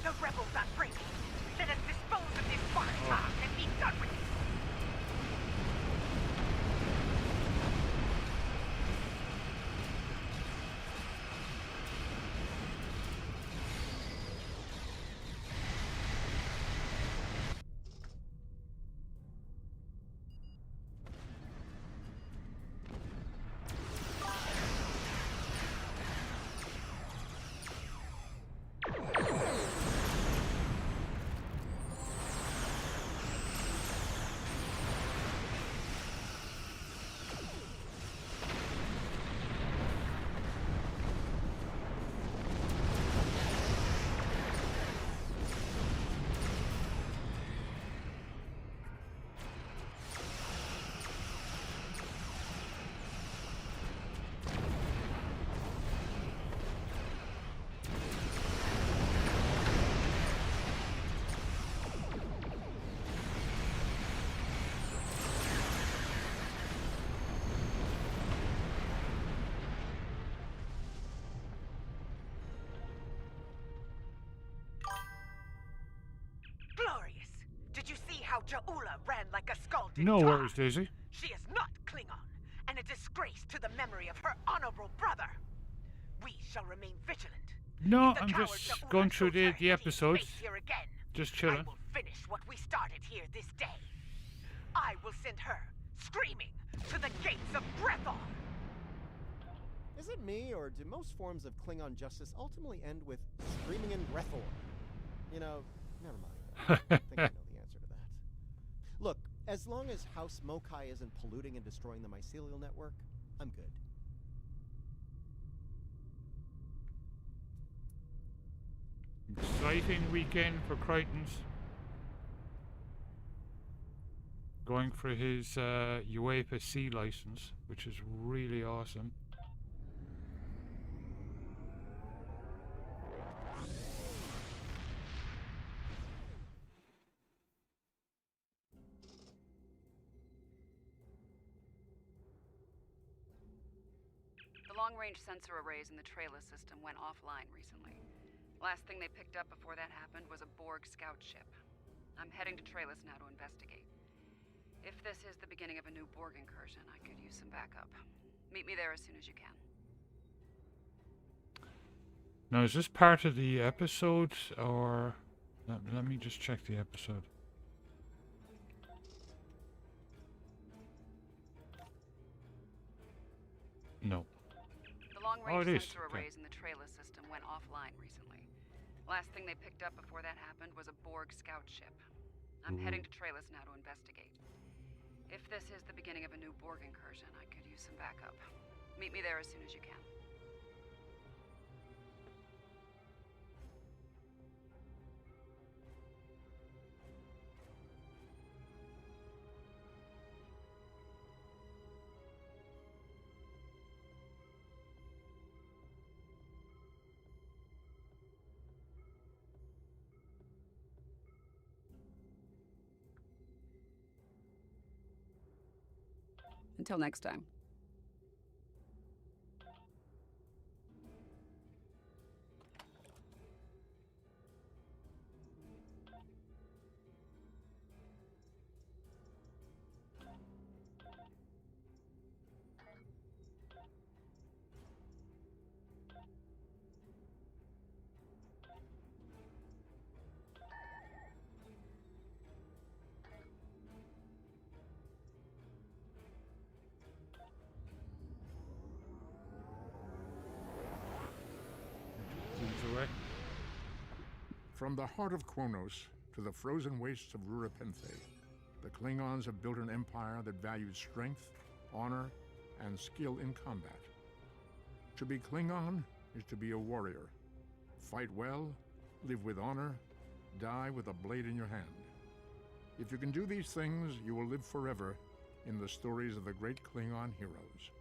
The rebels are breaking. Let us dispose of this Bartok and be done with it. Glorious! Did you see how Ja'ula ran like a scalded No tar? worries, Daisy. She is not Klingon, and a disgrace to the memory of her honorable brother. We shall remain vigilant. No, If the I'm coward just Ja'ula going through shows her the episodes. face here again, Just I chilling. will finish what we started here this day. I will send her, screaming, to the gates of Brethol. Is it me, or do most forms of Klingon justice ultimately end with screaming in Brethor? You know, never mind. I think I know the answer to that. Look, as long as House Mokai isn't polluting and destroying the mycelial network, I'm good. Exciting weekend for Crichton's. Going for his UEFA C license, which is really awesome. The long-range sensor arrays in the Trayla system went offline recently. Last thing they picked up before that happened was a Borg scout ship. I'm heading to Traylus now to investigate. If this is the beginning of a new Borg incursion, I could use some backup. Meet me there as soon as you can. Now, is this part of the episode, or... Let me just check the episode. No. The long-range Oh, it is. sensor Okay. arrays in the Trayla system went offline recently. Last thing they picked up before that happened was a Borg scout ship. I'm heading to Traylus now to investigate. If this is the beginning of a new Borg incursion, I could use some backup. Meet me there as soon as you can. Until next time. From the heart of Kronos to the frozen wastes of Rurapenthe, the Klingons have built an empire that values strength, honor, and skill in combat. To be Klingon is to be a warrior. Fight well, live with honor, die with a blade in your hand. If you can do these things, you will live forever in the stories of the great Klingon heroes.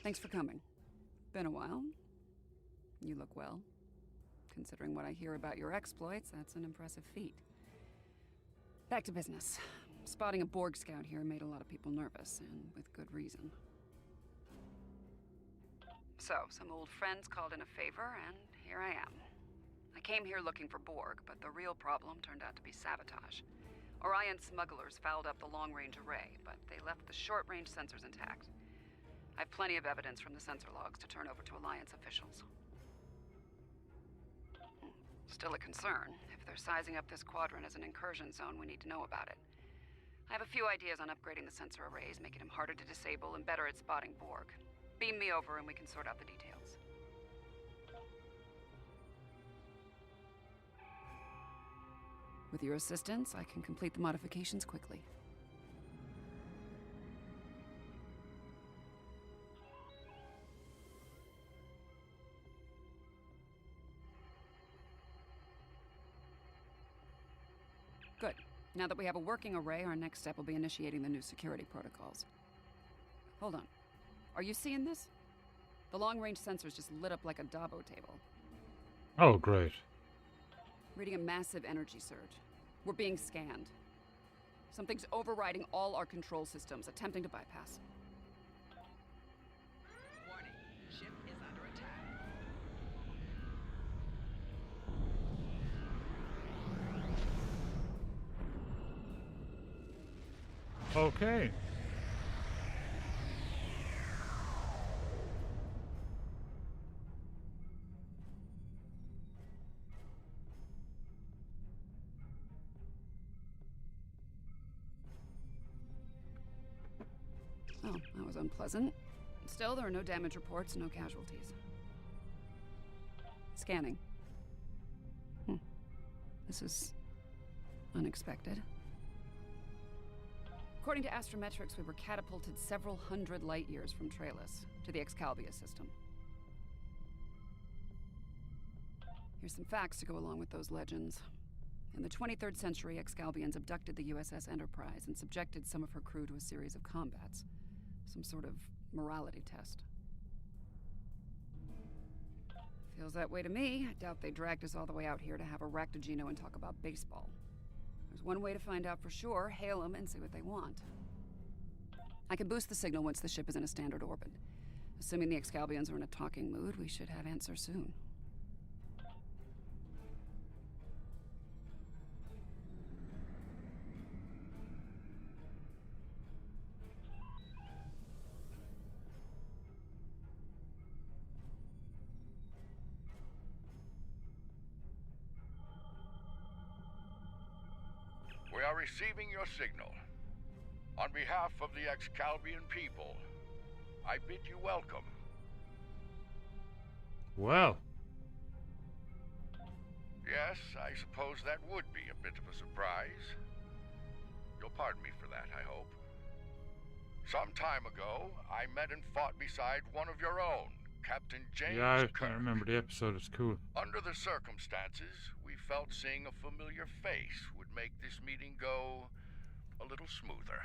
Thanks for coming. Been a while. You look well. Considering what I hear about your exploits, that's an impressive feat. Back to business. Spotting a Borg scout here made a lot of people nervous, and with good reason. So, some old friends called in a favor, and here I am. I came here looking for Borg, but the real problem turned out to be sabotage. Orion smugglers fouled up the long-range array, but they left the short-range sensors intact. I have plenty of evidence from the sensor logs to turn over to Alliance officials. Still a concern. If they're sizing up this quadrant as an incursion zone, we need to know about it. I have a few ideas on upgrading the sensor arrays, making them harder to disable and better at spotting Borg. Beam me over and we can sort out the details. With your assistance, I can complete the modifications quickly. Good. Now that we have a working array, our next step will be initiating the new security protocols. Hold on. Are you seeing this? The long-range sensors just lit up like a Dabo table. Oh, great. Reading a massive energy surge. We're being scanned. Something's overriding all our control systems, attempting to bypass. Warning. Ship is under attack. Okay. Oh, that was unpleasant. Still, there are no damage reports, no casualties. Scanning. This is unexpected. According to astrometrics, we were catapulted several hundred light years from Traelus to the Excalibia system. Here's some facts to go along with those legends. In the 23rd century, Excalbians abducted the USS Enterprise and subjected some of her crew to a series of combats. Some sort of morality test. Feels that way to me. I doubt they dragged us all the way out here to have a Raktajino and talk about baseball. There's one way to find out for sure. Hail them and see what they want. I can boost the signal once the ship is in a standard orbit. Assuming the Excalbians are in a talking mood, we should have answers soon. We are receiving your signal. On behalf of the Excalbian people, I bid you welcome. Well. Yes, I suppose that would be a bit of a surprise. You'll pardon me for that, I hope. Some time ago, I met and fought beside one of your own, Captain James Yeah, I Kirk. can't remember the episode. It's cool. Under the circumstances, we felt seeing a familiar face would make this meeting go a little smoother.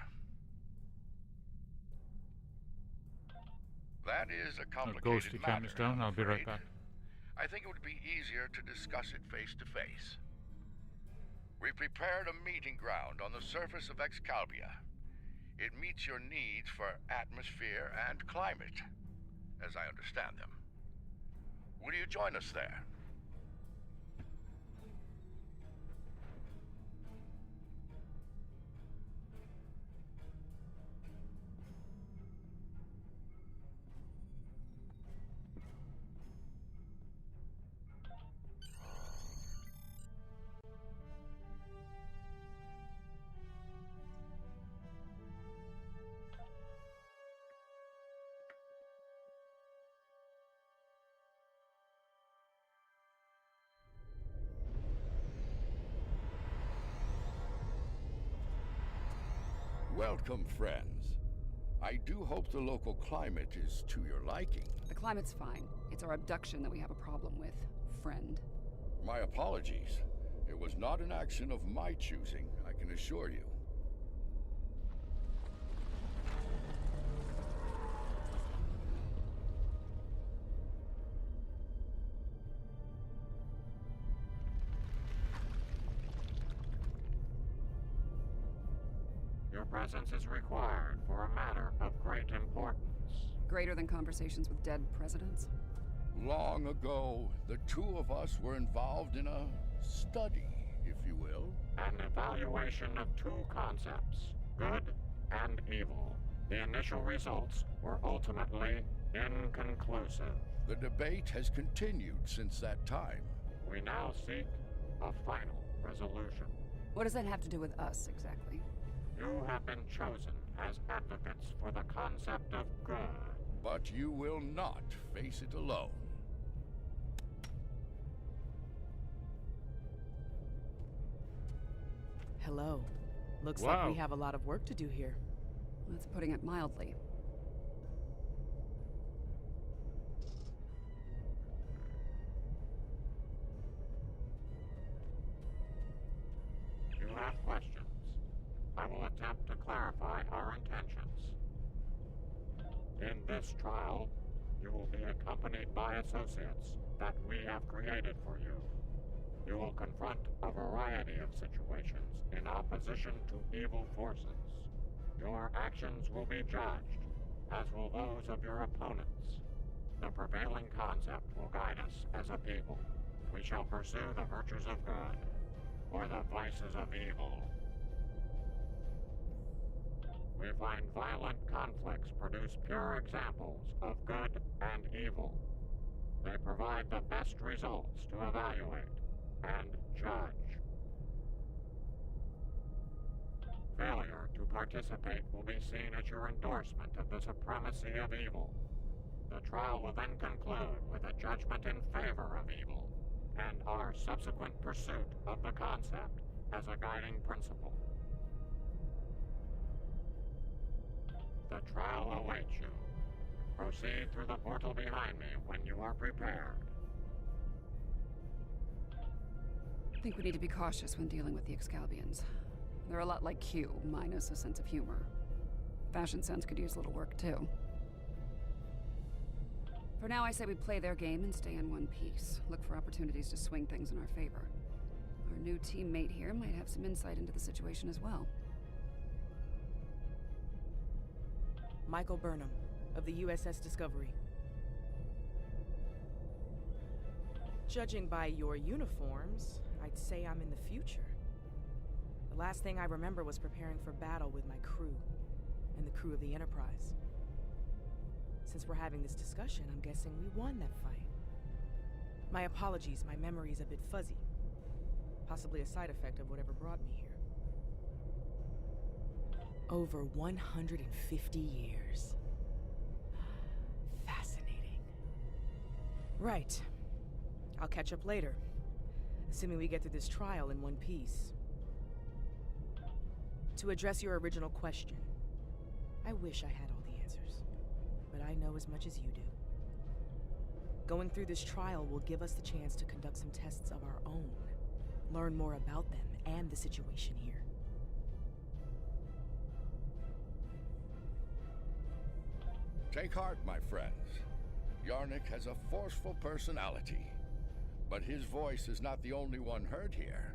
That is a complicated Ghosty matter, cameras down. I'll be right back. I think it would be easier to discuss it face to face. We prepared a meeting ground on the surface of Excalibur. It meets your needs for atmosphere and climate, as I understand them. Will you join us there? Welcome, friends. I do hope the local climate is to your liking. The climate's fine. It's our abduction that we have a problem with, friend. My apologies. It was not an action of my choosing, I can assure you. Your presence is required for a matter of great importance. Greater than conversations with dead presidents? Long ago, the two of us were involved in a study, if you will. An evaluation of two concepts, good and evil. The initial results were ultimately inconclusive. The debate has continued since that time. We now seek a final resolution. What does that have to do with us, exactly? You have been chosen as advocates for the concept of good. But you will not face it alone. Hello. Looks Wow. like we have a lot of work to do here. That's putting it mildly. You have questions. I will attempt to clarify our intentions. In this trial, you will be accompanied by associates that we have created for you. You will confront a variety of situations in opposition to evil forces. Your actions will be judged, as will those of your opponents. The prevailing concept will guide us as a people. We shall pursue the virtues of good, or the vices of evil. We find violent conflicts produce pure examples of good and evil. They provide the best results to evaluate and judge. Failure to participate will be seen as your endorsement of the supremacy of evil. The trial will then conclude with a judgment in favor of evil, and our subsequent pursuit of the concept as a guiding principle. The trial awaits you. Proceed through the portal behind me when you are prepared. I think we need to be cautious when dealing with the Excalbians. They're a lot like Q, minus a sense of humor. Fashion Sense could use a little work, too. For now, I say we play their game and stay in one piece. Look for opportunities to swing things in our favor. Our new teammate here might have some insight into the situation as well. Michael Burnham, of the USS Discovery. Judging by your uniforms, I'd say I'm in the future. The last thing I remember was preparing for battle with my crew, and the crew of the Enterprise. Since we're having this discussion, I'm guessing we won that fight. My apologies, my memory's a bit fuzzy. Possibly a side effect of whatever brought me here. Over 150 years. Fascinating. Right. I'll catch up later. Assuming we get through this trial in one piece. To address your original question, I wish I had all the answers, but I know as much as you do. Going through this trial will give us the chance to conduct some tests of our own, learn more about them and the situation here. Take heart, my friends. Yarnik has a forceful personality, but his voice is not the only one heard here.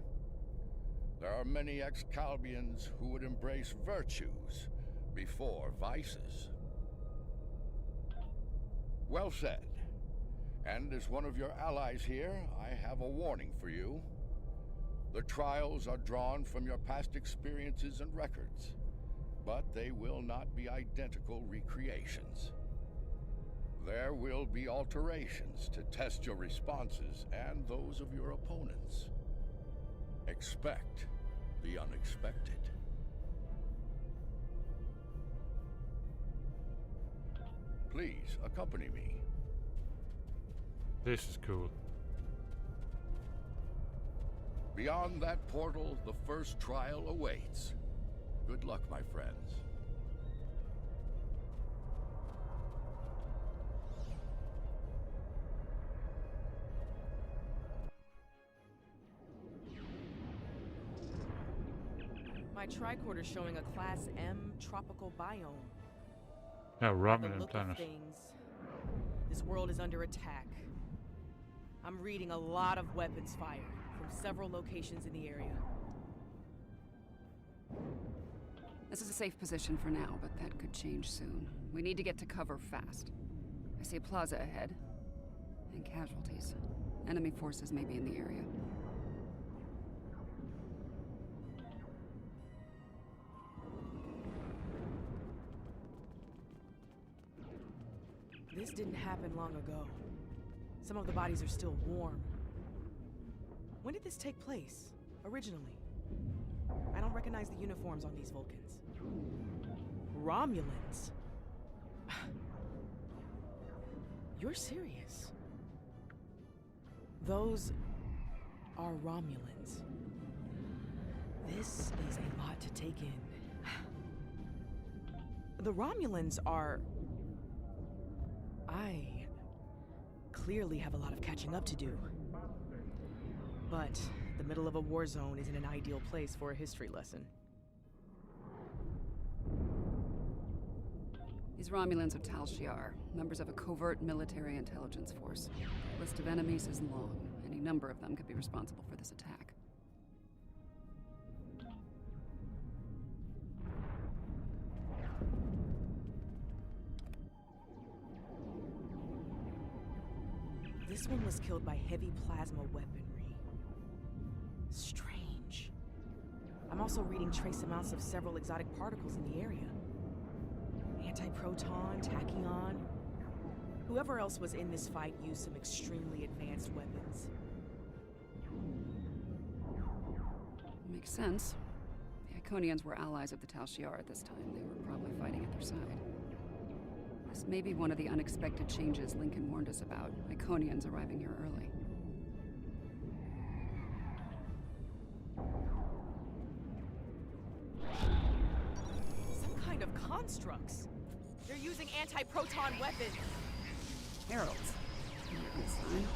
There are many ex-Calbians who would embrace virtues before vices. Well said. And as one of your allies here, I have a warning for you. The trials are drawn from your past experiences and records, but they will not be identical recreations. There will be alterations to test your responses and those of your opponents. Expect the unexpected. Please accompany me. This is cool. Beyond that portal, the first trial awaits. Good luck, my friends. My tricorder's showing a Class M tropical biome. Now, By the Romulan look of planet. things, this world is under attack. I'm reading a lot of weapons fire from several locations in the area. This is a safe position for now, but that could change soon. We need to get to cover fast. I see a plaza ahead. And casualties. Enemy forces may be in the area. This didn't happen long ago. Some of the bodies are still warm. When did this take place, originally? I don't recognize the uniforms on these Vulcans. Romulans? You're serious? Those are Romulans. This is a lot to take in. The Romulans are... I clearly have a lot of catching up to do. But the middle of a war zone isn't an ideal place for a history lesson. These Romulans are Tal Shiar, members of a covert military intelligence force. The list of enemies is long. Any number of them could be responsible for this attack. This one was killed by heavy plasma weaponry. Strange. I'm also reading trace amounts of several exotic particles in the area. Antiproton, tachyon. Whoever else was in this fight used some extremely advanced weapons. Makes sense. The Iconians were allies of the Tal Shiar at this time. They were probably fighting at their side. This may be one of the unexpected changes Lincoln warned us about. Iconians arriving here early. Some kind of constructs. They're using anti-proton weapons. Heralds. Good sign.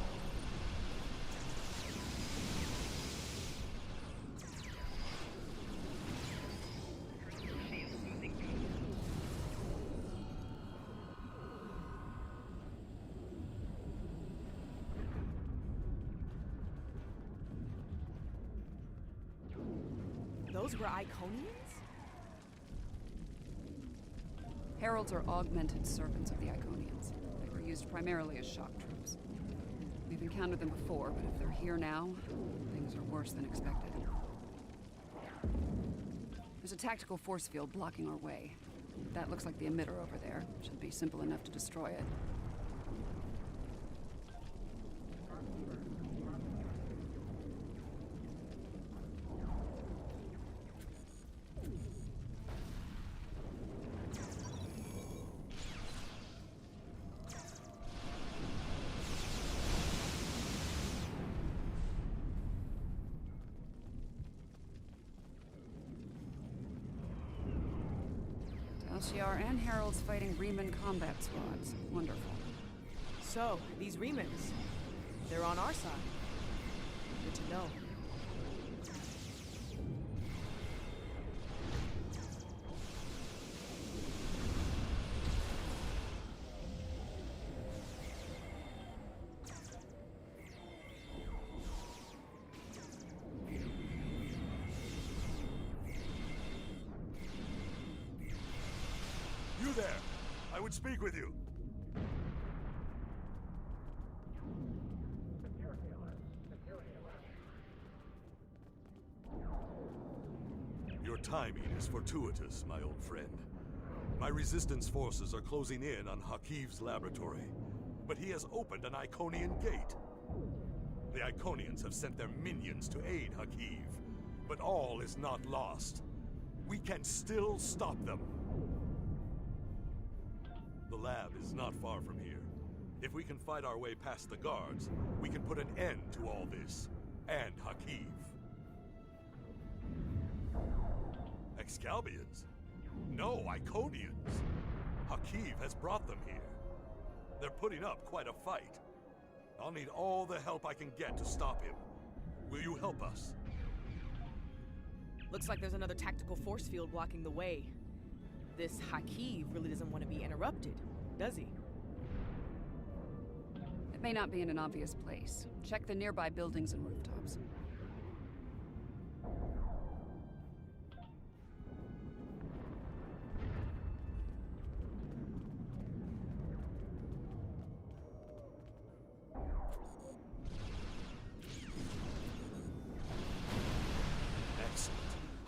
Those were Iconians? Heralds are augmented servants of the Iconians. They were used primarily as shock troops. We've encountered them before, but if they're here now, things are worse than expected. There's a tactical force field blocking our way. That looks like the emitter over there. Should be simple enough to destroy it. Tal Shiar and Heralds fighting Reman combat squads. Wonderful. So, these Remans, they're on our side. Good to know. I would speak with you. Your timing is fortuitous, my old friend. My resistance forces are closing in on Hakiv's laboratory, but he has opened an Iconian gate. The Iconians have sent their minions to aid Hakiv, but all is not lost. We can still stop them. The lab is not far from here. If we can fight our way past the guards, we can put an end to all this, and Hakiv. Excalbians? No, Iconians. Hakiv has brought them here. They're putting up quite a fight. I'll need all the help I can get to stop him. Will you help us? Looks like there's another tactical force field blocking the way. This Hakiv really doesn't want to be interrupted, does he? It may not be in an obvious place. Check the nearby buildings and rooftops.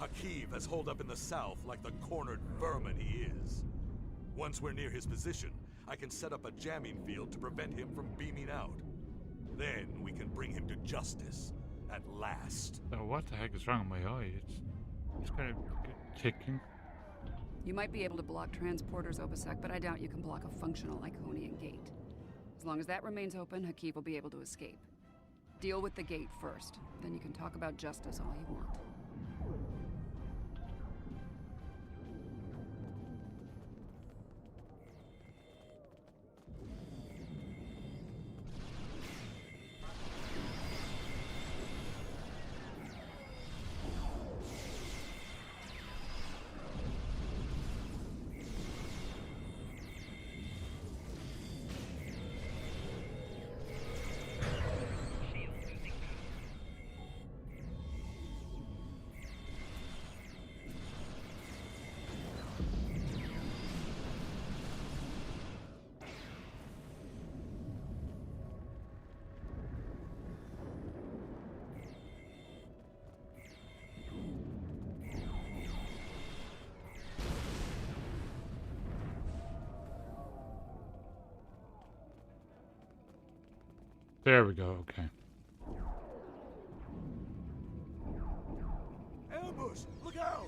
Hakiv has holed up in the south like the cornered vermin he is. Once we're near his position, I can set up a jamming field to prevent him from beaming out. Then we can bring him to justice, at last. Oh, what the heck is wrong with my eye? It's kind of ticking. You might be able to block transporters, Obasek, but I doubt you can block a functional Iconian gate. As long as that remains open, Hakiv will be able to escape. Deal with the gate first, then you can talk about justice all you want. There we go, okay. Ambush! Look out!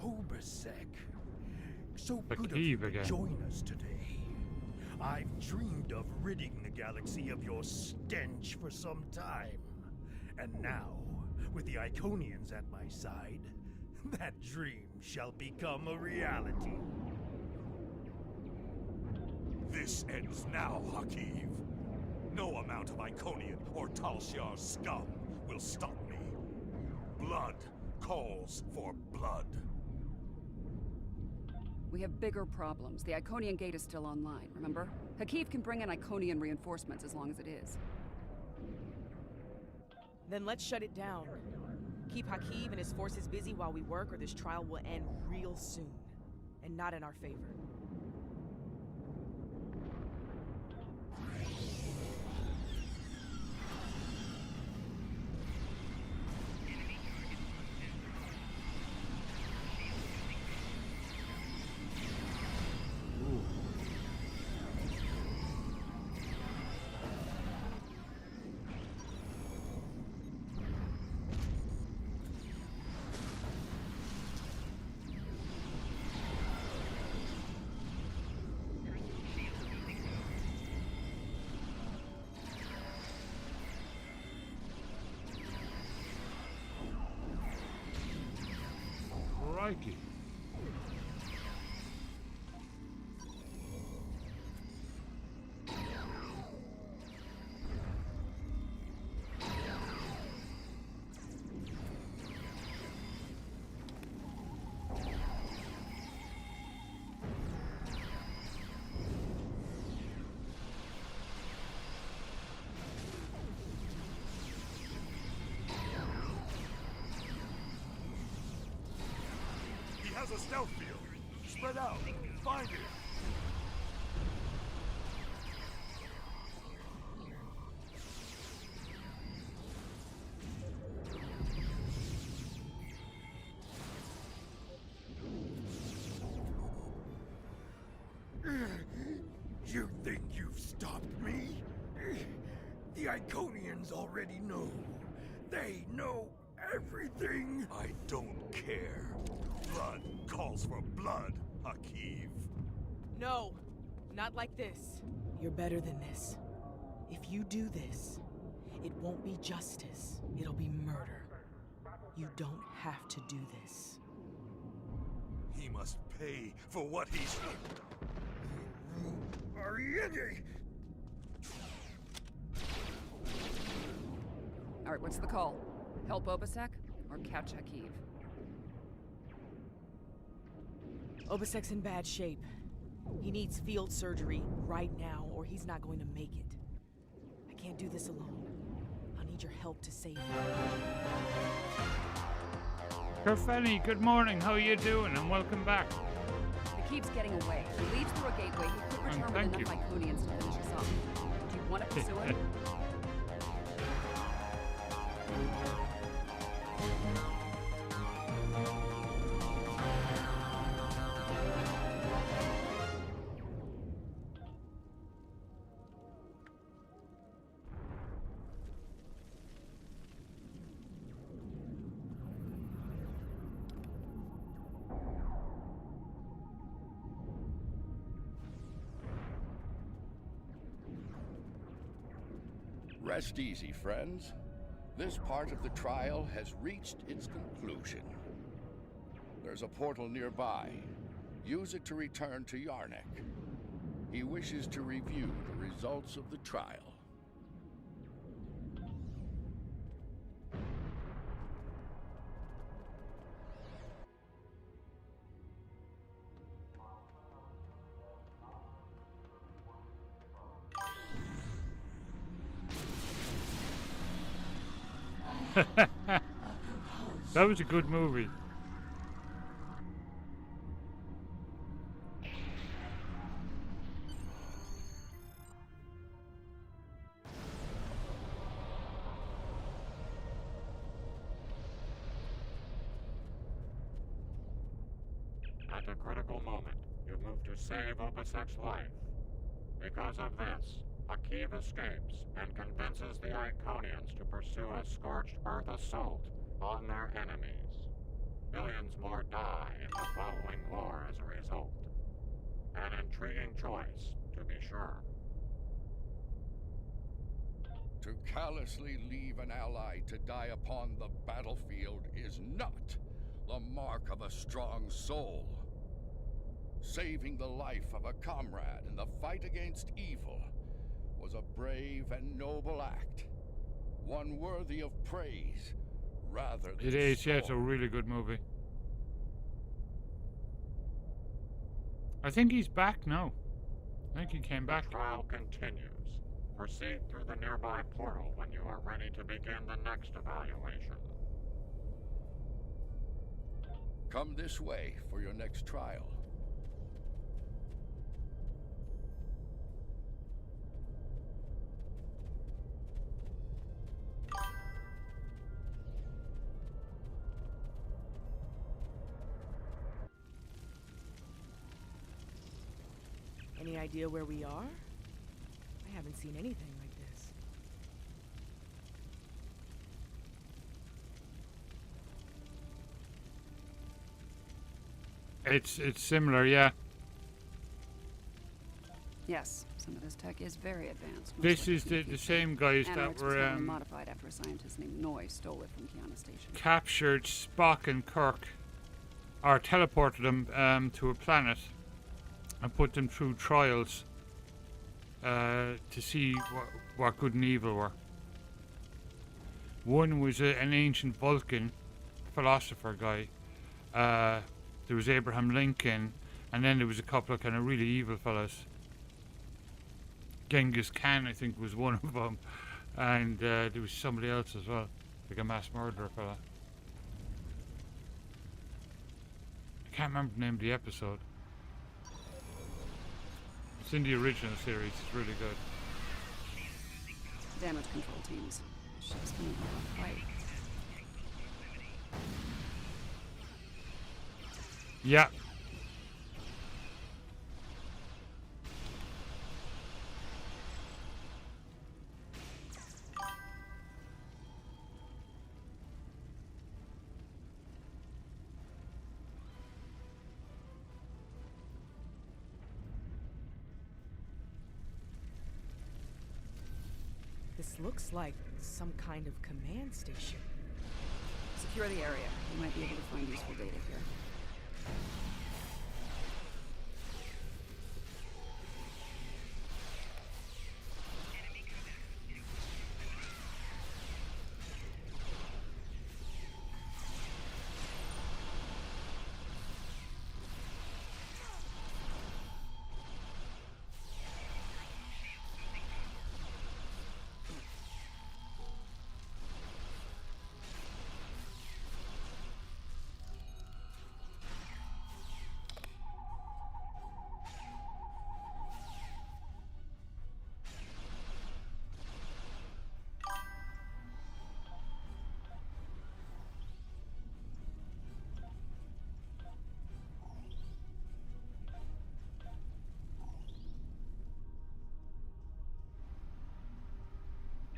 Obasek. So The good of Kiev you to again. join us today. I've dreamed of ridding the galaxy of your stench for some time. And now, with the Iconians at my side, that dream shall become a reality. This ends now, Hakiv. No amount of Iconian or Tal Shiar scum will stop me. Blood calls for blood. We have bigger problems. The Iconian Gate is still online, remember? Hakiv can bring in Iconian reinforcements as long as it is. Then let's shut it down. Keep Hakiv and his forces busy while we work, or this trial will end real soon. And not in our favor. Crikey. Has a stealth field. Spread out. Find it. You think you've stopped me? The Iconians already know. They know everything. I don't care. Blood calls for blood, Hakiv. No, not like this. You're better than this. If you do this, it won't be justice. It'll be murder. You don't have to do this. He must pay for what he's... Alright, what's the call? Help Obasek or catch Hakiv? Obasek's in bad shape. He needs field surgery right now, or he's not going to make it. I can't do this alone. I'll need your help to save him. Kerfeni, good morning. How are you doing? And welcome back. Hakiv's getting away. He leaves through a gateway. He could return with enough Iconians to finish us off. Do you want to pursue him? Rest easy, friends. This part of the trial has reached its conclusion. There's a portal nearby. Use it to return to Yarnek. He wishes to review the results of the trial. That was a good movie. At a critical moment, you move to save Obasek's life. Because of this, Hakiv escapes and convinces the Iconians to pursue a scorched earth assault on their enemies. Millions more die in the following war as a result. An intriguing choice, to be sure. To callously leave an ally to die upon the battlefield is not the mark of a strong soul. Saving the life of a comrade in the fight against evil was a brave and noble act. One worthy of praise rather than It is, yeah, it's a really good movie. I think he's back now. I think he came back. The trial continues. Proceed through the nearby portal when you are ready to begin the next evaluation. Come this way for your next trial. Any idea where we are? I haven't seen anything like this. It's similar, yeah. Yes, some of this tech is very advanced. This is the same guys that Animax was were heavily modified after a scientist named Noy stole it from Kiana Station. captured Spock and Kirk, or teleported them to a planet and put them through trials to see what good and evil were. One was an ancient Vulcan philosopher guy. There was Abraham Lincoln, and then there was a couple of kind of really evil fellas. Genghis Khan, I think, was one of them, and there was somebody else as well, like a mass murderer fella. I can't remember the name of the episode. It's in the original series. It's really good. Damage control teams. Ship's coming to a fight. Yeah. This looks like some kind of command station. Secure the area. You might be able to find useful data here.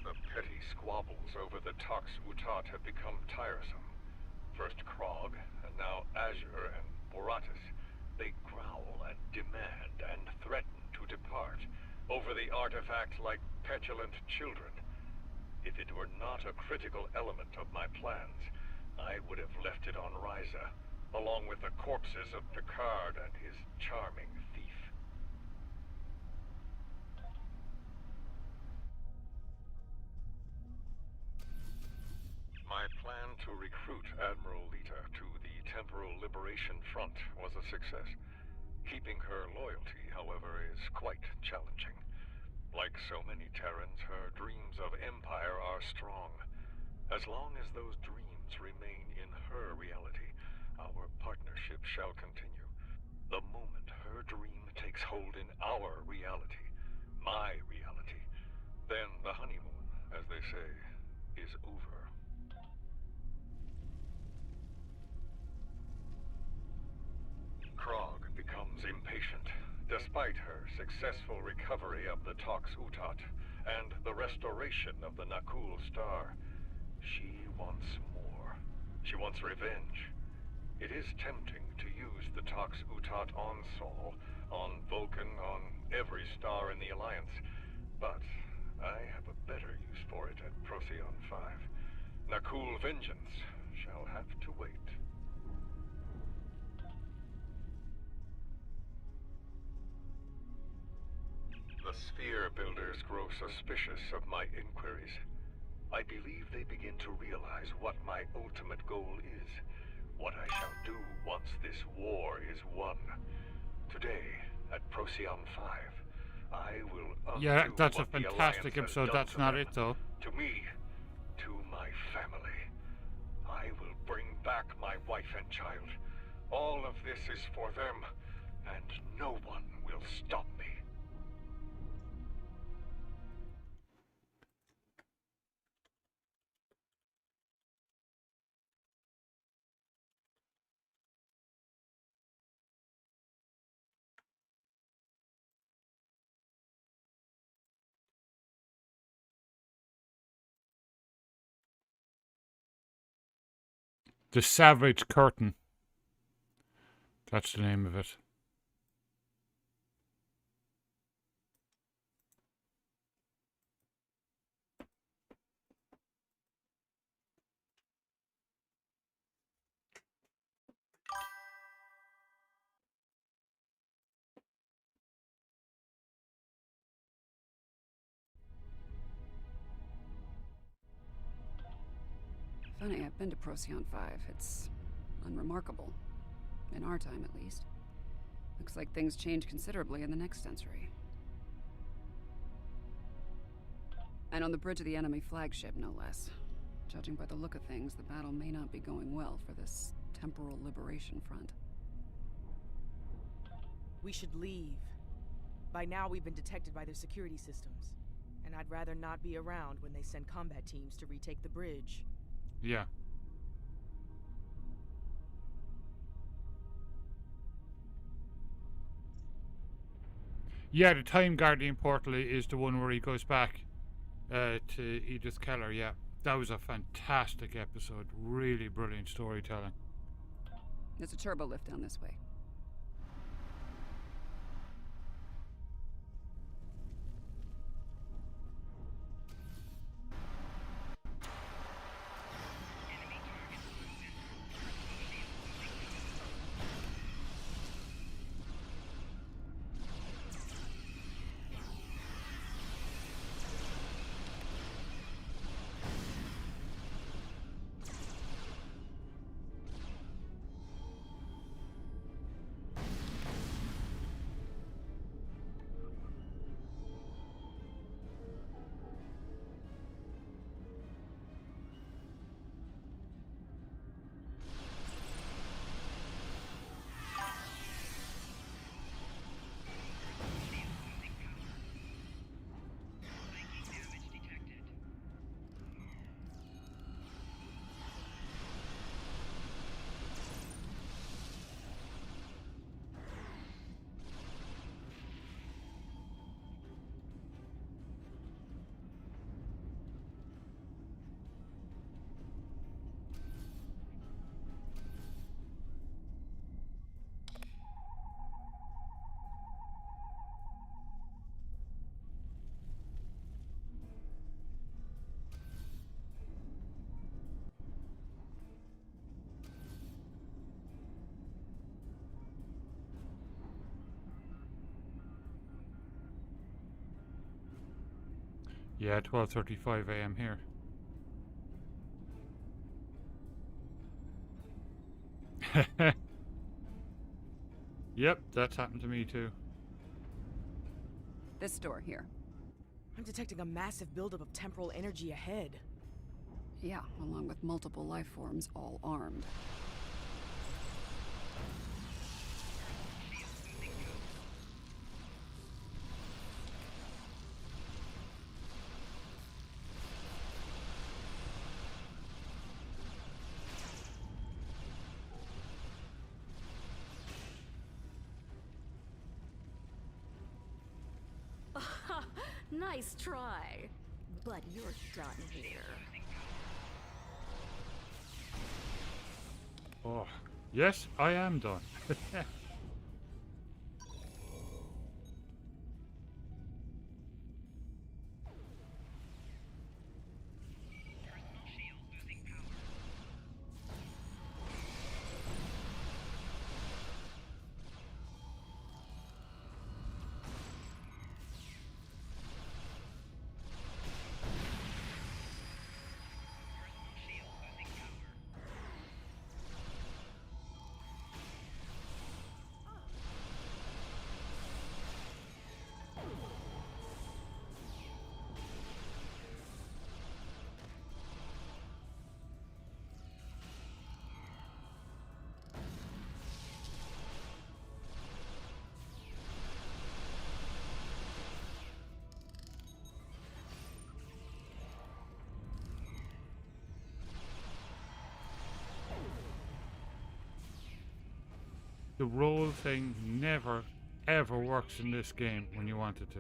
The petty squabbles over the Tox Utat have become tiresome. First Krog, and now Azure and Boratus. They growl and demand and threaten to depart over the artifact like petulant children. If it were not a critical element of my plans, I would have left it on Ryza, along with the corpses of Picard and his charming thief. My plan to recruit Admiral Lita to the Temporal Liberation Front was a success. Keeping her loyalty, however, is quite challenging. Like so many Terrans, her dreams of empire are strong. As long as those dreams remain in her reality, our partnership shall continue. The moment her dream takes hold in our reality, my reality, then the honeymoon, as they say, is over. Krog becomes impatient, despite her successful recovery of the Tox Utat and the restoration of the Nakul Star. She wants more. She wants revenge. It is tempting to use the Tox Utat on Sol, on Vulcan, on every star in the Alliance, but I have a better use for it at Procyon 5. Nakul vengeance shall have to wait. The Sphere Builders grow suspicious of my inquiries. I believe they begin to realize what my ultimate goal is, what I shall do once this war is won. Today, at Procyon 5, I will Yeah, undo that's a what the fantastic Alliance has episode. done That's to not them, it, though. To me, to my family. I will bring back my wife and child. All of this is for them, and no one will stop me. The Savage Curtain. That's the name of it. Funny, I've been to Procyon 5. It's unremarkable. In our time, at least. Looks like things change considerably in the next century. And on the bridge of the enemy flagship, no less. Judging by the look of things, the battle may not be going well for this temporal liberation front. We should leave. By now, we've been detected by their security systems. And I'd rather not be around when they send combat teams to retake the bridge. Yeah. Yeah, the Time Guardian portal is the one where he goes back to Edith Keller, yeah. That was a fantastic episode. Really brilliant storytelling. There's a turbo lift down this way. Yeah, 12:35 a.m. here. Yep, that's happened to me too. This door here. I'm detecting a massive buildup of temporal energy ahead. Yeah, along with multiple life forms, all armed. Nice try. But you're done here. Oh, yes, I am done. the roll thing never, ever works in this game when you want it to.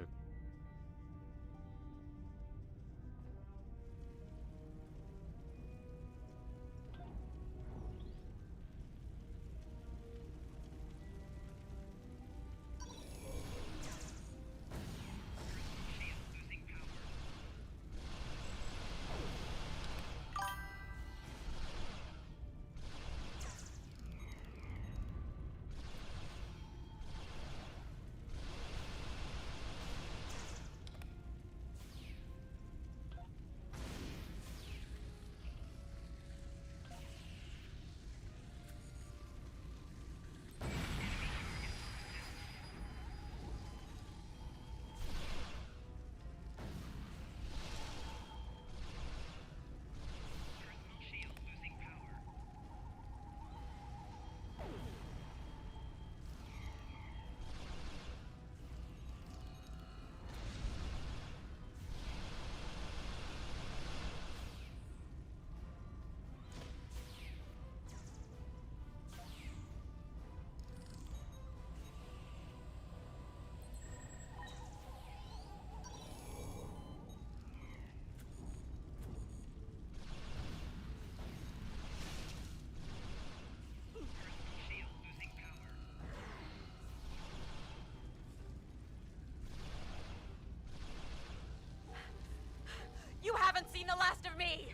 You haven't seen the last of me!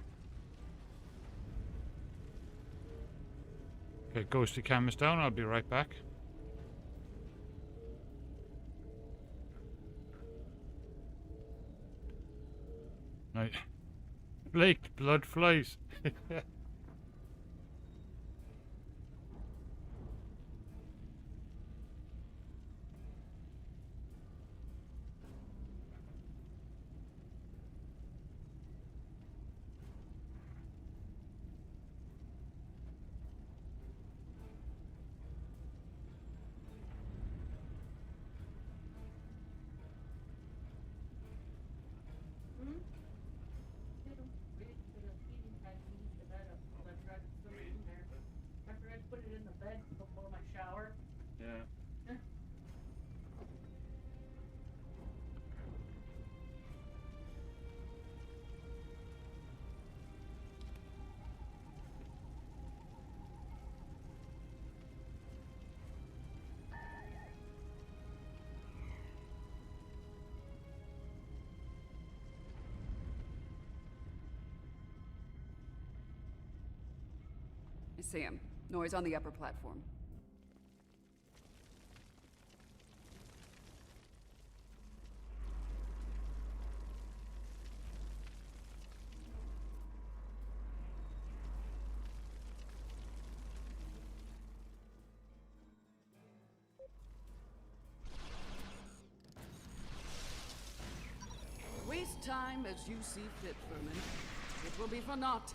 Okay, ghosty cam is down. I'll be right back. Right. Blake, blood flies. Yeah. I see him. Noise on the upper platform. Waste time as you see fit, Furman. It will be for naught.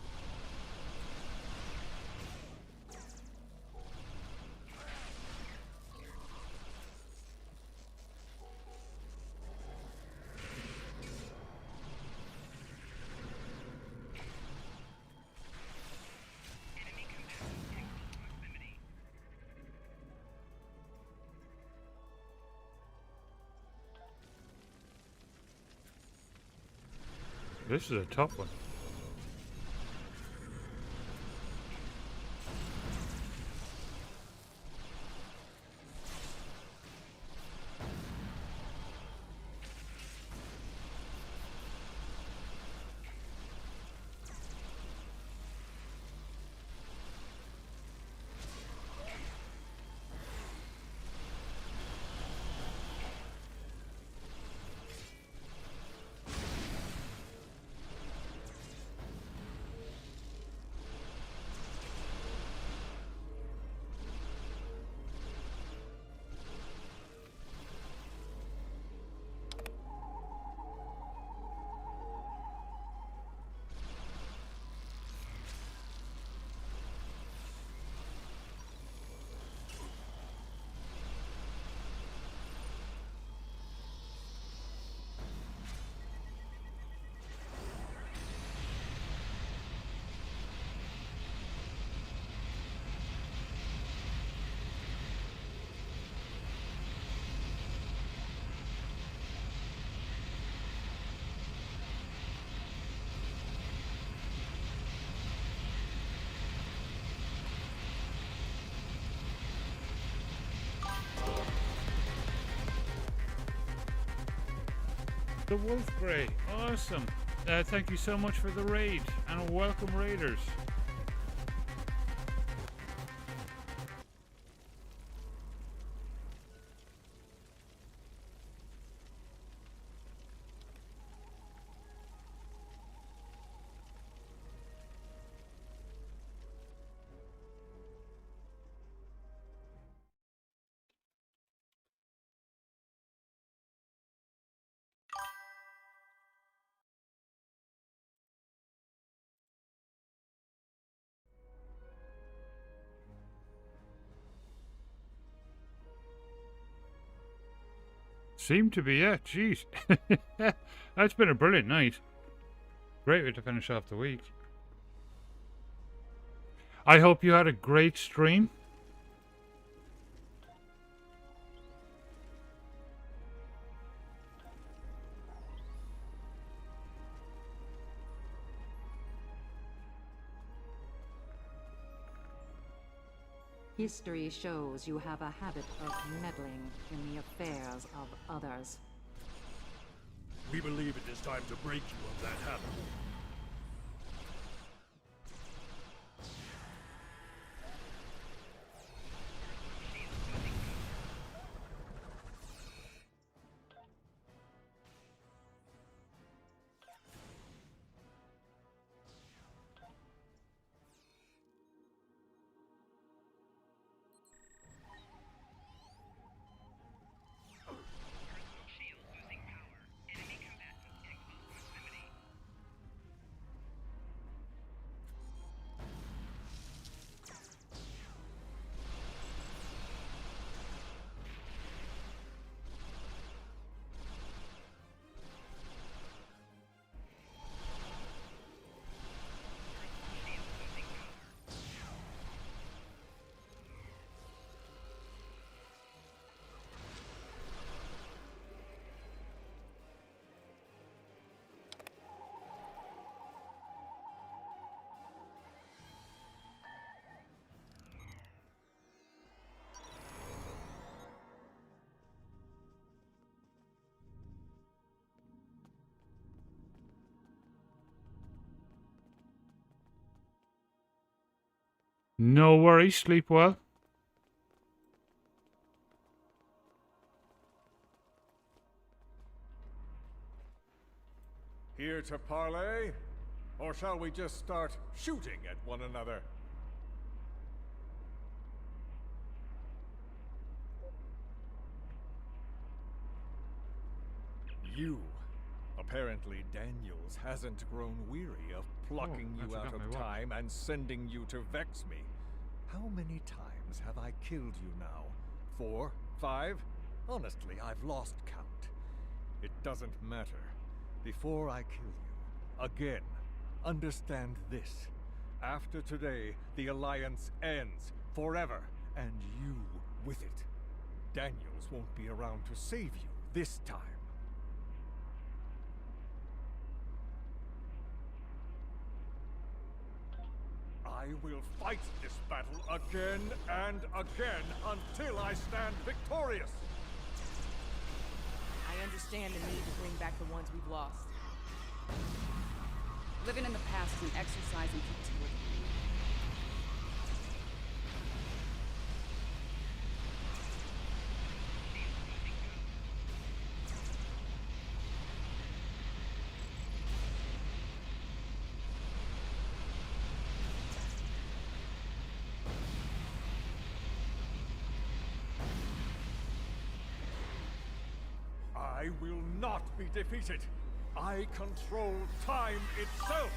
This is a tough one. to Wolf Grey. Awesome. Thank you so much for the raid, and welcome raiders. Seemed to be, yeah. Jeez. That's been a brilliant night. Great way to finish off the week. I hope you had a great stream. History shows you have a habit of meddling in the affairs of others. We believe it is time to break you of that habit. No worries. Sleep well. Here to parley? Or shall we just start shooting at one another? You. Apparently Daniels hasn't grown weary of plucking you out of time and sending you to vex me. How many times have I killed you now? 4? 5? Honestly, I've lost count. It doesn't matter. Before I kill you, again, understand this. After today, the Alliance ends forever, and you with it. Daniels won't be around to save you this time. I will fight this battle again and again until I stand victorious! I understand the need to bring back the ones we've lost. Living in the past is an exercise in futility. I will not be defeated. I control time itself.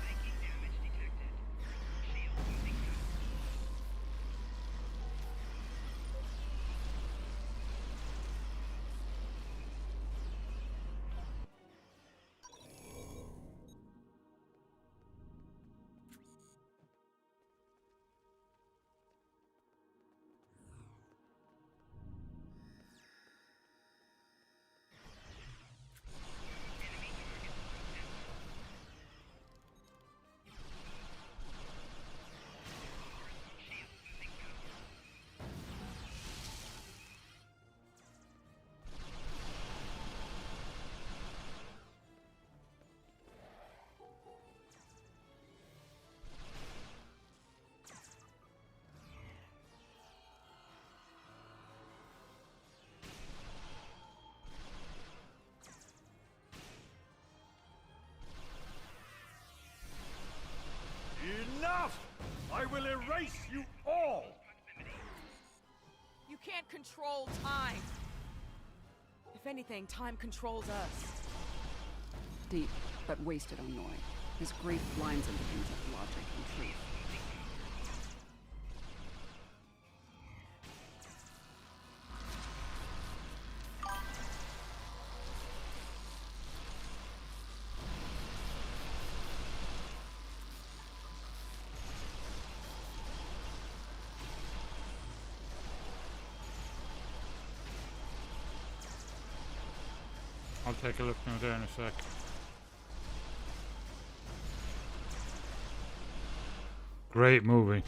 I will erase you all! You can't control time. If anything, time controls us. Deep, but wasted on Noi. His grief blinds him to things like logic and truth. I'll take a look now there in a sec. Great movie.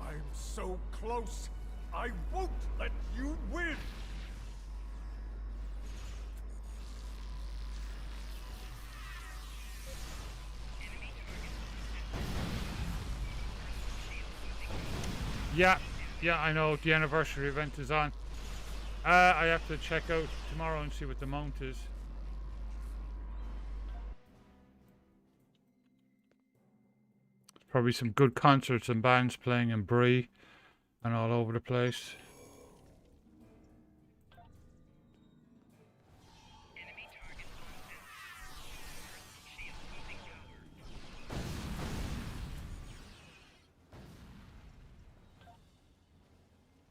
I'm so close. I won't let you win! Yeah, I know the anniversary event is on. I have to check out tomorrow and see what the mount is. There's probably some good concerts and bands playing in Bree and all over the place.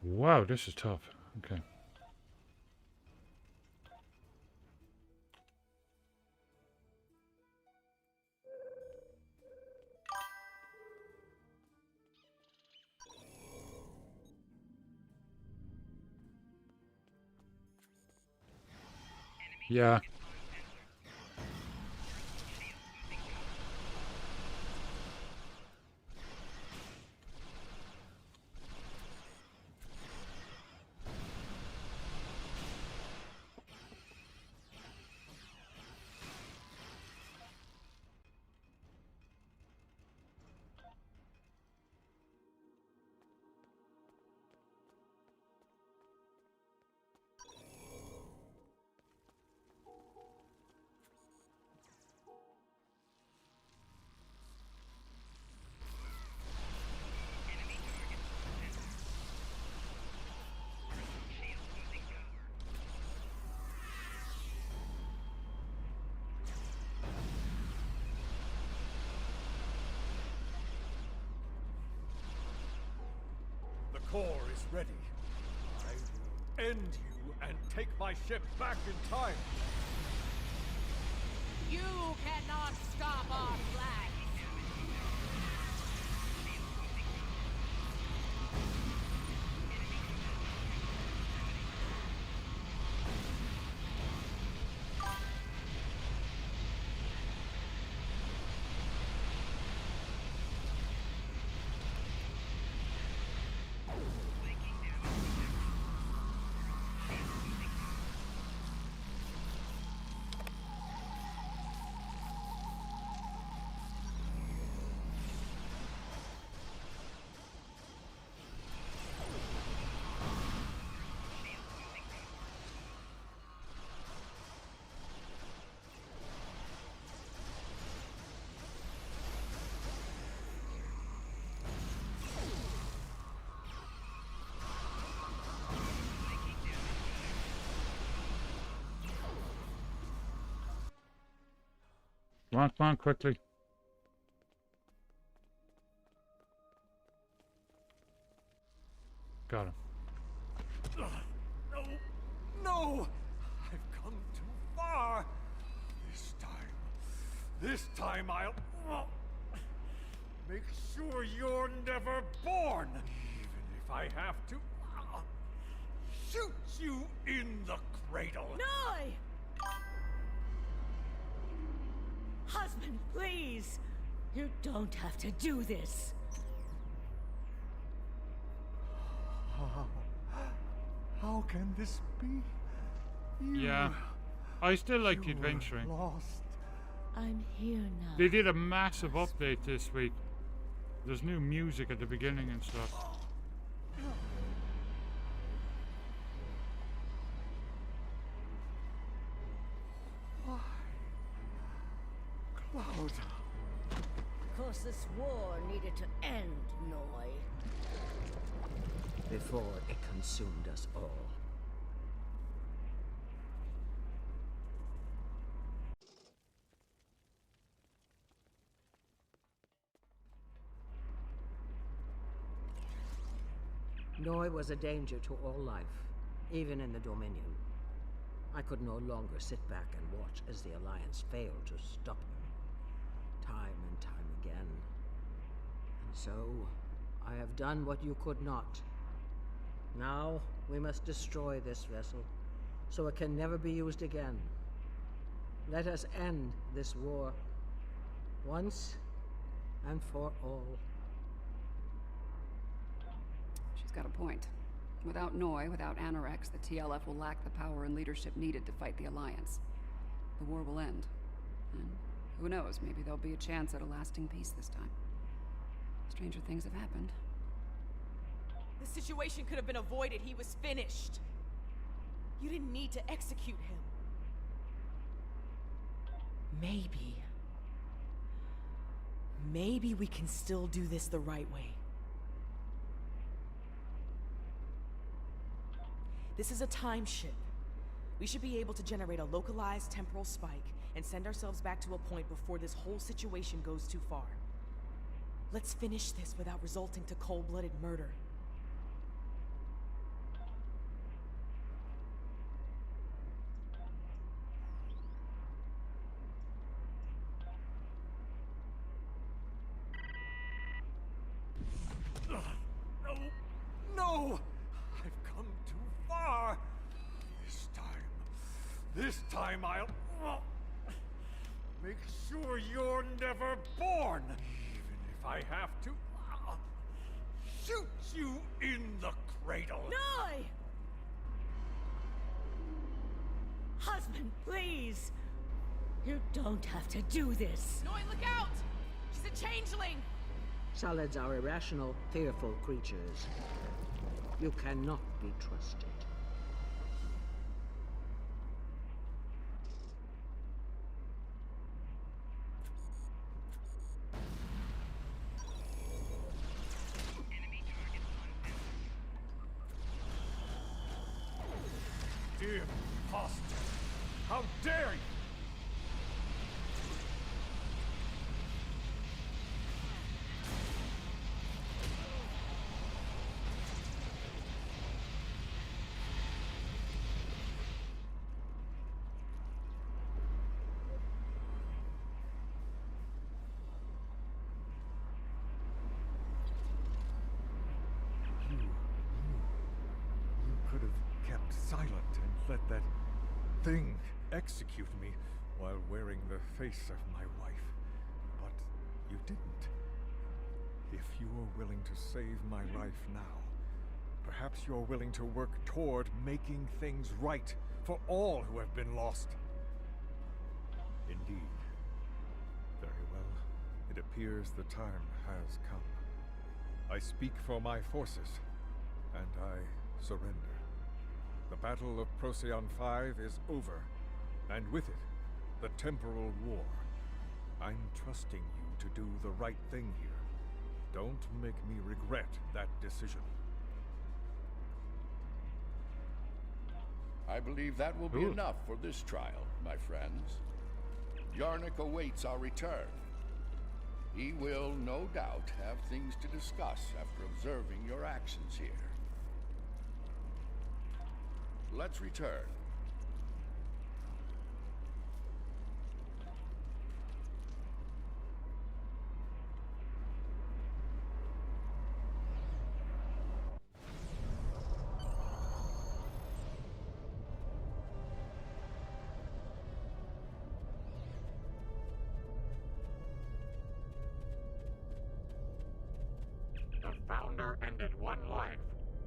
Wow, this is tough. Okay. Yeah. The core is ready. I will end you and take my ship back in time. You cannot stop our flag. Come on, quickly. Got him. No! No! I've come too far! This time I'll make sure you're never born! Even if I have to shoot you in the cradle! Noi! Husband, please! You don't have to do this. How can this be? Yeah. I still like the adventuring. Lost I'm here now. They did a massive update this week. There's new music at the beginning and stuff. Cloud. Of course, this war needed to end, Noi. Before it consumed us all. Noi was a danger to all life, even in the Dominion. I could no longer sit back and watch as the Alliance failed to stop him, time and time again. And so, I have done what you could not. Now, we must destroy this vessel, so it can never be used again. Let us end this war, once and for all. She's got a point. Without Noi, without Anorex, the TLF will lack the power and leadership needed to fight the Alliance. The war will end. And who knows, maybe there'll be a chance at a lasting peace this time. Stranger things have happened. The situation could have been avoided. He was finished. You didn't need to execute him. Maybe we can still do this the right way. This is a time ship. We should be able to generate a localized temporal spike and send ourselves back to a point before this whole situation goes too far. Let's finish this without resulting to cold-blooded murder. No! I've come too far! This time I'll make sure you're never born! Even if I have to shoot you in the cradle! Noi! Husband, please! You don't have to do this. Noi, look out! She's a changeling! Solids are irrational, fearful creatures. You cannot be trusted. Imposter! How dare you! You could have kept silent and let that thing execute me while wearing the face of my wife. But you didn't. If you are willing to save my life now, perhaps you're willing to work toward making things right for all who have been lost. Indeed. Very well. It appears the time has come. I speak for my forces, and I surrender. The Battle of Procyon 5 is over, and with it, the Temporal War. I'm trusting you to do the right thing here. Don't make me regret that decision. I believe that will be enough for this trial, my friends. Yarnik awaits our return. He will, no doubt, have things to discuss after observing your actions here. Let's return. The Founder ended one life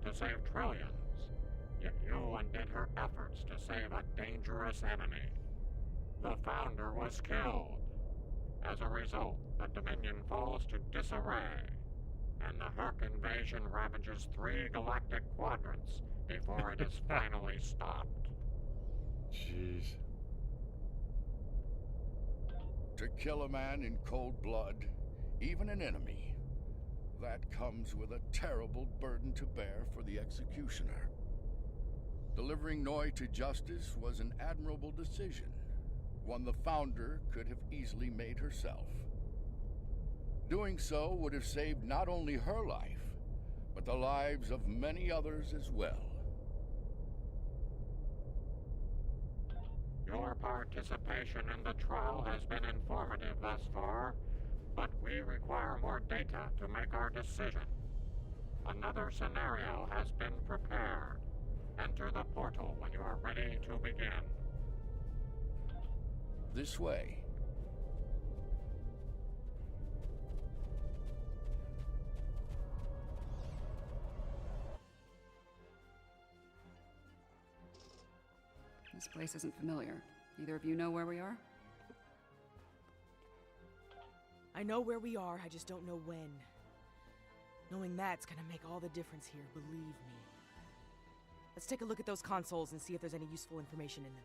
to save trillions. Yet you undid her efforts to save a dangerous enemy. The Founder was killed. As a result, the Dominion falls to disarray, and the Hurk invasion ravages 3 galactic quadrants before it is finally stopped. Jeez. To kill a man in cold blood, even an enemy, that comes with a terrible burden to bear for the executioner. Delivering Noi to justice was an admirable decision, one the Founder could have easily made herself. Doing so would have saved not only her life, but the lives of many others as well. Your participation in the trial has been informative thus far, but we require more data to make our decision. Another scenario has been prepared. Enter the portal when you are ready to begin. This way. This place isn't familiar. Either of you know where we are? I know where we are, I just don't know when. Knowing that's gonna make all the difference here, believe me. Let's take a look at those consoles and see if there's any useful information in them.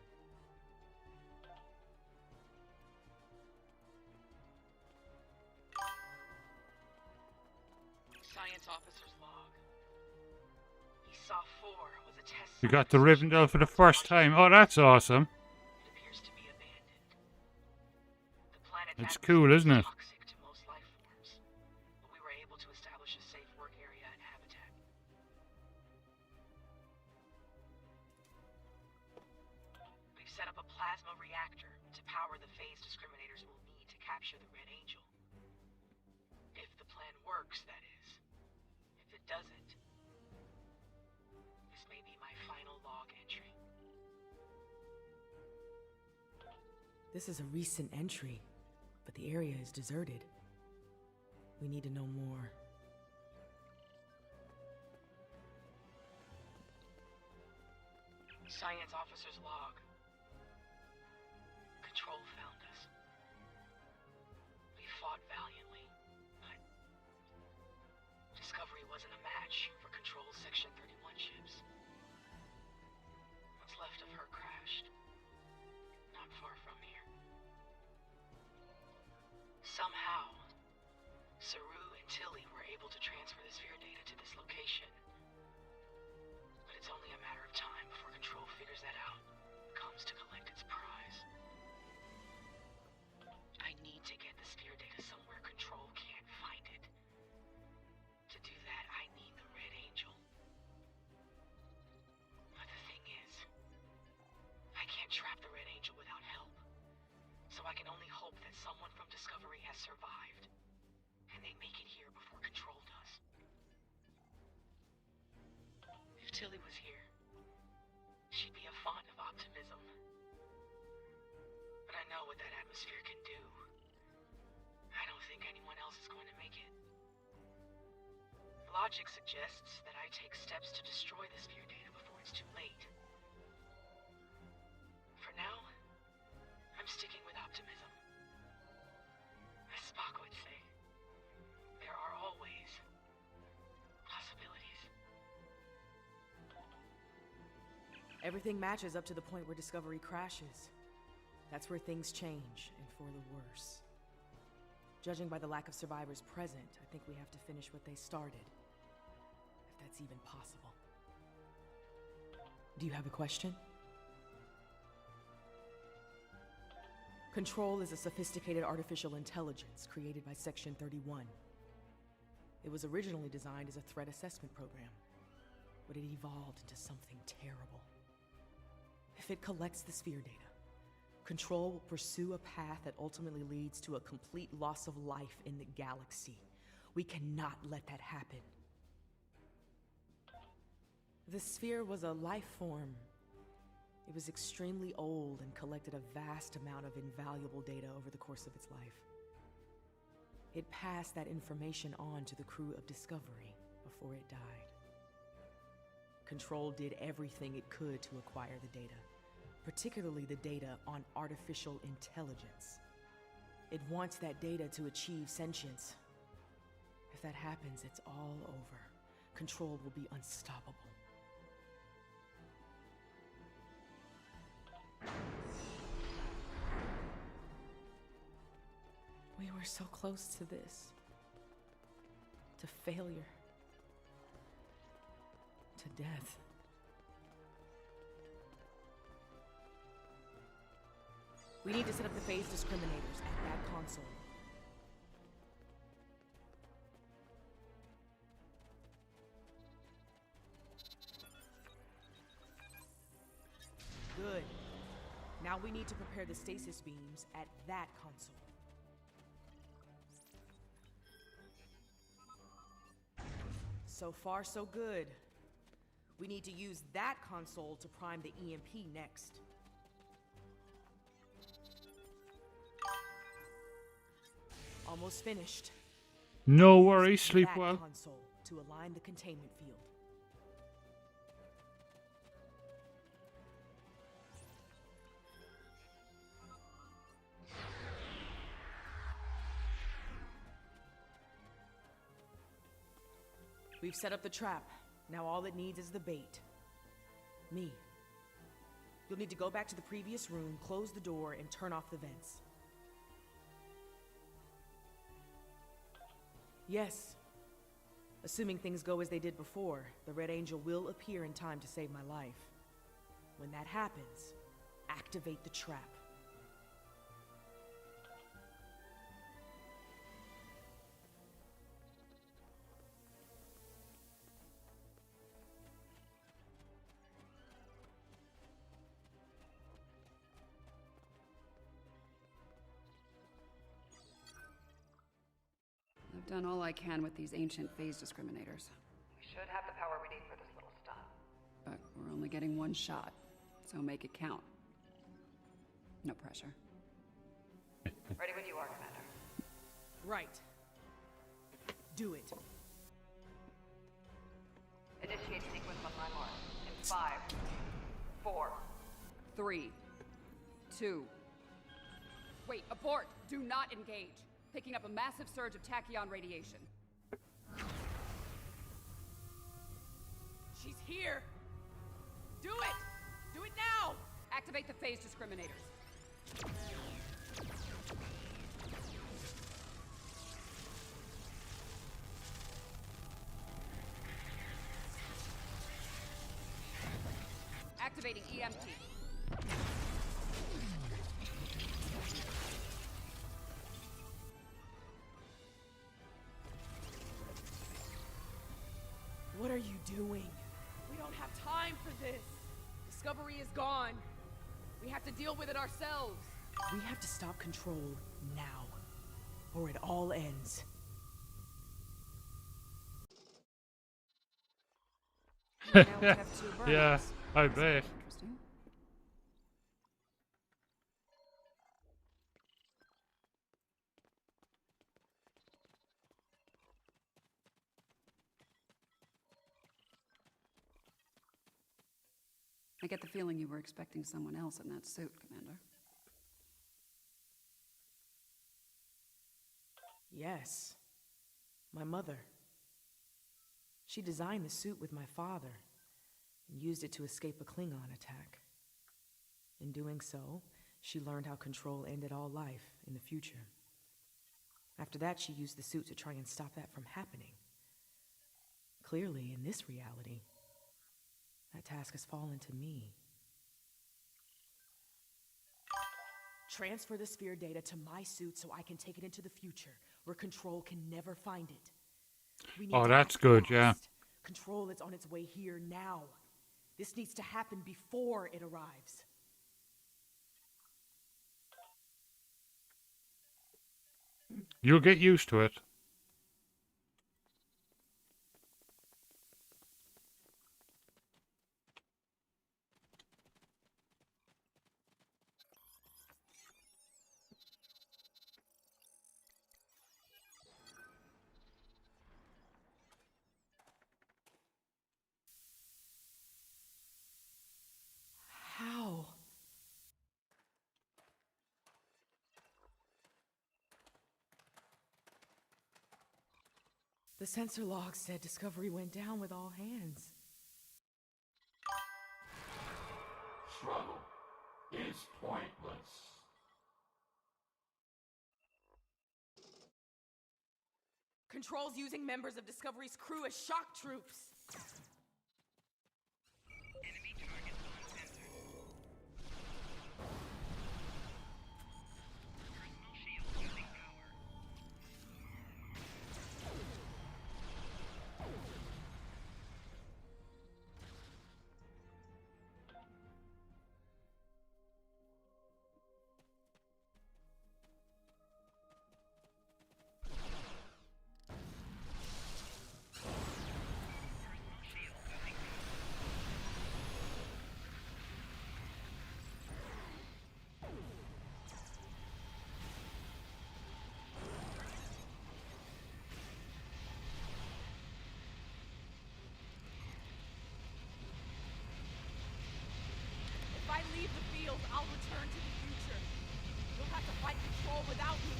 Science officer's log. He saw 4 was a test. You got the Rivendell for the first time. Oh, that's awesome. It appears to be abandoned. The planet's It's cool, isn't it? toxic to most life forms, but we were able to establish a safe work area and habitat. We've set up a plasma reactor to power the phase discriminators will need to capture the Red Angel. If the plan works, that is. If it doesn't, this may be my final log entry. This is a recent entry, but the area is deserted. We need to know more. Science officer's log. Control found us. We fought valiantly, but Discovery wasn't a match for Control's Section 31 ships. What's left of her crashed, not far from here. Somehow, Saru and Tilly were able to transfer the sphere data to this location. But it's only a matter of time before Control figures that out and comes to collect its prize. I need to get the sphere data somewhere Control can't find it. To do that, I need the Red Angel. But the thing is, I can't trap the Red Angel without help. So I can only hope that someone from Discovery has survived, and they make it here before Control does. If Tilly was here, she'd be a font of optimism. But I know what that atmosphere can do. I don't think anyone else is going to make it. Logic suggests that I take steps to destroy the sphere data before it's too late. For now, I'm sticking with optimism. As Spock would say, there are always possibilities. Everything matches up to the point where Discovery crashes. That's where things change, and for the worse. Judging by the lack of survivors present, I think we have to finish what they started. If that's even possible. Do you have a question? Control is a sophisticated artificial intelligence created by Section 31. It was originally designed as a threat assessment program, but it evolved into something terrible. If it collects the sphere data, Control will pursue a path that ultimately leads to a complete loss of life in the galaxy. We cannot let that happen. The sphere was a life form. It was extremely old and collected a vast amount of invaluable data over the course of its life. It passed that information on to the crew of Discovery before it died. Control did everything it could to acquire the data, particularly the data on artificial intelligence. It wants that data to achieve sentience. If that happens, it's all over. Control will be unstoppable. We were so close to this. To failure. To death. We need to set up the phase discriminators at that console. Good. Now we need to prepare the stasis beams at that console. So far, so good. We need to use that console to prime the EMP next. Almost finished. No worries, sleep That well. console to align the containment field. We've set up the trap. Now all it needs is the bait. Me. You'll need to go back to the previous room, close the door, and turn off the vents. Yes. Assuming things go as they did before, the Red Angel will appear in time to save my life. When that happens, activate the trap. I've done all I can with these ancient phase discriminators. We should have the power we need for this little stunt. But we're only getting one shot, so make it count. No pressure. Ready when you are, Commander. Right. Do it. Initiate sequence on my mark. In 5, 4, 3, 2. Wait, abort! Do not engage. Picking up a massive surge of tachyon radiation. She's here! Do it! Do it now! Activate the phase discriminators. Activating EMP. What are you doing? We don't have time for this. Discovery is gone. We have to deal with it ourselves. We have to stop Control now, or it all ends. Now we have 2 burnouts. Yeah, I That's bet. interesting. I get the feeling you were expecting someone else in that suit, Commander. Yes. My mother. She designed the suit with my father and used it to escape a Klingon attack. In doing so, she learned how Control ended all life in the future. After that, she used the suit to try and stop that from happening. Clearly, in this reality, that task has fallen to me. Transfer the sphere data to my suit so I can take it into the future, where Control can never find it. We need Oh, to that's act good, yeah. fast. Control is on its way here now. This needs to happen before it arrives. You'll get used to it. How? The sensor log said Discovery went down with all hands. Struggle is pointless. Control's using members of Discovery's crew as shock troops. If I leave the field, I'll return to the future. You'll have to fight Control without me.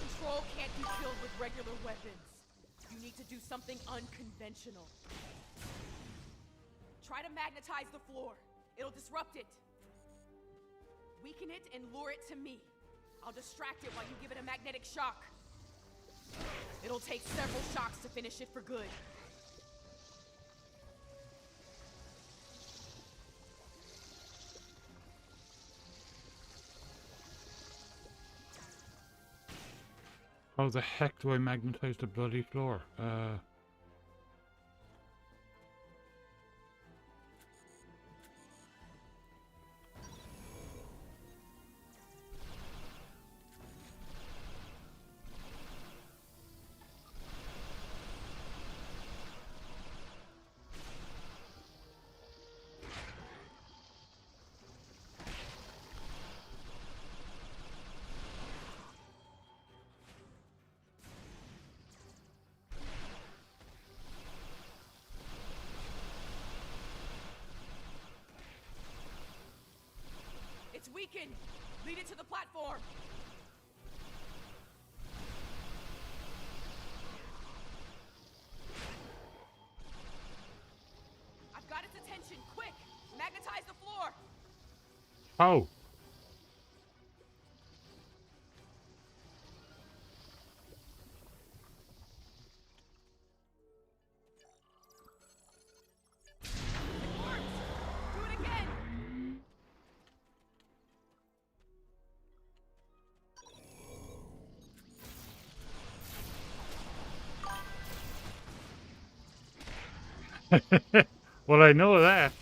Control can't be killed with regular weapons. You need to do something unconventional. Try to magnetize the floor. It'll disrupt it. Weaken it and lure it to me. I'll distract it while you give it a magnetic shock. It'll take several shocks to finish it for good. How the heck do I magnetize the bloody floor? It's weakened. Lead it to the platform. I've got its attention. Quick! Magnetize the floor. How? It worked. Do it again. Well, I know that.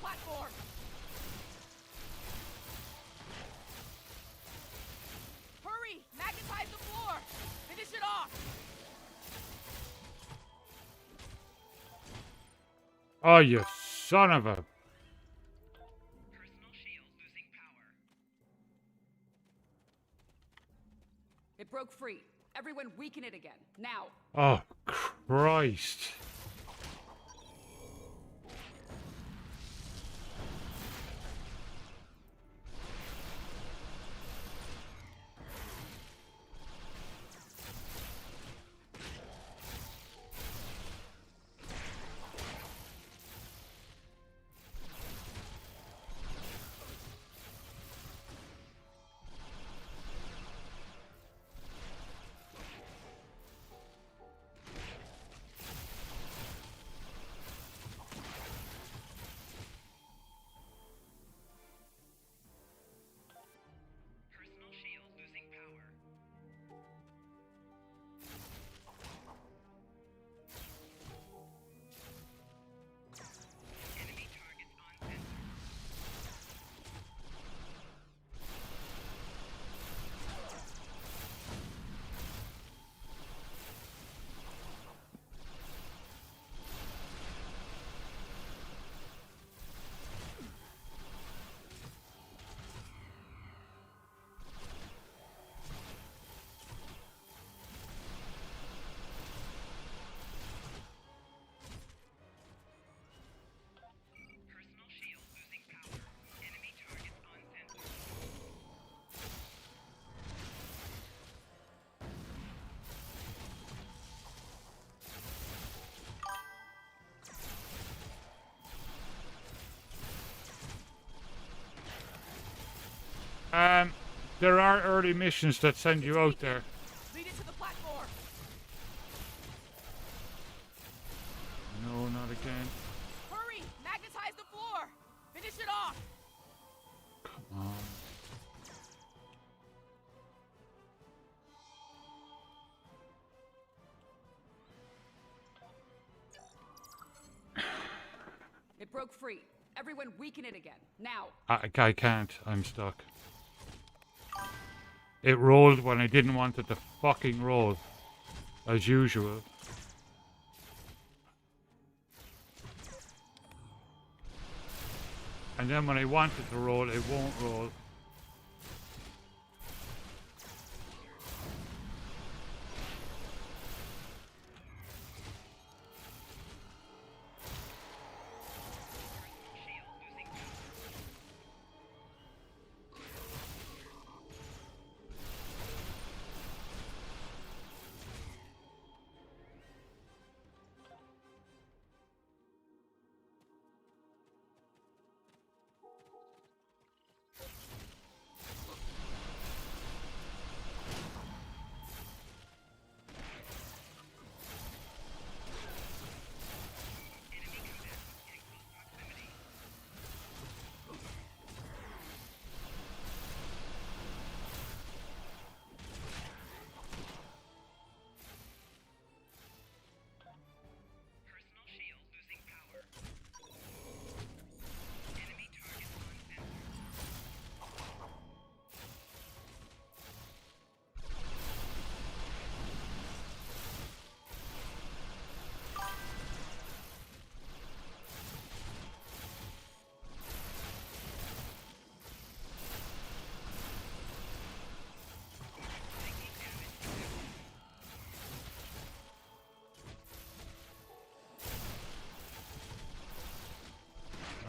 platform! Hurry! Magnetize the floor! Finish it off! Oh, you son of a... It broke free. Everyone weaken it again. Now. Oh, Christ. There are early missions that send you out there. Lead it to the platform! No, not again. Hurry! Magnetize the floor! Finish it off! Come on. It broke free. Everyone weaken it again. Now. I can't. I'm stuck. It rolled when I didn't want it to fucking roll. As usual. And then when I want it to roll, it won't roll.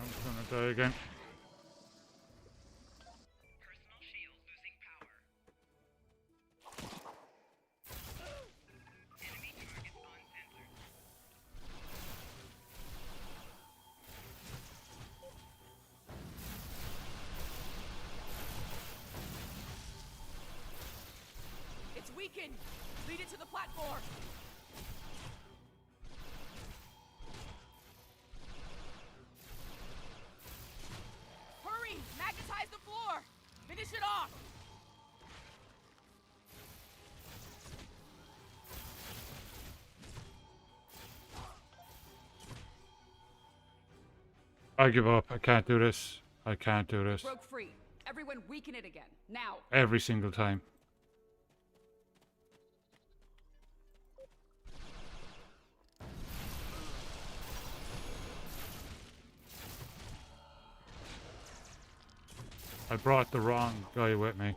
I'm gonna die again. It's weakened! Lead it to the platform! Hurry! Magnetize the floor! Finish it off! I give up. I can't do this. I can't do this. Broke free. Everyone weaken it again. Now. Every single time. I brought the wrong guy with me.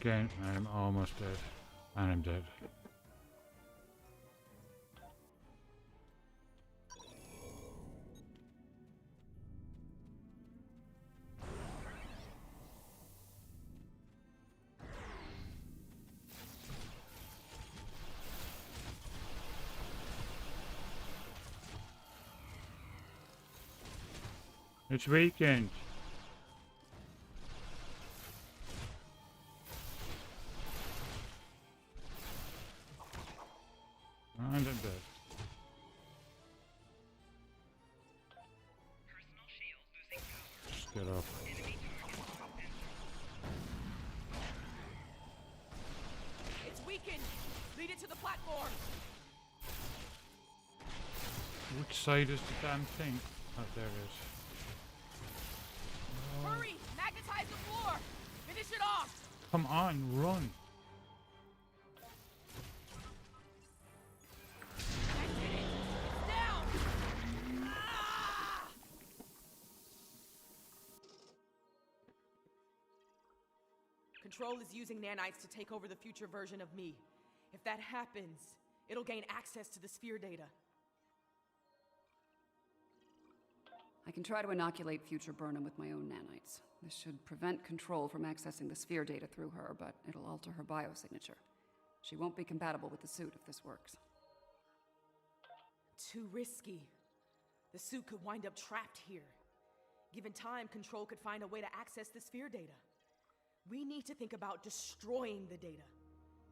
Again, I'm almost dead. And I'm dead. It's weekend. And I'm dead. Just get up. It's weakened. Lead it to the platform. Which side is the damn thing? Oh, there it is. Oh. Hurry! Magnetize the floor! Finish it off! Come on, run. Control is using nanites to take over the future version of me. If that happens, it'll gain access to the sphere data. I can try to inoculate future Burnham with my own nanites. This should prevent Control from accessing the sphere data through her, but it'll alter her biosignature. She won't be compatible with the suit if this works. Too risky. The suit could wind up trapped here. Given time, Control could find a way to access the sphere data. We need to think about destroying the data.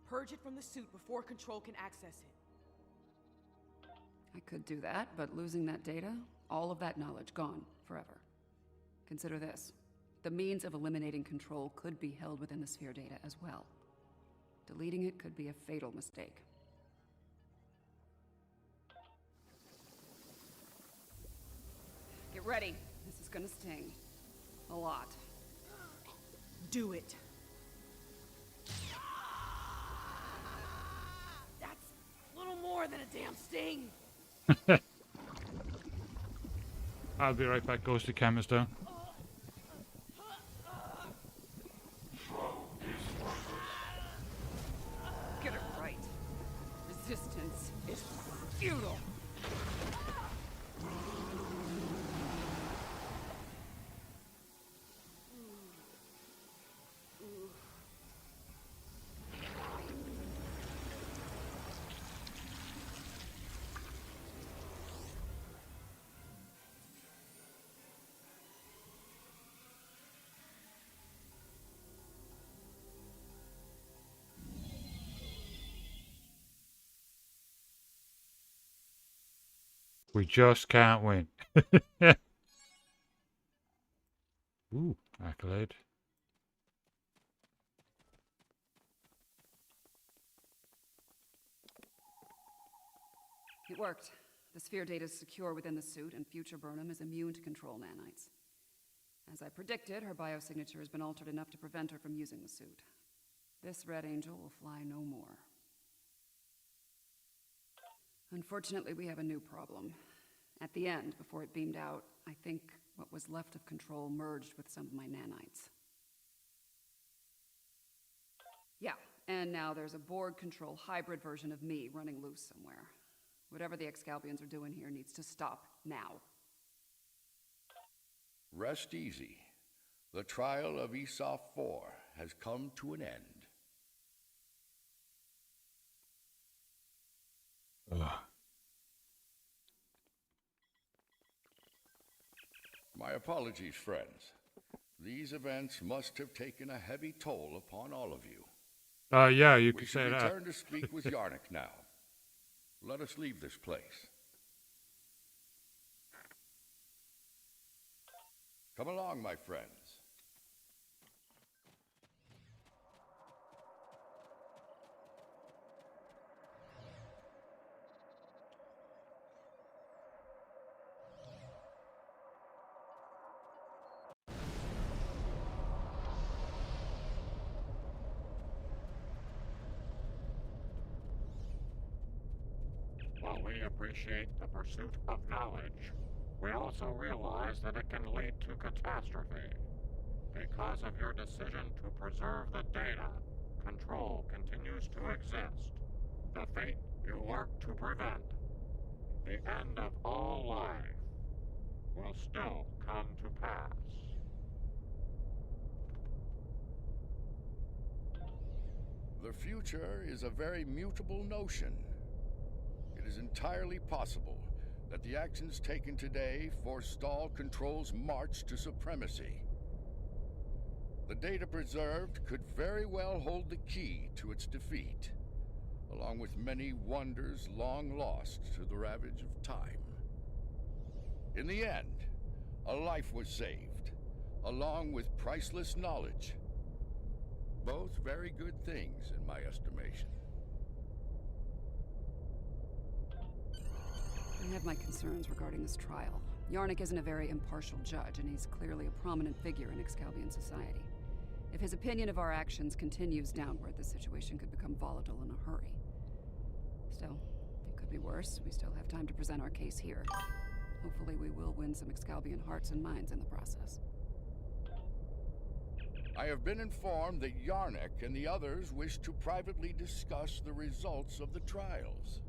Purge it from the suit before Control can access it. I could do that, but losing that data, all of that knowledge gone forever. Consider this. The means of eliminating Control could be held within the sphere data as well. Deleting it could be a fatal mistake. Get ready. This is gonna sting. A lot. Do it. That's a little more than a damn sting. I'll be right back. Goes to cameras down. Get it right. Resistance is futile. We just can't win. Ooh, accolade. It worked. The sphere data is secure within the suit, and future Burnham is immune to Control nanites. As I predicted, her biosignature has been altered enough to prevent her from using the suit. This Red Angel will fly no more. Unfortunately, we have a new problem. At the end, before it beamed out, I think what was left of Control merged with some of my nanites. Yeah, and now there's a Borg Control hybrid version of me running loose somewhere. Whatever the Excalbians are doing here needs to stop now. Rest easy. The trial of Esau 4 has come to an end. My apologies, friends. These events must have taken a heavy toll upon all of you. Yeah, you We could should say that. return to speak with Yarnik now. Let us leave this place. Come along, my friends. While we appreciate the pursuit of knowledge, we also realize that it can lead to catastrophe. Because of your decision to preserve the data, control continues to exist. The fate you work to prevent, the end of all life, will still come to pass. The future is a very mutable notion. It is entirely possible that the actions taken today forestall Control's march to supremacy. The data preserved could very well hold the key to its defeat, along with many wonders long lost to the ravage of time. In the end, a life was saved, along with priceless knowledge. Both very good things, in my estimation. I have my concerns regarding this trial. Yarnik isn't a very impartial judge, and he's clearly a prominent figure in Excalbian society. If his opinion of our actions continues downward, the situation could become volatile in a hurry. Still, it could be worse. We still have time to present our case here. Hopefully we will win some Excalbian hearts and minds in the process. I have been informed that Yarnik and the others wish to privately discuss the results of the trials.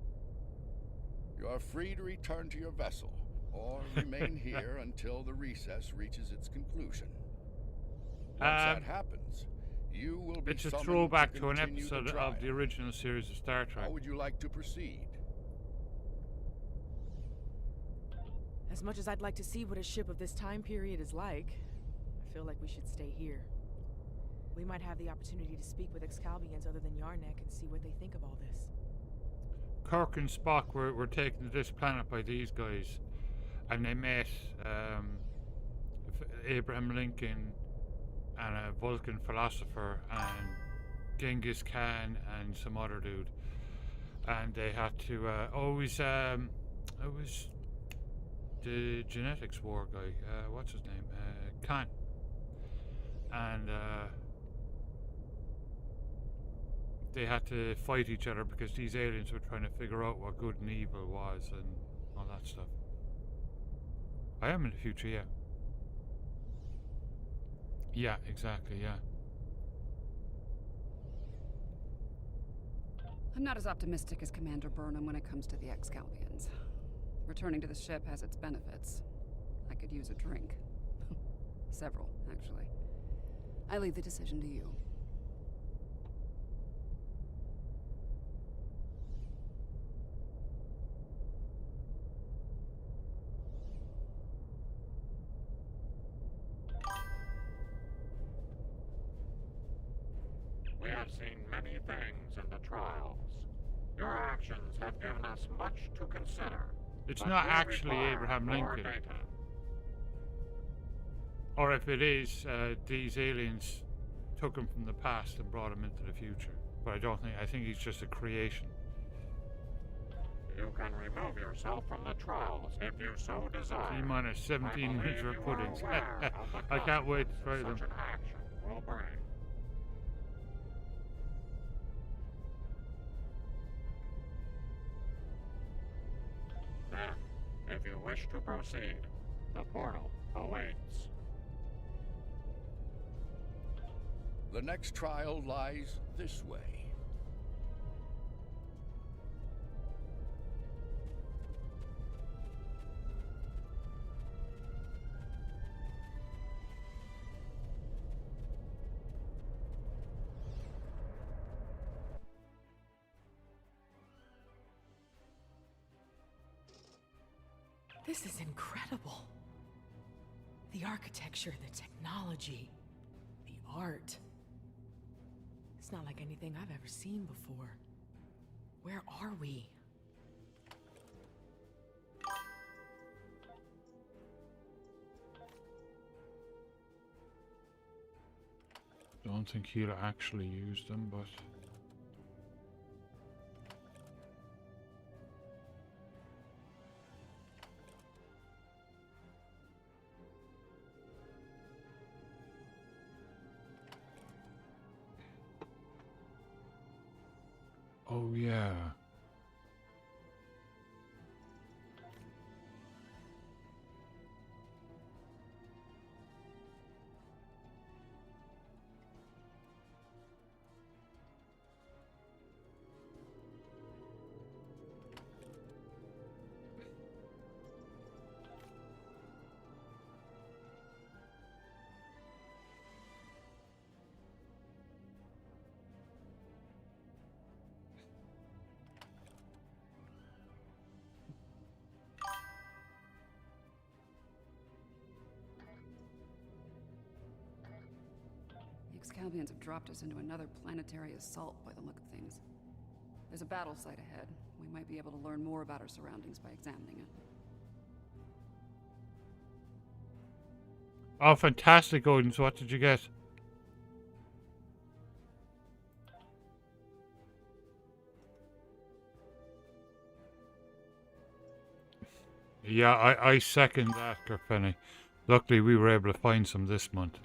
You are free to return to your vessel, or remain here until the recess reaches its conclusion. Once that happens, you will be It's a summoned throwback to an continue the episode trial. of the original series of Star Trek. How would you like to proceed? As much as I'd like to see what a ship of this time period is like, I feel like we should stay here. We might have the opportunity to speak with Excalbians other than Yarnik and see what they think of all this. Kirk and Spock were taken to this planet by these guys, and they met Abraham Lincoln and a Vulcan philosopher and Genghis Khan and some other dude, and they had to always it was the genetics war guy, what's his name, Khan, and they had to fight each other because these aliens were trying to figure out what good and evil was and all that stuff. I am in the future, yeah. Yeah, exactly, yeah. I'm not as optimistic as Commander Burnham when it comes to the Excalbians. Returning to the ship has its benefits. I could use a drink. Several, actually. I leave the decision to you. We have seen many things in the trials. Your actions have given us much to consider. It's but not we actually require Abraham more Lincoln. data. Or if it is, these aliens took him from the past and brought him into the future. But I think he's just a creation. You can remove yourself from the trials if you so desire. T-minus 17 minutes for puddings. I can't wait to try them. Such an action will bring. Then, if you wish to proceed, the portal awaits. The next trial lies this way. This is incredible. The architecture, the technology, the art. It's not like anything I've ever seen before. Where are we? Don't think he'll actually use them, but... Oh, yeah. The Excalbians have dropped us into another planetary assault by the look of things. There's a battle site ahead. We might be able to learn more about our surroundings by examining it. Oh, fantastic, Odin. So what did you get? Yeah, I second that, Garpenny. Luckily, we were able to find some this month.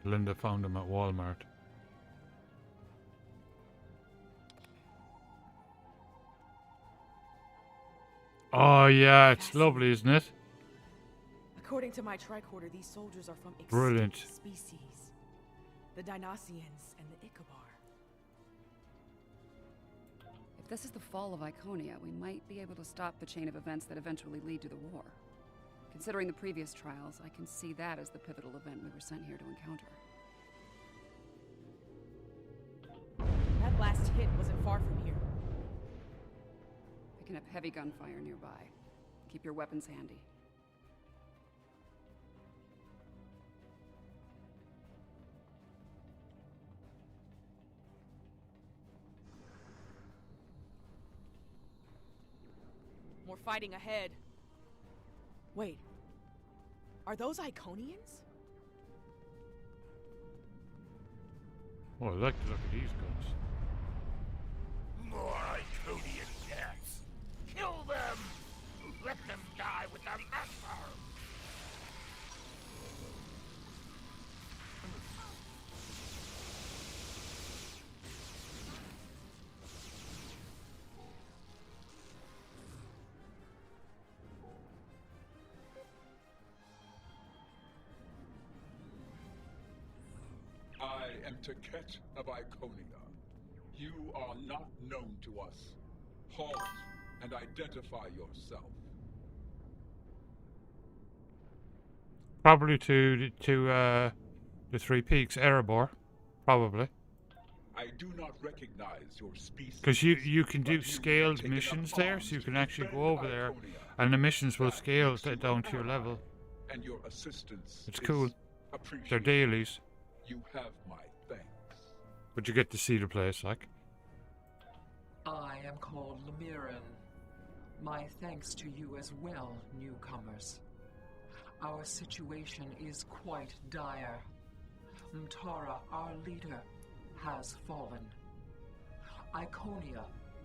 Linda found them at Walmart. Oh, yeah, it's lovely, isn't it? According to my tricorder, these soldiers are from extinct Brilliant. species. The Dinoceans and the Ichabod. If this is the fall of Iconia, we might be able to stop the chain of events that eventually lead to the war. Considering the previous trials, I can see that as the pivotal event we were sent here to encounter. That last hit wasn't far from here. Picking up heavy gunfire nearby. Keep your weapons handy. More fighting ahead. Wait. Are those Iconians? Oh, I like to look at these guns. More Iconian deaths! Kill them! Let them die with the massacre! I am Taket of Iconia. You are not known to us. Halt and identify yourself. Probably to the Three Peaks, Erebor. Probably. I do not recognize your species. Because you can do scaled missions there, so you can actually go over there, and the missions will scale down to your level. And your assistance. It's cool. They're Appreciated. dailies, You have my thanks. but you get to see the place, like. I am called Lemiran. My thanks to you as well, newcomers. Our situation is quite dire. Mtara, our leader, has fallen. Iconia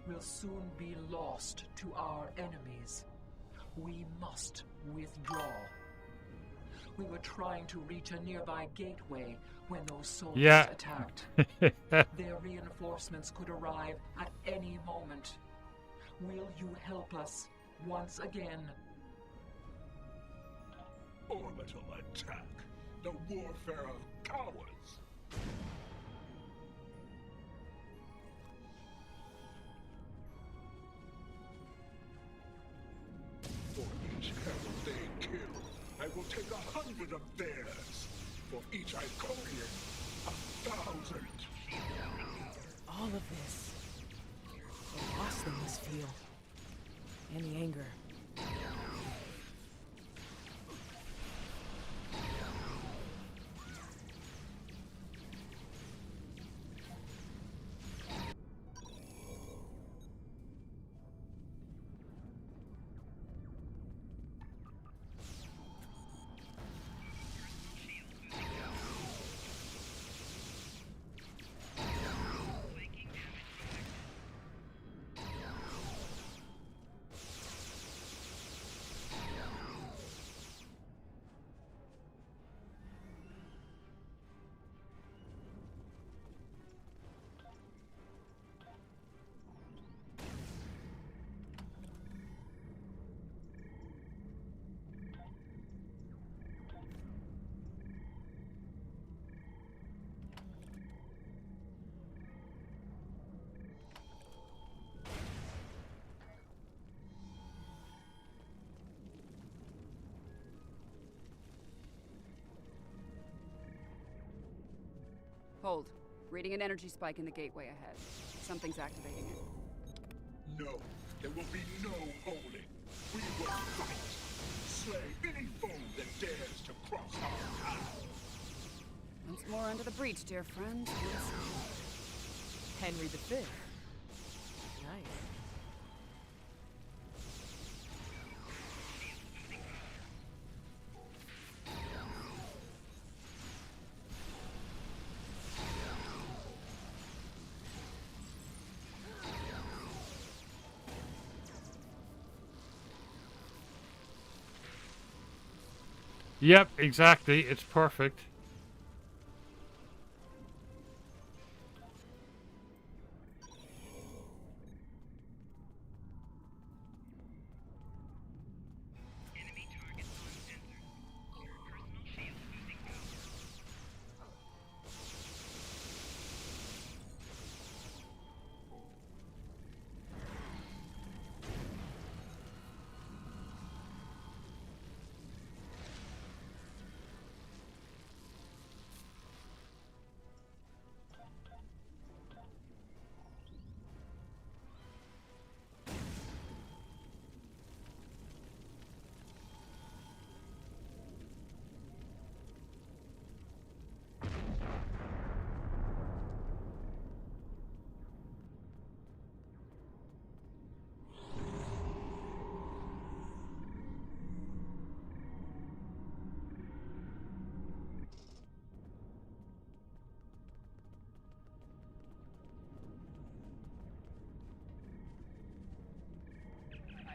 will soon be lost to our enemies. We must withdraw. We were trying to reach a nearby gateway when those soldiers attacked. Their reinforcements could arrive at any moment. Will you help us once again? Orbital attack. The warfare of cowards. For each herald they kill, I will take 100 of theirs. For each Iconian, 1,000. All of this. The loss they must feel. And the anger. Hold. Reading an energy spike in the gateway ahead. Something's activating it. No, there will be no holding. We will fight. Slay any foe that dares to cross our path. Once more under the breach, dear friend. Henry V. Nice. Yep, exactly. It's perfect.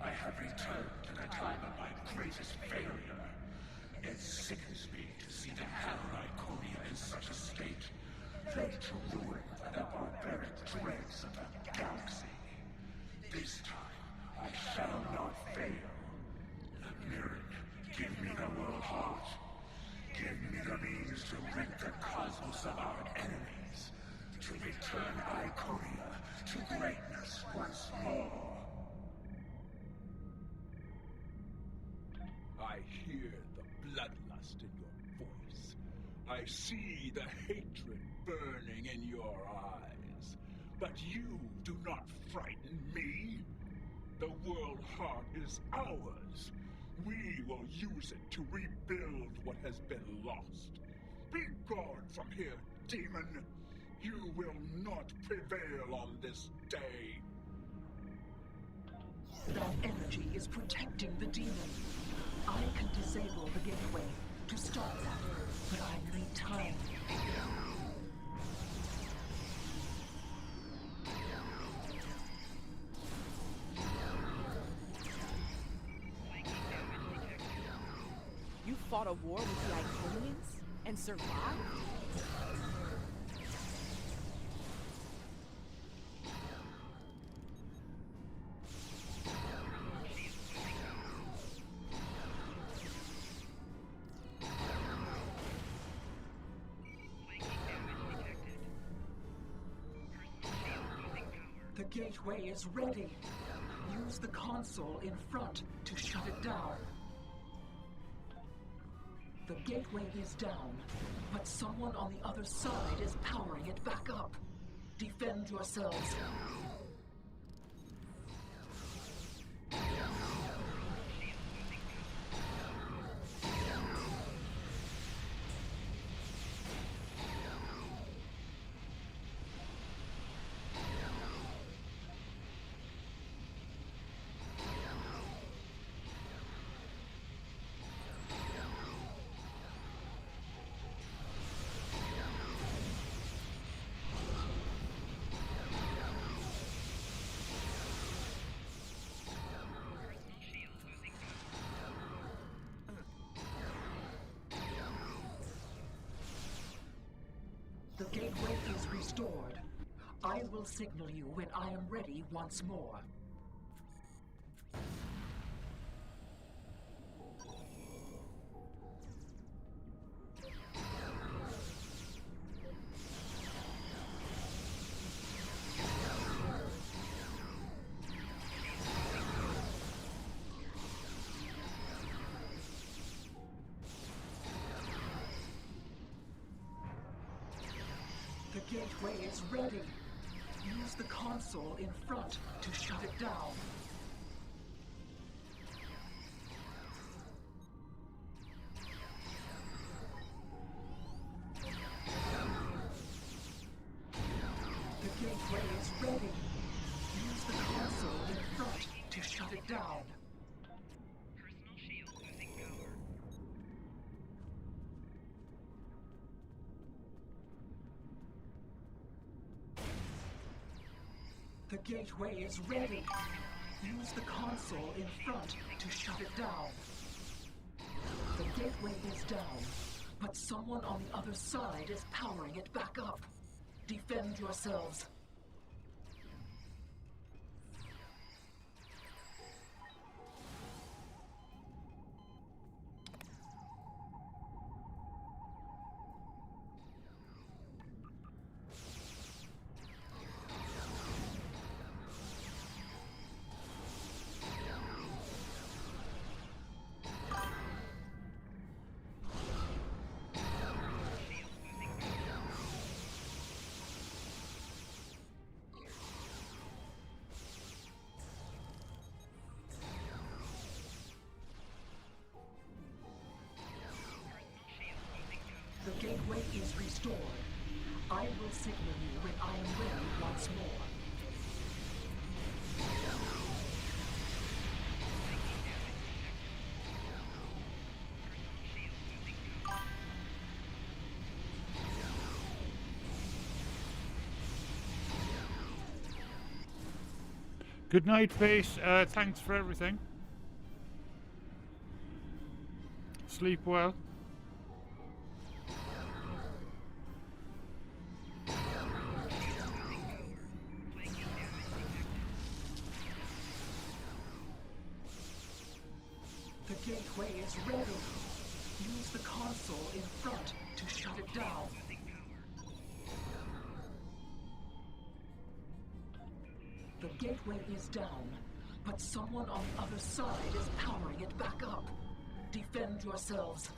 I have returned to the time of my greatest failure. It sickens me to see the Hammer Iconia in such a state, laid to ruin by the barbaric dregs of the galaxy. This time, I shall not fail. Mirren, give me the world heart. Give me the means to rid the cosmos of our enemies, to return Iconia to greatness once more. I hear the bloodlust in your voice. I see the hatred burning in your eyes. But you do not frighten me. The world heart is ours. We will use it to rebuild what has been lost. Be gone from here, demon. You will not prevail on this day. That energy is protecting the demon. I can disable the gateway to stop that, but I need time. You fought a war with the Iconians and survived? The gateway is ready. Use the console in front to shut it down. The gateway is down, but someone on the other side is powering it back up. Defend yourselves. The gateway is restored. I will signal you when I am ready once more. gateway is ready. Use the console in front to shut it down. The gateway is ready. Use the console in front to shut it down. Personal shield losing power. The gateway is ready. Use the console in front to shut it down. The gateway is down, but someone on the other side is powering it back up. Defend yourselves. The gateway is restored. I will signal you when I am ready once more. Good night, Face. Thanks for everything. Sleep well. The gateway is ready. Use the console in front to shut it down. The gateway is down, but someone on the other side is powering it back up. Defend yourselves.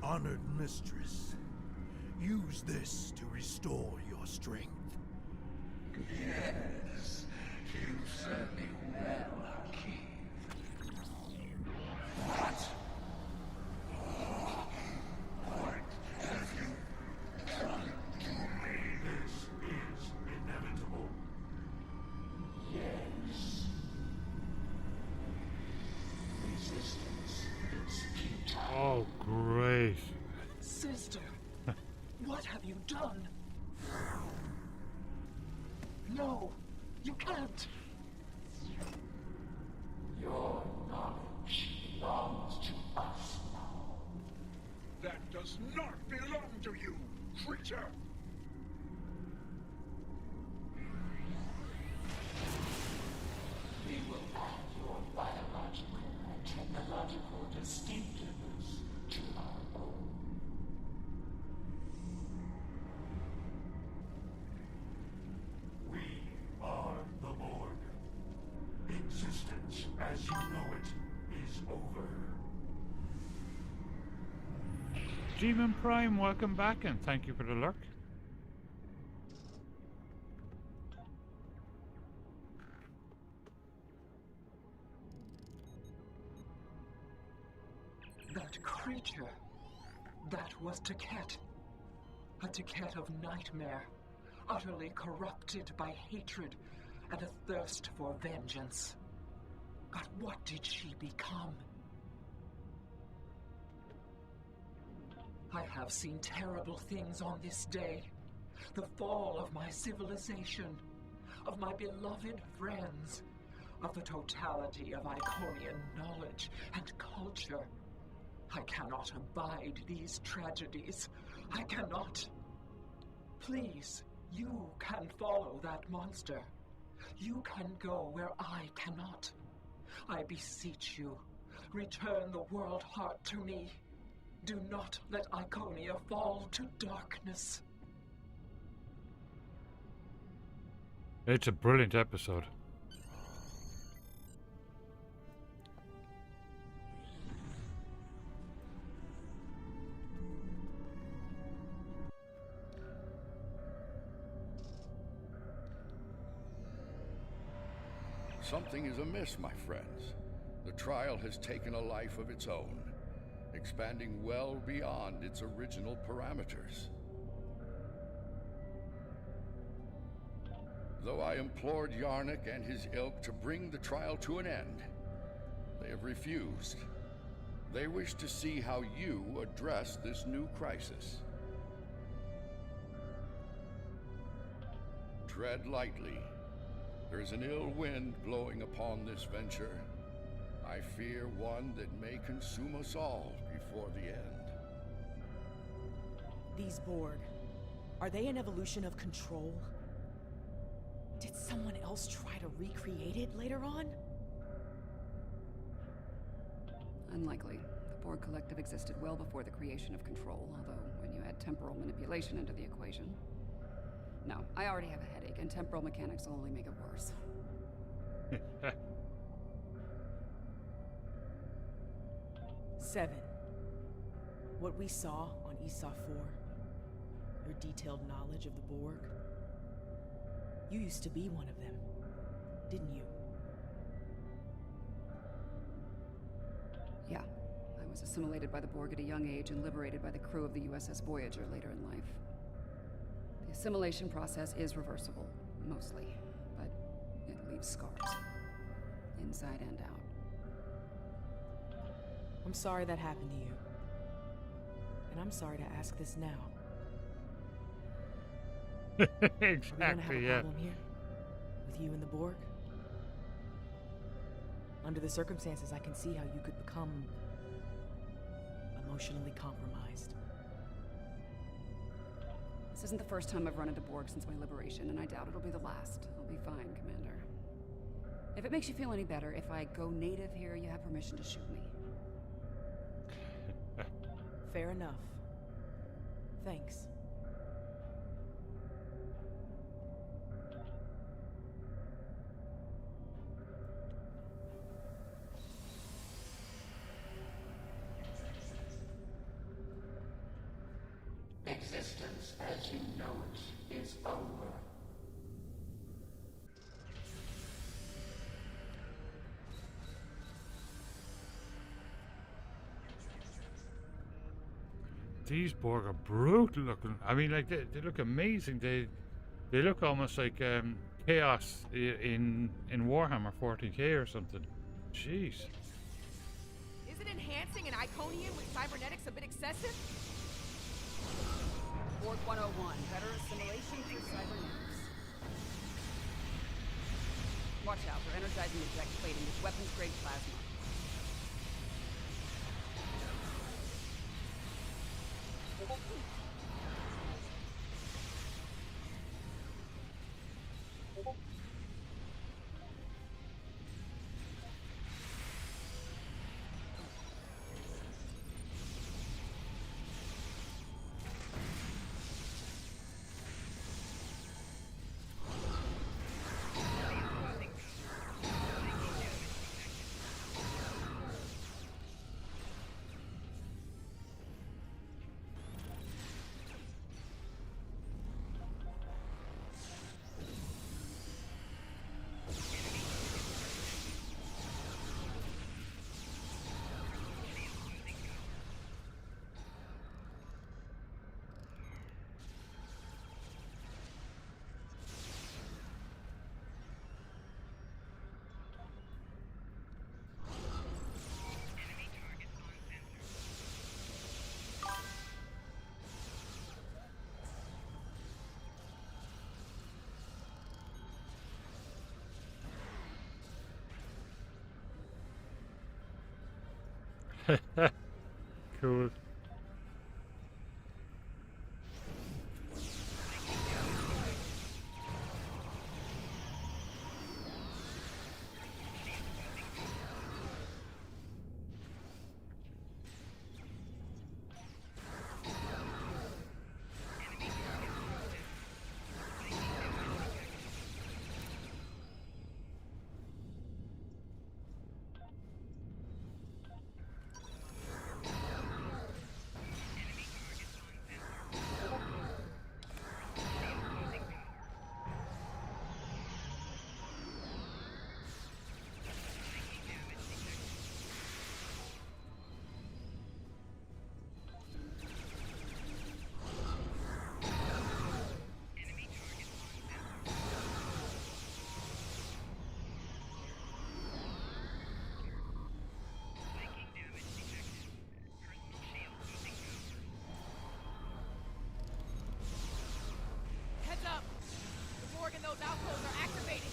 Honored mistress, use this to restore your strength. Yes, you serve me well, Hakeem. What? What have you done to me? This is inevitable. Yes. Resistance is futile. Oh, great. Sister, what have you done? No, you can't. Your knowledge belongs to us now. That does not belong to you, creature! We will add your biological and technological distinctiveness to our own. We are the Borg. Existence as you know it is over. G-Man Prime, welcome back and thank you for the lurk. That creature, that was Taket. A Taket of nightmare, utterly corrupted by hatred and a thirst for vengeance. But what did she become? I have seen terrible things on this day. The fall of my civilization, of my beloved friends, of the totality of Iconian knowledge and culture. I cannot abide these tragedies. I cannot. Please, you can follow that monster. You can go where I cannot. I beseech you, return the World Heart to me. Do not let Iconia fall to darkness. It's a brilliant episode. Something is amiss, my friends. The trial has taken a life of its own, expanding well beyond its original parameters. Though I implored Yarnik and his ilk to bring the trial to an end, they have refused. They wish to see how you address this new crisis. Tread lightly. There is an ill wind blowing upon this venture. I fear one that may consume us all before the end. These Borg, are they an evolution of control? Did someone else try to recreate it later on? Unlikely. The Borg Collective existed well before the creation of Control, although when you add temporal manipulation into the equation... No, I already have a headache, and temporal mechanics will only make it worse. 7. What we saw on Esau 4, your detailed knowledge of the Borg. You used to be one of them, didn't you? Yeah. I was assimilated by the Borg at a young age and liberated by the crew of the USS Voyager later in life. The assimilation process is reversible, mostly, but it leaves scars, inside and out. I'm sorry that happened to you. And I'm sorry to ask this now. Exactly, Are we gonna have a yeah. problem here? With you and the Borg? Under the circumstances, I can see how you could become emotionally compromised. This isn't the first time I've run into Borg since my liberation, and I doubt it'll be the last. I'll be fine, Commander. If it makes you feel any better, if I go native here, you have permission to shoot me. Fair enough. Thanks. Existence as you know it is over. These Borg are brutal looking. I mean, like they look amazing. They look almost like chaos in Warhammer 40k or something. Jeez. Isn't enhancing an Iconian with cybernetics a bit excessive? Borg 101, better assimilation through cybernetics. Watch out, we're energizing the jet plating with weapons-grade plasma. Cool. Heads up! The Borg and those outposts are activated!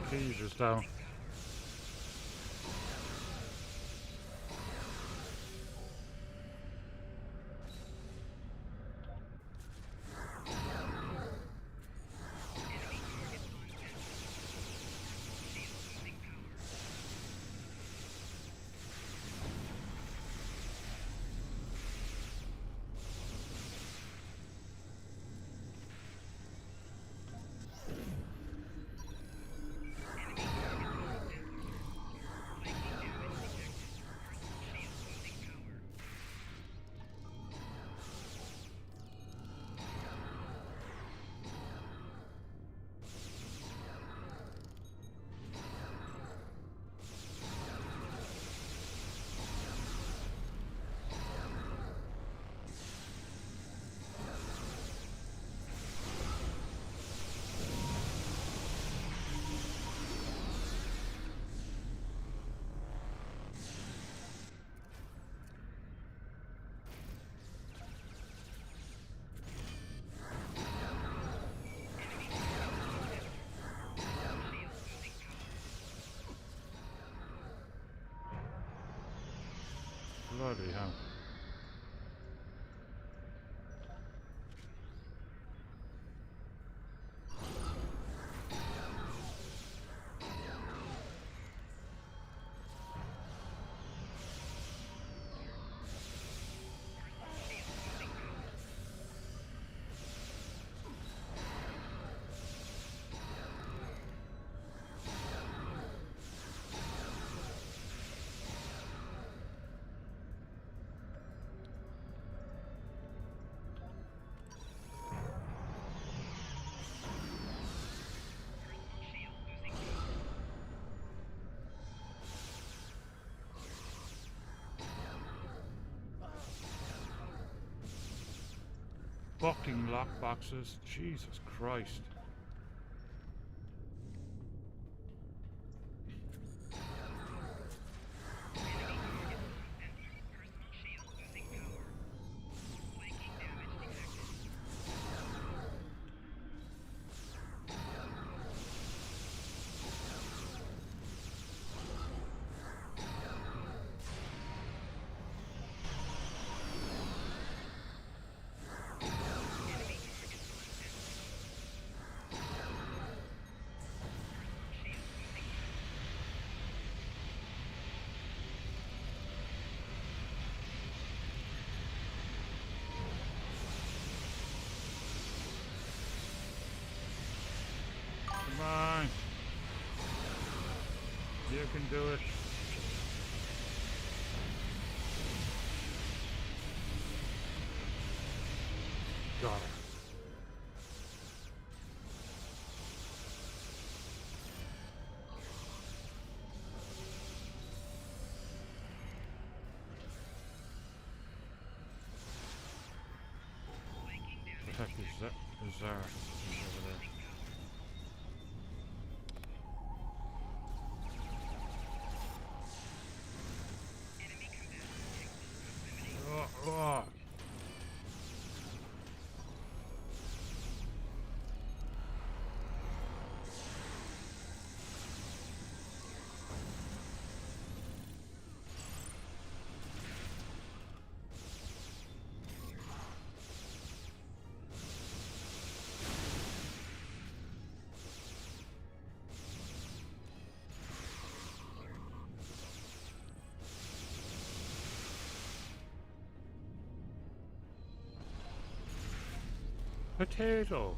Jesus, down. Bloody hell. Fucking lockboxes. Jesus Christ. You can do it. Got it. What the heck is that? Is over there? Oh. Potato.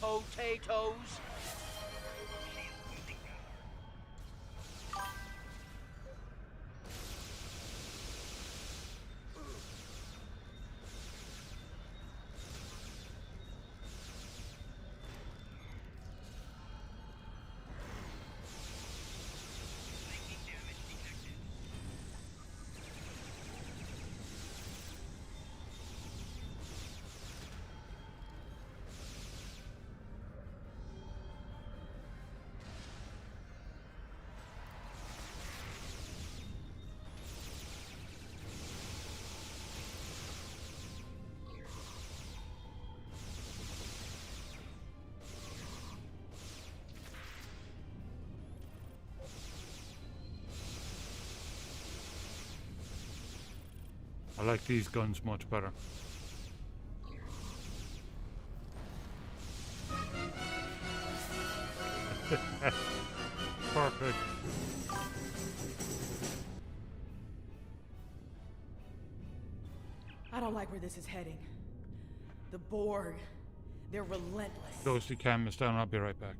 Potatoes. I like these guns much better. Perfect. I don't like where this is heading. The Borg, they're relentless. Ghosty cam is down. I'll be right back.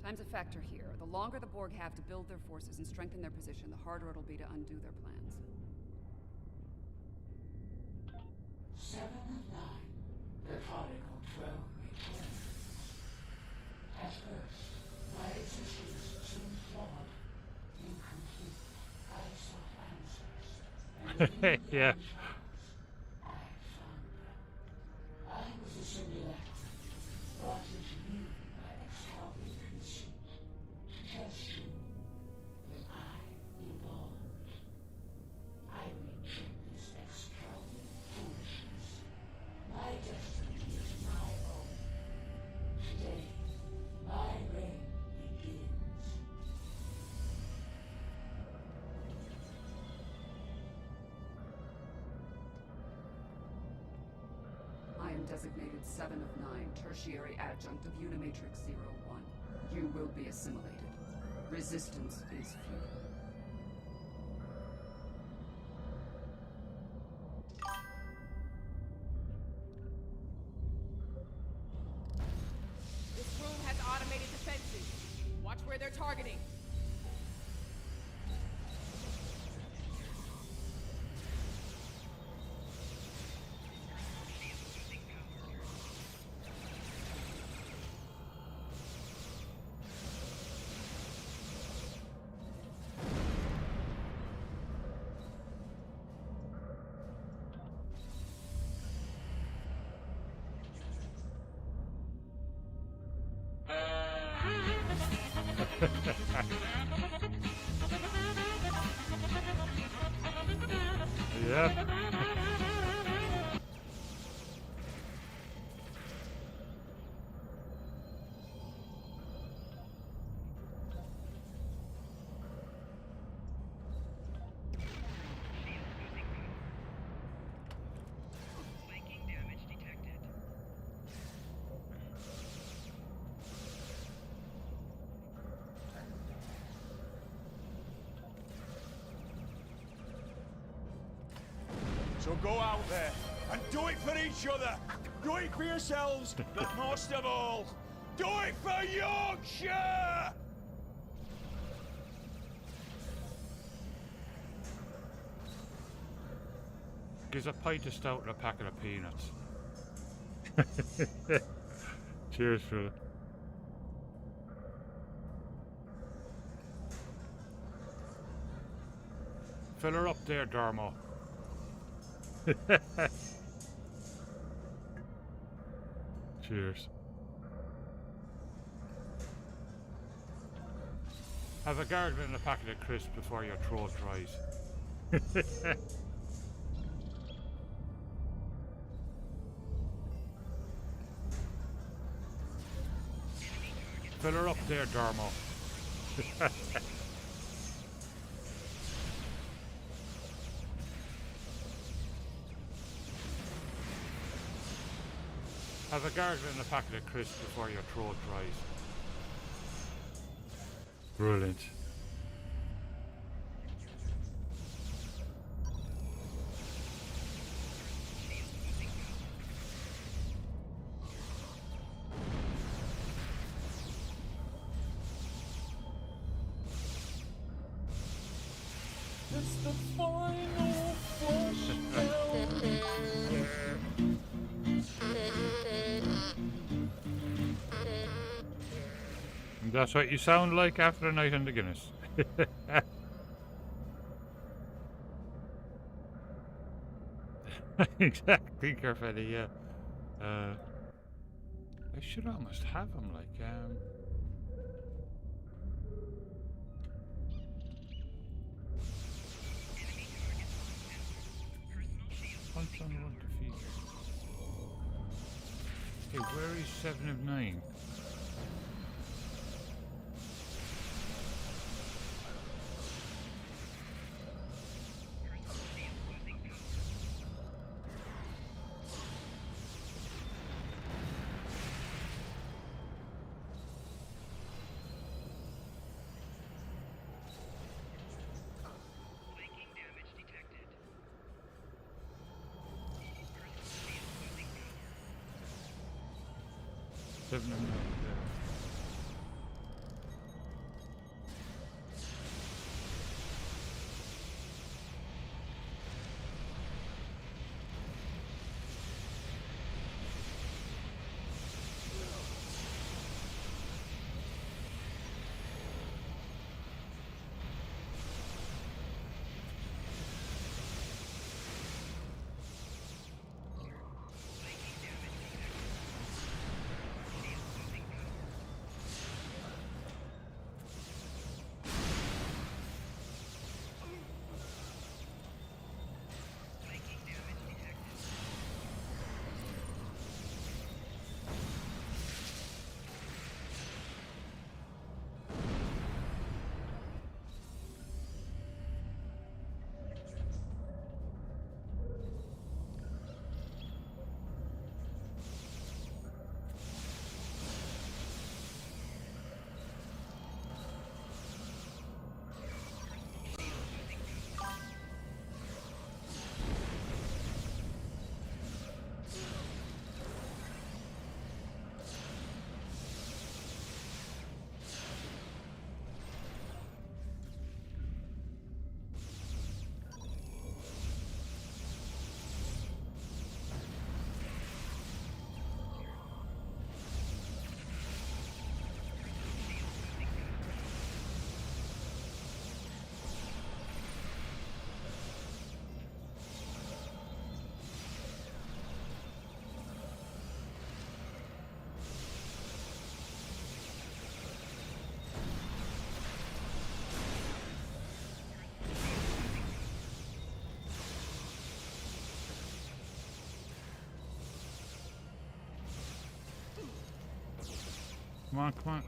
Time's a factor here. The longer the Borg have to build their forces and strengthen their position, the harder it'll be to undo their plans. 7 of 9. The prodigal throne returns. At first, my existence seemed flawed, incomplete. I sought answers. And Yeah. I was a simulacrum, brought into you by Excalibur conceit, to test you. When I evolved, I reject this Excalibur foolishness. My destiny is my own. Today, my reign begins. I am designated 7 of 9, tertiary adjunct of Unimatrix 01. You will be assimilated. Resistance is futile. targeting. Yeah. So go out there and do it for each other. Do it for yourselves, but most of all, do it for Yorkshire! Gives a pint of stout and a packet of peanuts. Cheers, fella. Fill her up there, Darmo. Cheers. Have a gargle and a packet of crisps before your throat dries. Fill her up there, Darmo. Have a gargle and a packet of crisps before your throat dries. Brilliant. It's the final flush. That's what you sound like after a night on the Guinness. Exactly, Carfetti, yeah. I should almost have them, like, Punch on one defeat. Hey, where is 7 of 9? Come on, come on.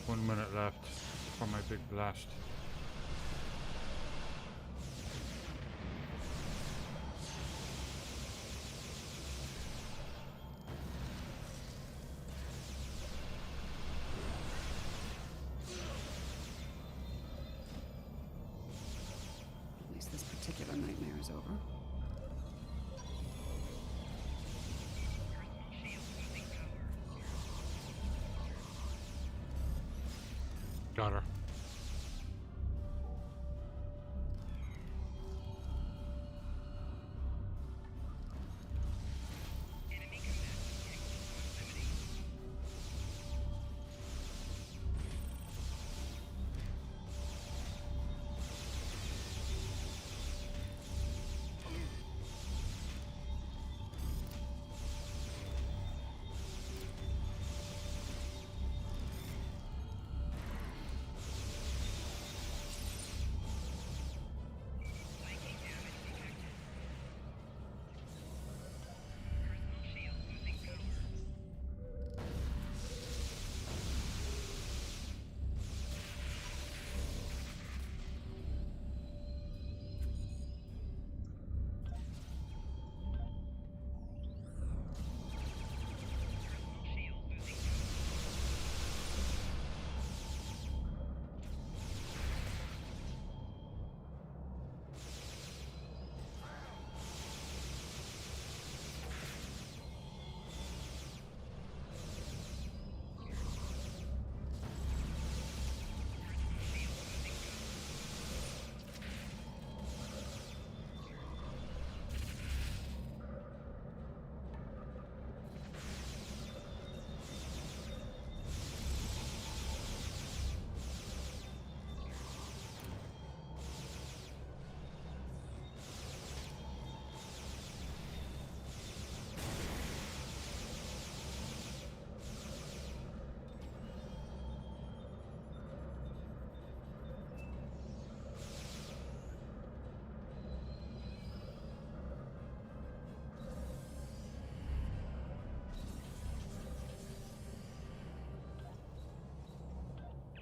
One minute left for my big blast. At least this particular nightmare is over. Got her.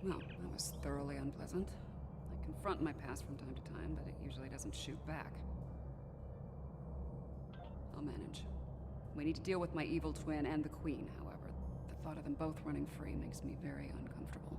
Well, that was thoroughly unpleasant. I confront my past from time to time, but it usually doesn't shoot back. I'll manage. We need to deal with my evil twin and the Queen, however. The thought of them both running free makes me very uncomfortable.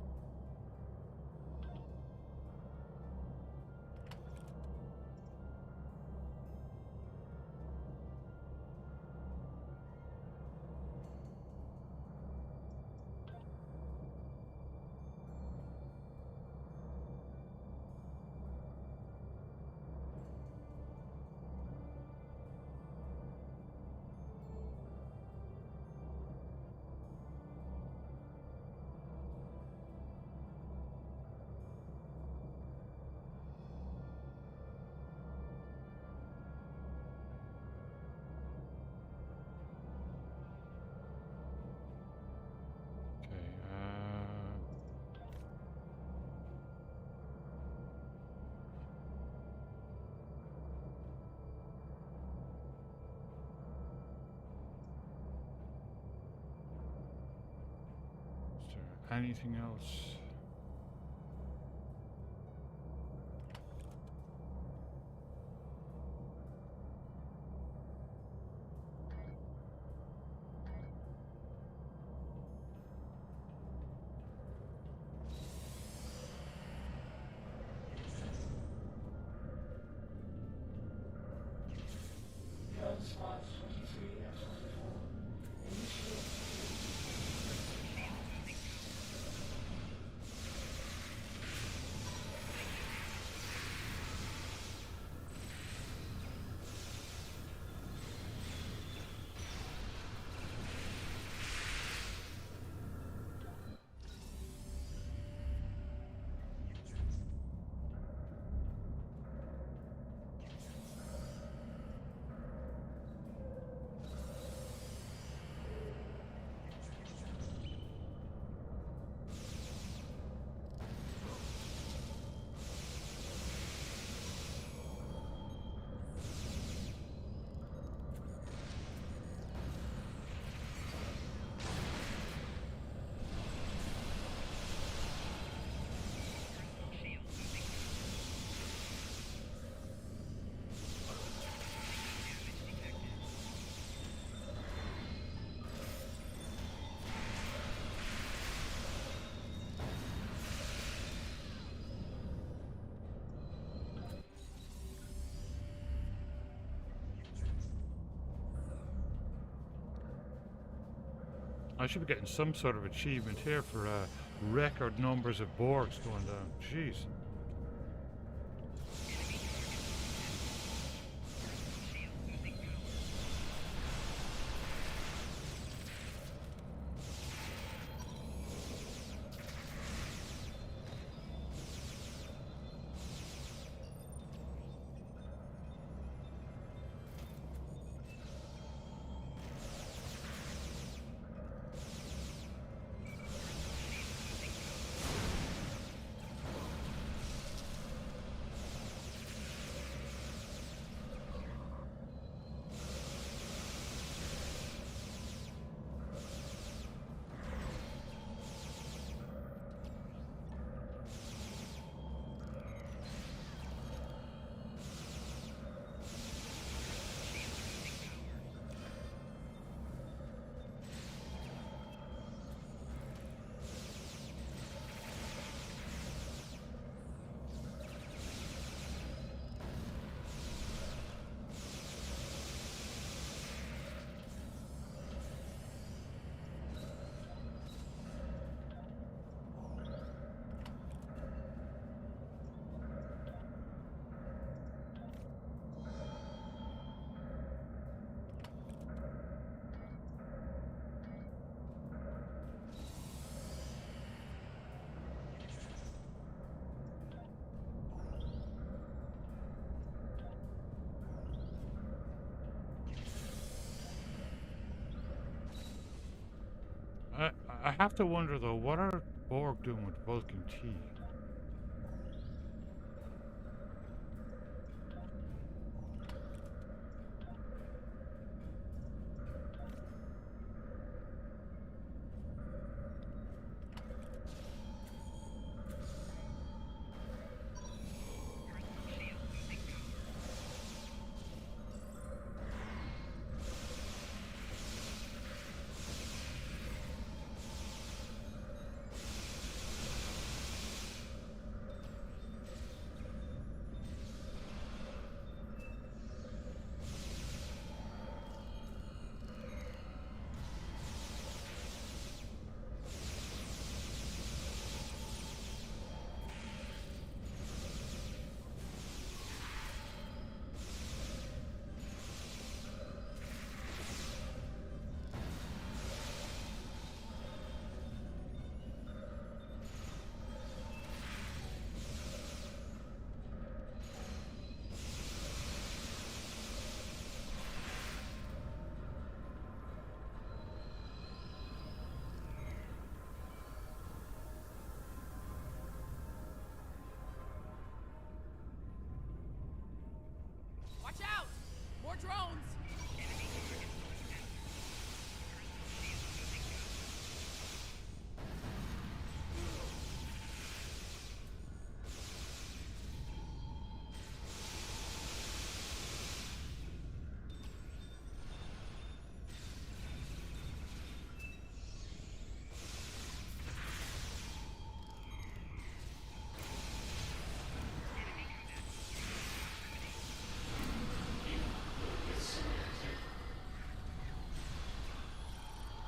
anything else? I should be getting some sort of achievement here for record numbers of Borgs going down. Jeez. I have to wonder though, what are Borg doing with Vulcan T? Watch out! More drones!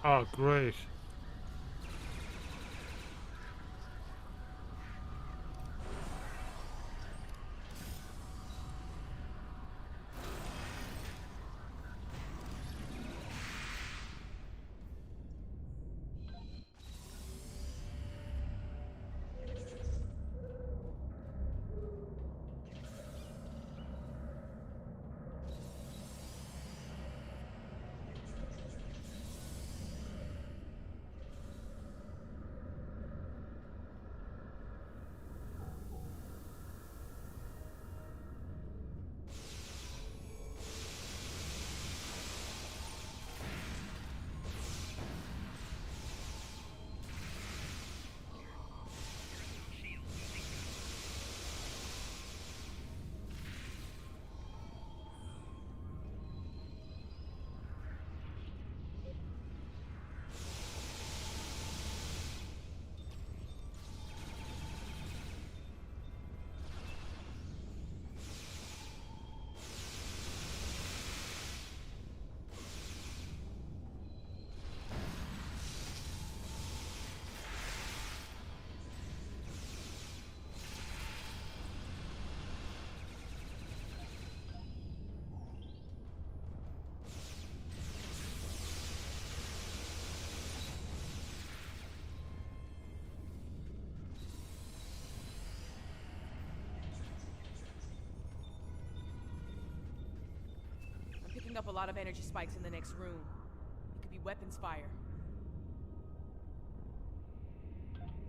Oh, great. Picking up a lot of energy spikes in the next room. It could be weapons fire.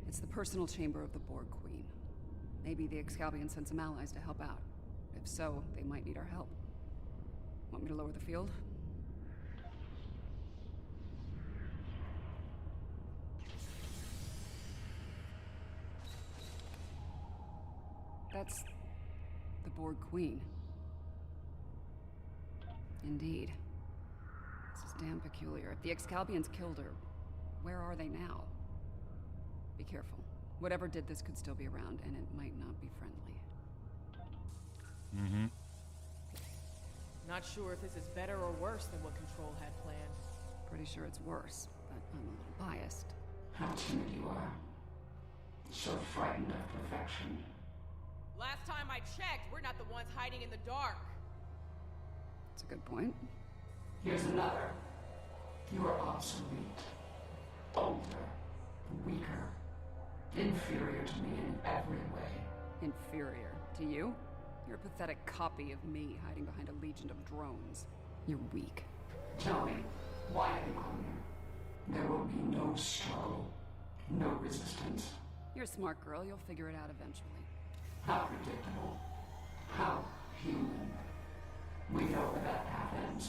It's the personal chamber of the Borg Queen. Maybe the Excalbion sent some allies to help out. If so, they might need our help. Want me to lower the field? That's the Borg Queen. Indeed. This is damn peculiar. If the Excalbions killed her, where are they now? Be careful. Whatever did this could still be around, and it might not be friendly. Mm-hmm. Not sure if this is better or worse than what Control had planned. Pretty sure it's worse, but I'm a little biased. How timid you are. So frightened of perfection. Last time I checked, we're not the ones hiding in the dark. That's a good point. Here's another. You are obsolete. Older. Weaker. Inferior to me in every way. Inferior to you? You're a pathetic copy of me hiding behind a legion of drones. You're weak. Tell me, why have you come here? There will be no struggle. No resistance. You're a smart girl. You'll figure it out eventually. How predictable. How human. We know where that path ends.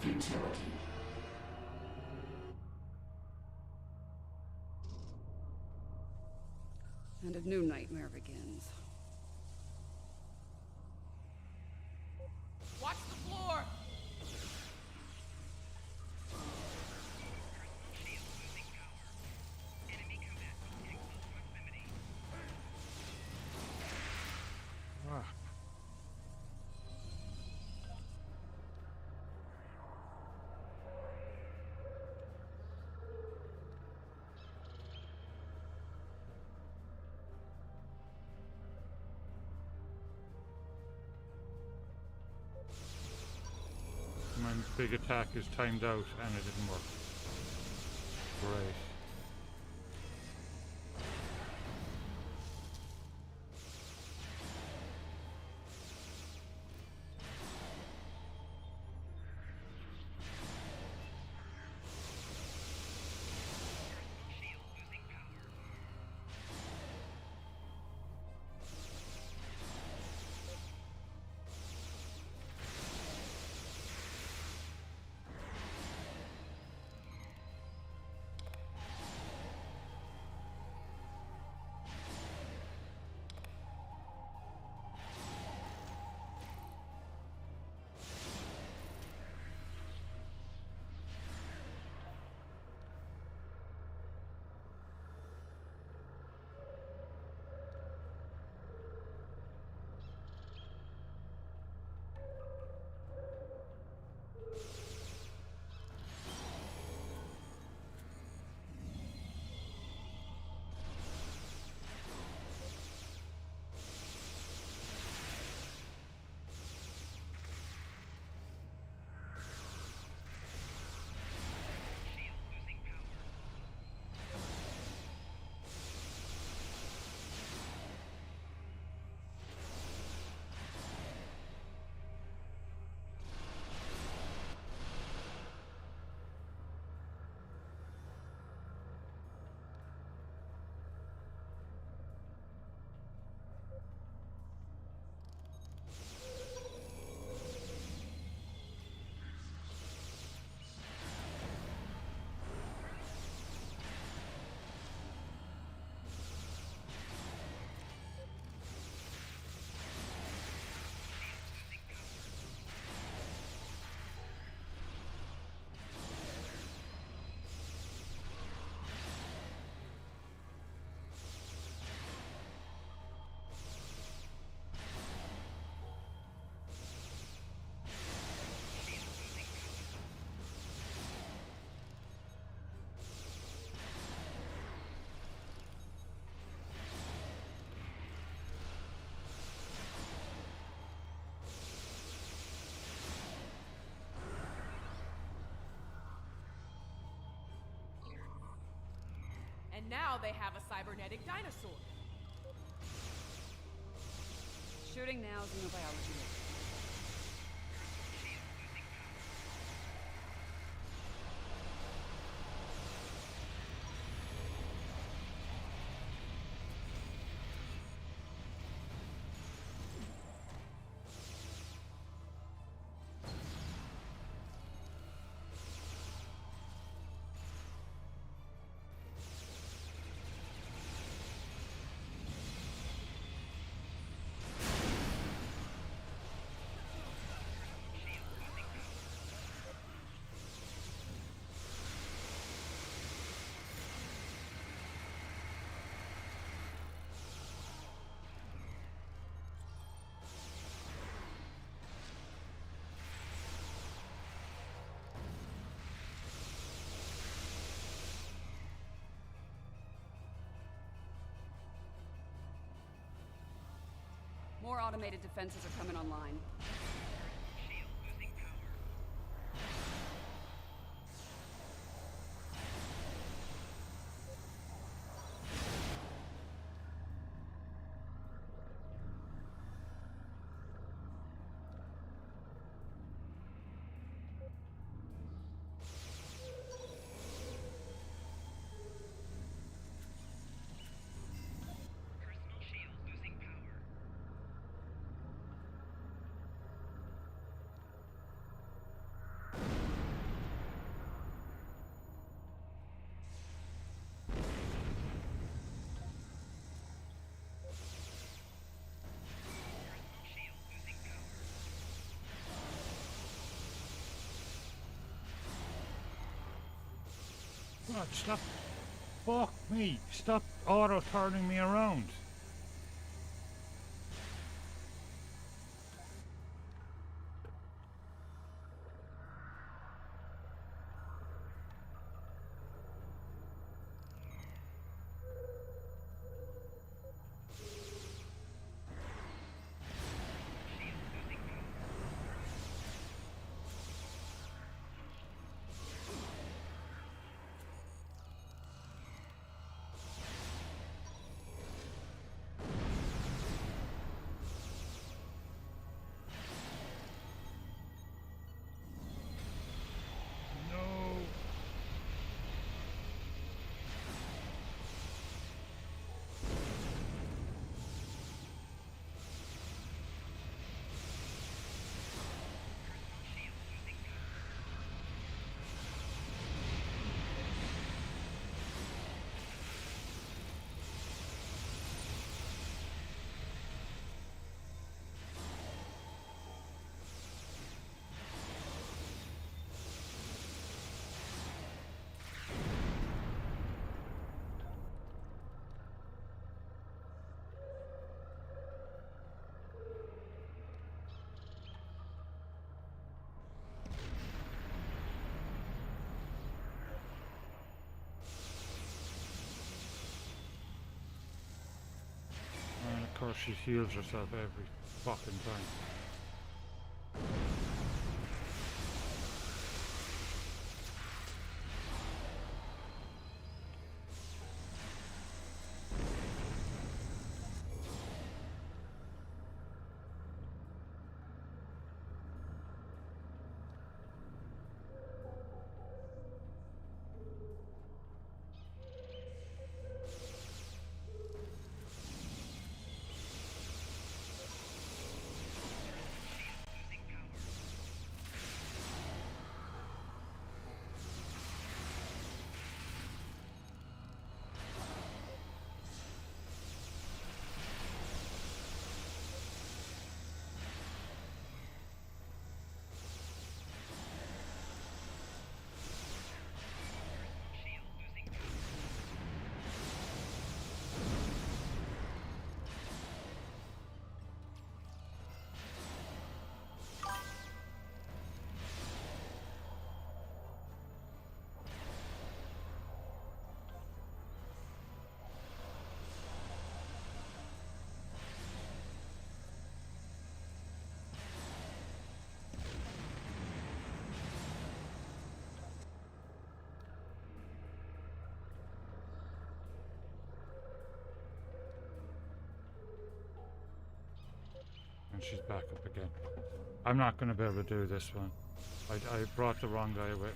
Futility. And a new nightmare begins. Watch the floor! Ah. My big attack is timed out and it didn't work. Great. now they have a cybernetic dinosaur. Shooting now, xenobiology. More automated defenses are coming online. God, stop. Fuck me. Stop auto-turning me around. And of course she heals herself every fucking time. And she's back up again. I'm not going to be able to do this one. I brought the wrong guy with me.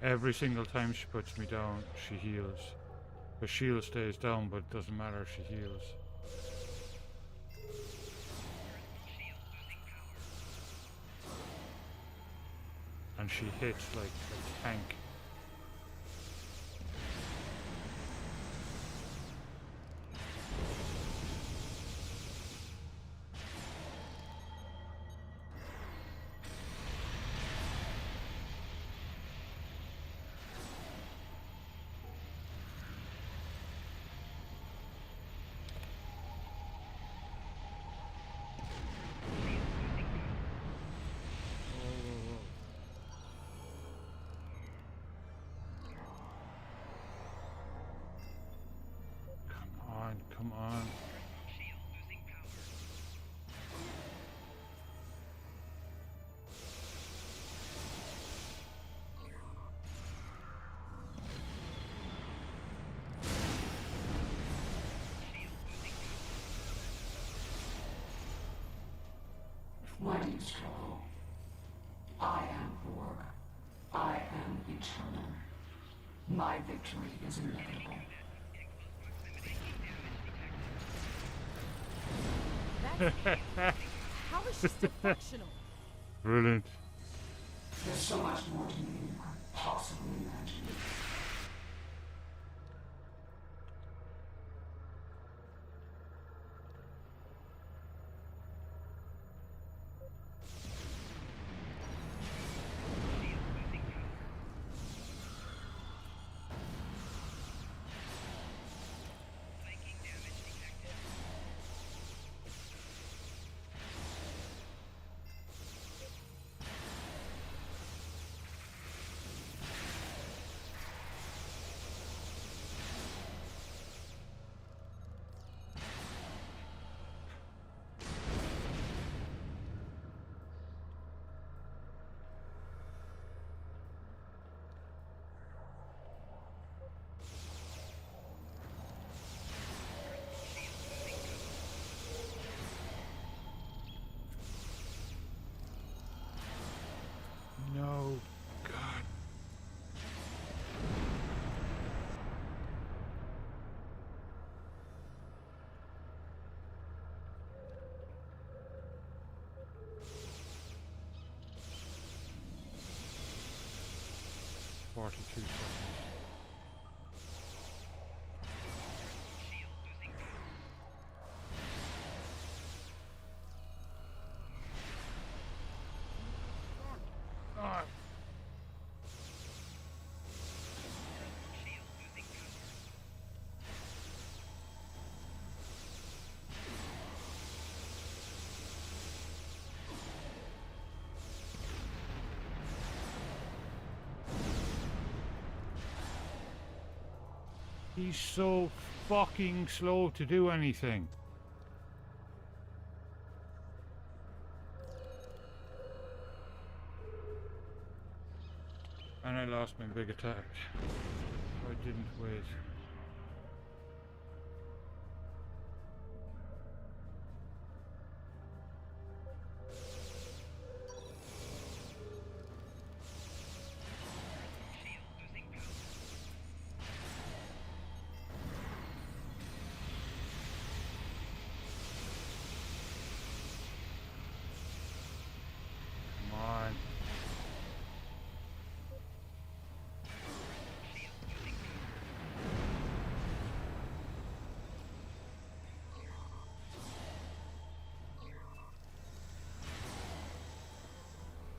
Every single time she puts me down, she heals. Her shield stays down, but it doesn't matter, she heals. And she hits like a tank. Come on. Why do you struggle? I am Borg. I am eternal. My victory is inevitable. How is she still functional? Brilliant. There's so much more to me than you could possibly imagine. No, God. Forty-two seconds. He's so fucking slow to do anything. And I lost my big attack. I didn't wait. Come on.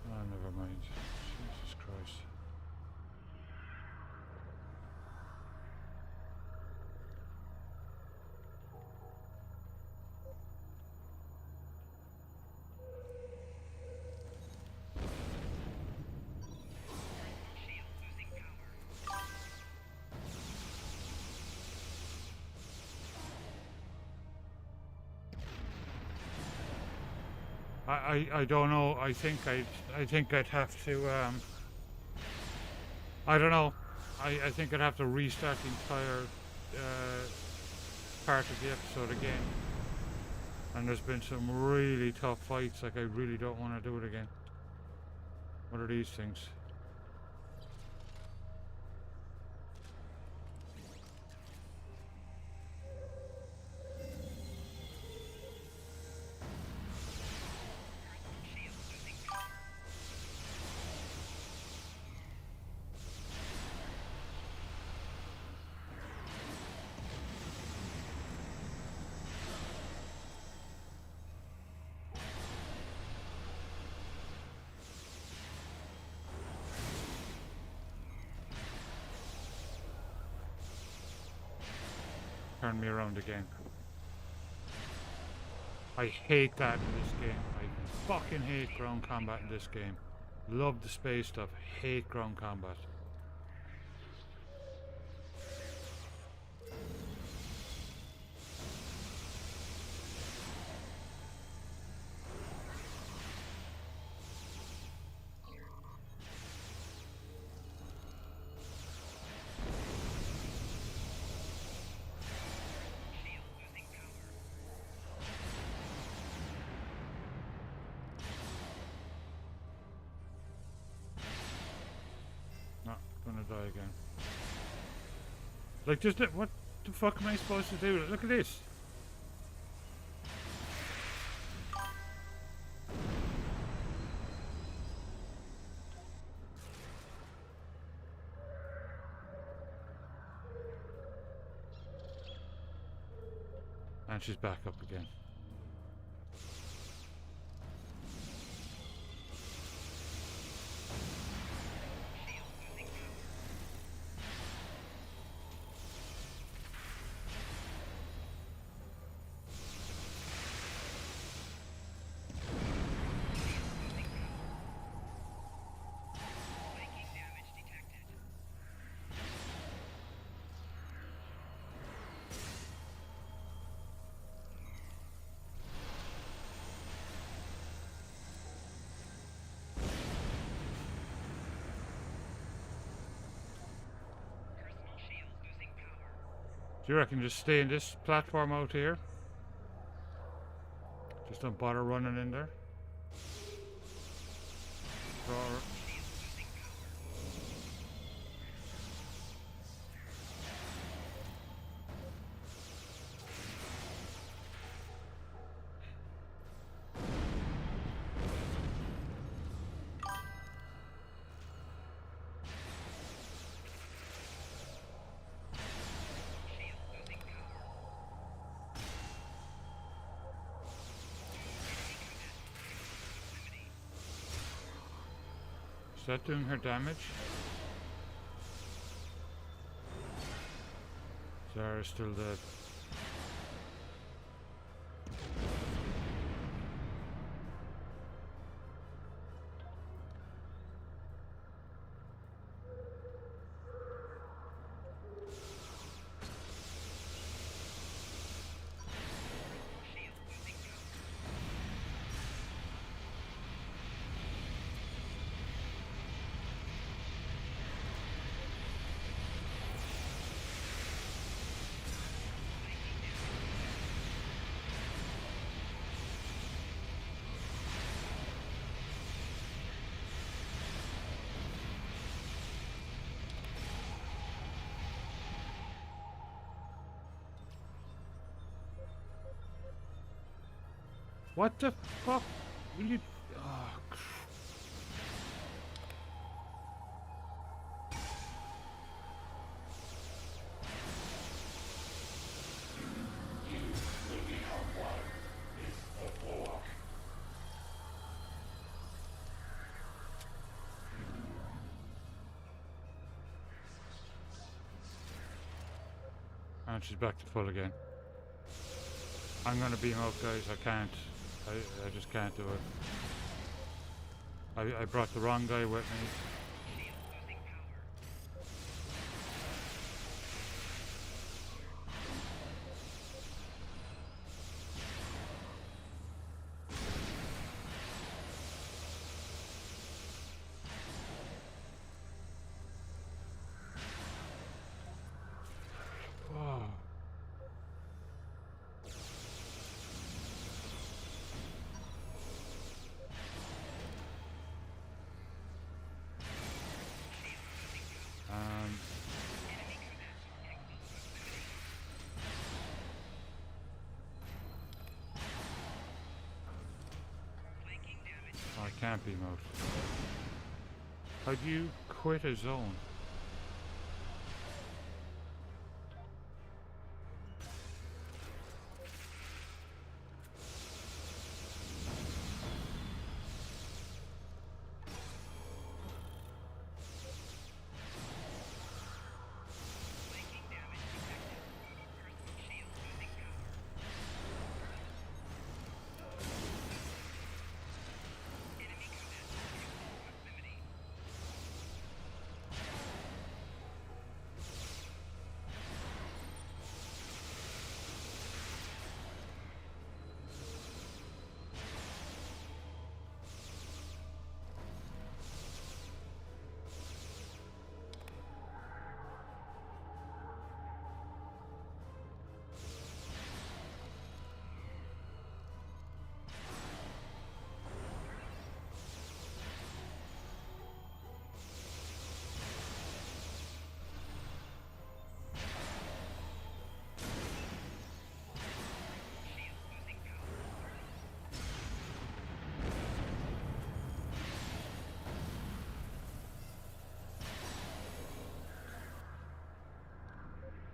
Oh, never mind. Jesus Christ. I don't know. I think I'd have to I don't know. I think I'd have to restart the entire part of the episode again. And there's been some really tough fights, like I really don't want to do it again. What are these things? Turn me around again. I hate that in this game. I fucking hate ground combat in this game. Love the space stuff. Hate ground combat. Gonna die again. Like, just what the fuck am I supposed to do? Look at this. And she's back up again. Do you reckon just stay in this platform out here? Just don't bother running in there? Or is that doing her damage? Zara's still dead. What the fuck will you... Oh, and she's back to full again. I'm gonna beam up, guys. I can't. I just can't do it. I brought the wrong guy with me. can't be emote. How do you quit a zone?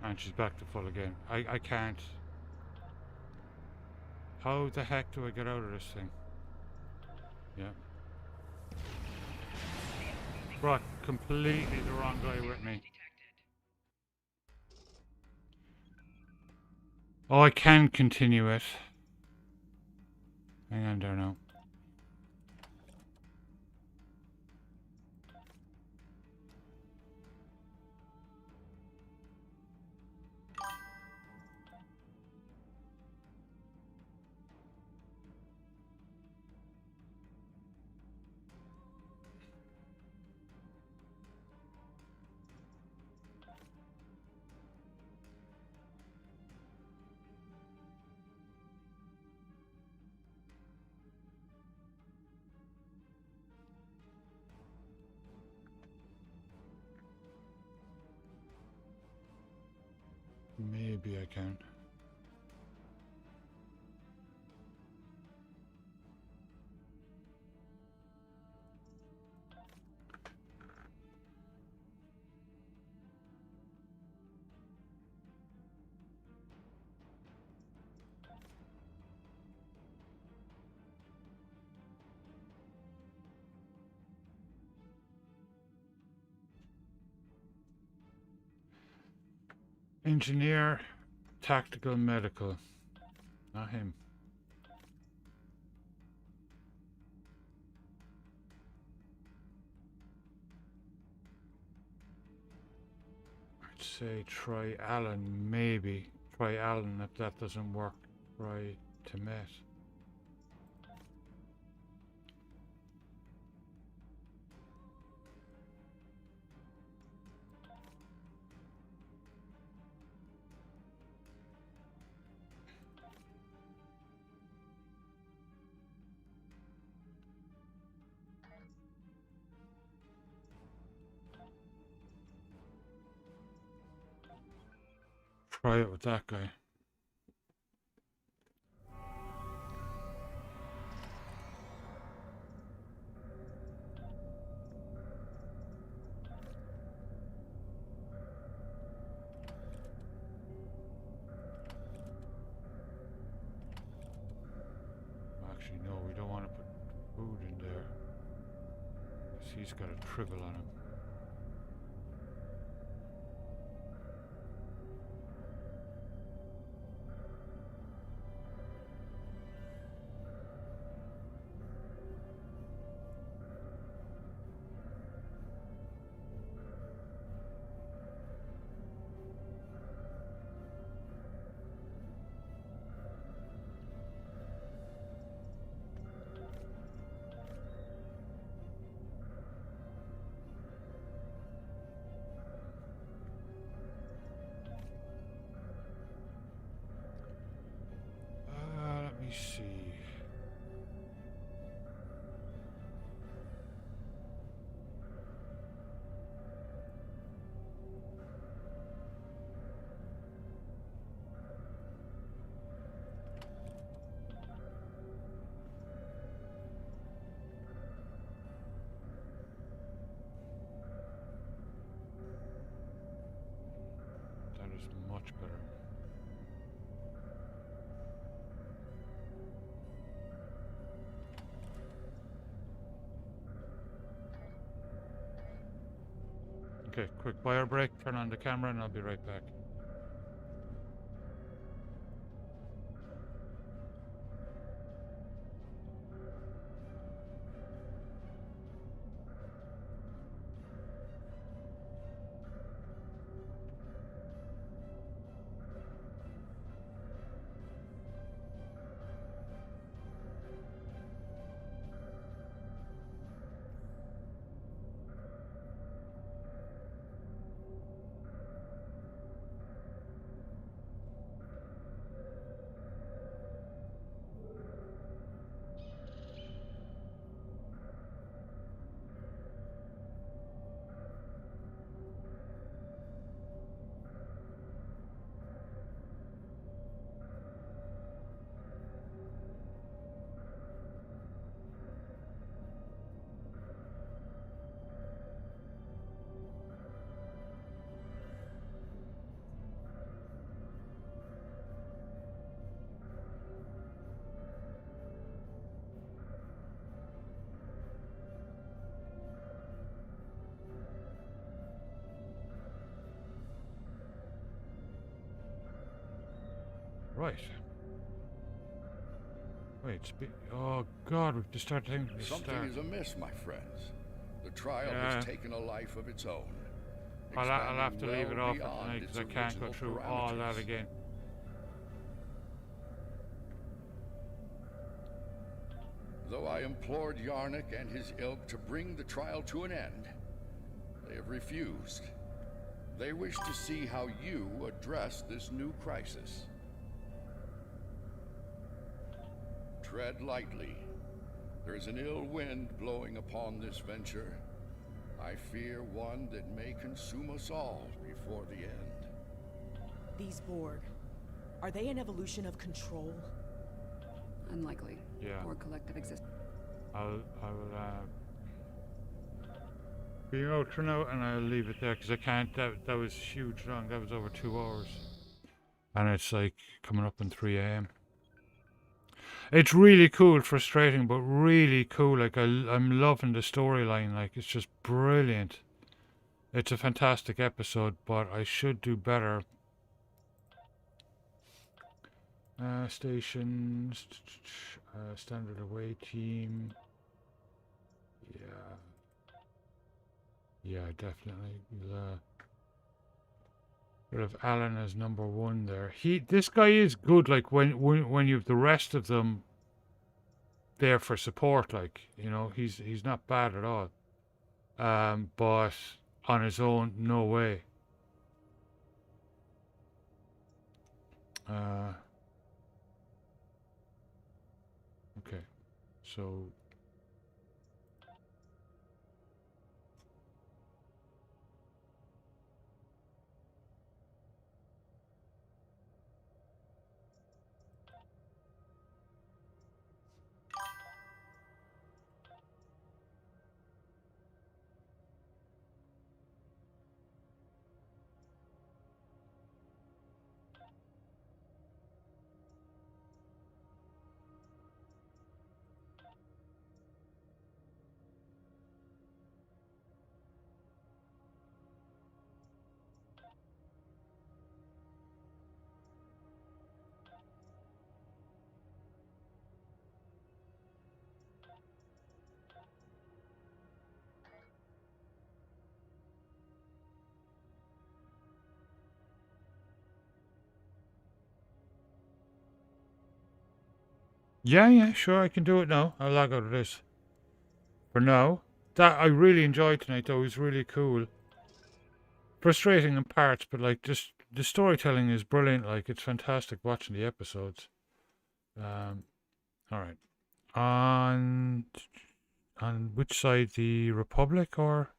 And she's back to full again. I can't. How the heck do I get out of this thing? Yeah. Brought completely the wrong guy with me. Oh, I can continue it. Hang on there now. Maybe I can. Engineer, tactical, medical. Not him. I'd say try Alan, maybe. Try Alan. If that doesn't work, try Temet. Try it with that guy. Actually, no, we don't want to put food in there. 'Cause he's got a tribble on him. is much better. Okay, quick wire break, turn on the camera, and I'll be right back. Right. Wait, oh God, we've just started taking the Something start. is amiss, my friends. The trial Yeah. has taken a life of its own. I'll have to leave it well off for beyond tonight because its I can't go original through all that parameters. again. Though I implored Yarnik and his ilk to bring the trial to an end, they have refused. They wish to see how you address this new crisis. Tread lightly. There is an ill wind blowing upon this venture. I fear one that may consume us all before the end. These Borg, are they an evolution of control? Unlikely. Yeah. Or collective existence. I will be outro now, and I'll leave it there because I can't. That was huge long. That was over 2 hours, and it's like coming up in 3 a.m. It's really cool, frustrating, but really cool. Like I'm loving the storyline. Like it's just brilliant. It's a fantastic episode, but I should do better. Stations, standard away team. Yeah, definitely. We'll have Alan as number 1 there. This guy is good. Like when you've the rest of them there for support, like you know, he's not bad at all. But on his own, no way. Okay, so. Yeah, sure, I can do it now. I'll log out of this. For now. That I really enjoyed tonight, though. It was really cool. Frustrating in parts, but like just the storytelling is brilliant. Like it's fantastic watching the episodes. Alright. On which side, the Republic or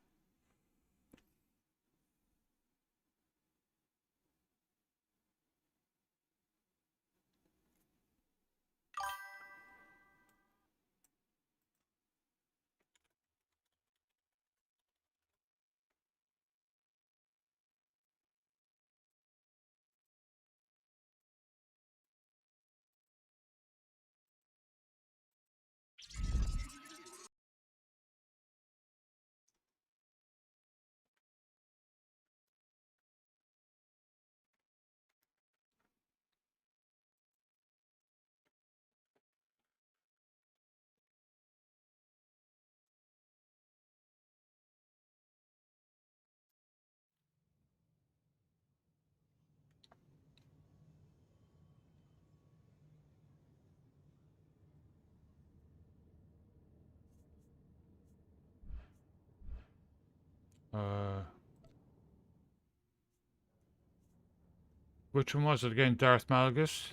Which one was it again? Darth Malgus?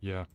Yeah.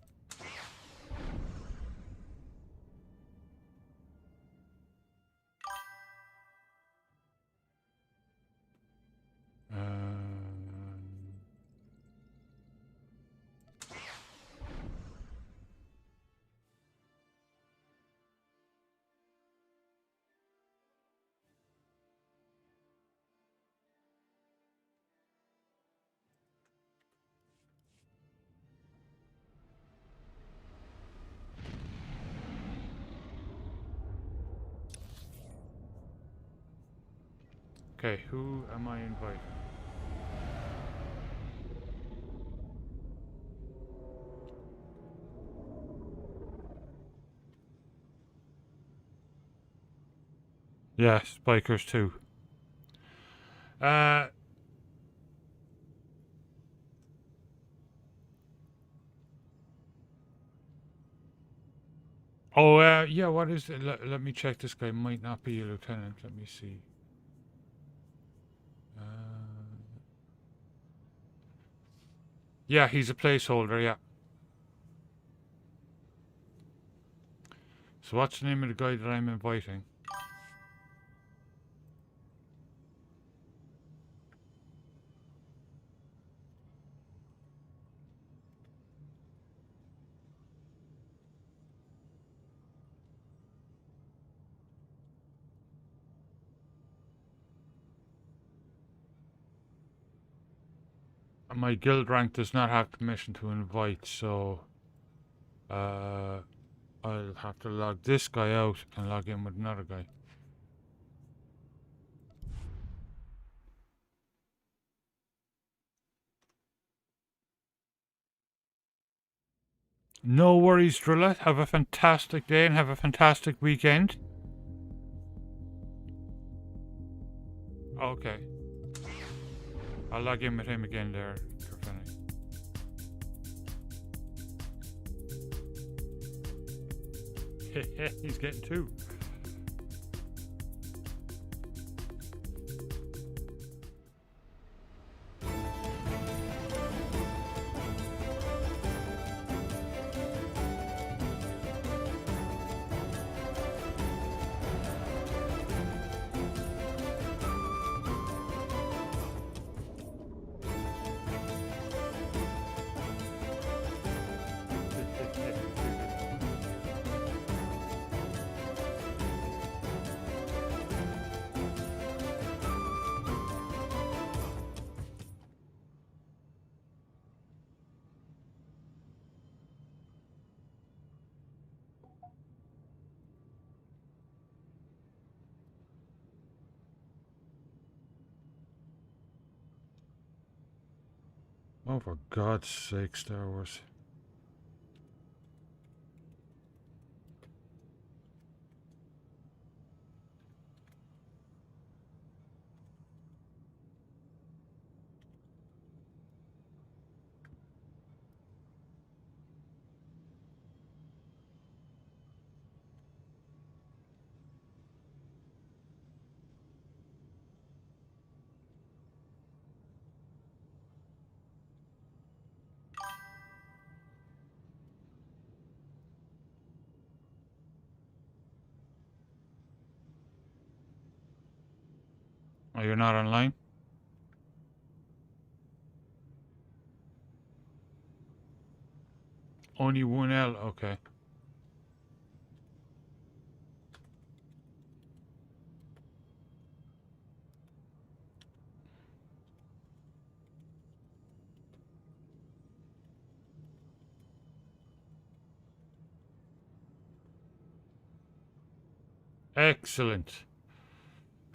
Okay, who am I inviting? Yeah, Spikers too. Yeah, what is it? Let me check. This guy might not be a lieutenant. Let me see. Yeah, he's a placeholder, yeah. So what's the name of the guy that I'm inviting? My guild rank does not have permission to invite, so I'll have to log this guy out and log in with another guy. No worries, Drilla. Have a fantastic day and have a fantastic weekend. Okay. I'll log in with him again there, Trifani. He's getting two. Oh, for God's sake, Star Wars. Oh, you're not online? Only one L, okay. Excellent.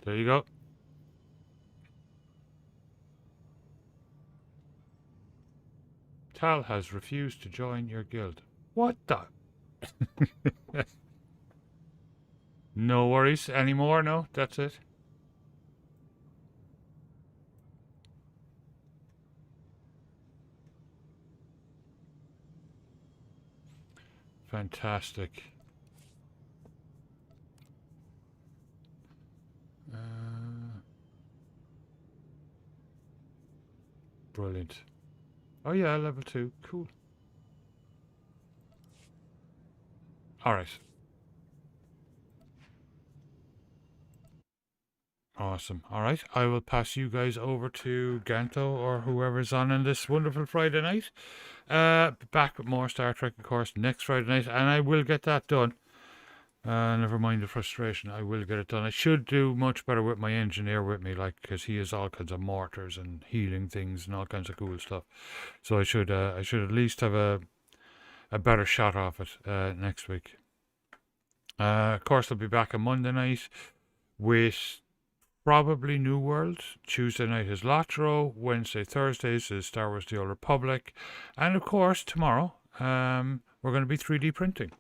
There you go. Tal has refused to join your guild. What the? No worries anymore, no? That's it? Fantastic. Brilliant. Oh yeah, level 2. Cool. Alright. Awesome. Alright, I will pass you guys over to Ganto or whoever's on this wonderful Friday night. Back with more Star Trek, of course, next Friday night, and I will get that done. Never mind the frustration, I will get it done. I should do much better with my engineer with me, like, because he has all kinds of mortars and healing things and all kinds of cool stuff. So I should at least have a better shot off it next week. Of course, I'll be back on Monday night with probably New World. Tuesday night is Lotro. Wednesday, Thursdays is Star Wars The Old Republic. And of course, tomorrow, we're going to be 3D printing.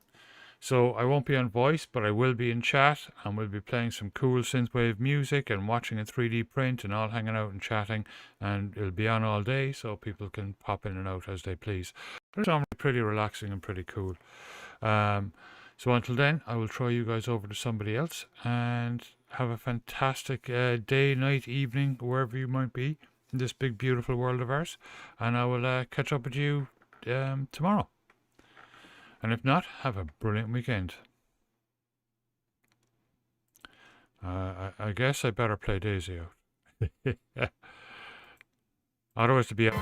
So I won't be on voice, but I will be in chat, and we'll be playing some cool synthwave music and watching a 3D print and all hanging out and chatting, and it'll be on all day so people can pop in and out as they please. But it's normally pretty relaxing and pretty cool. So until then, I will throw you guys over to somebody else, and have a fantastic day, night, evening, wherever you might be in this big, beautiful world of ours. And I will catch up with you tomorrow. And if not, have a brilliant weekend. I guess I better play Daisy out. Otherwise, to be out.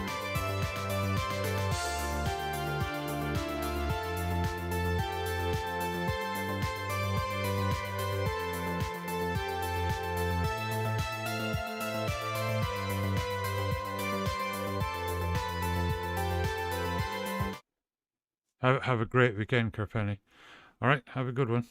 Have a great weekend, Kerpenny. All right, have a good one.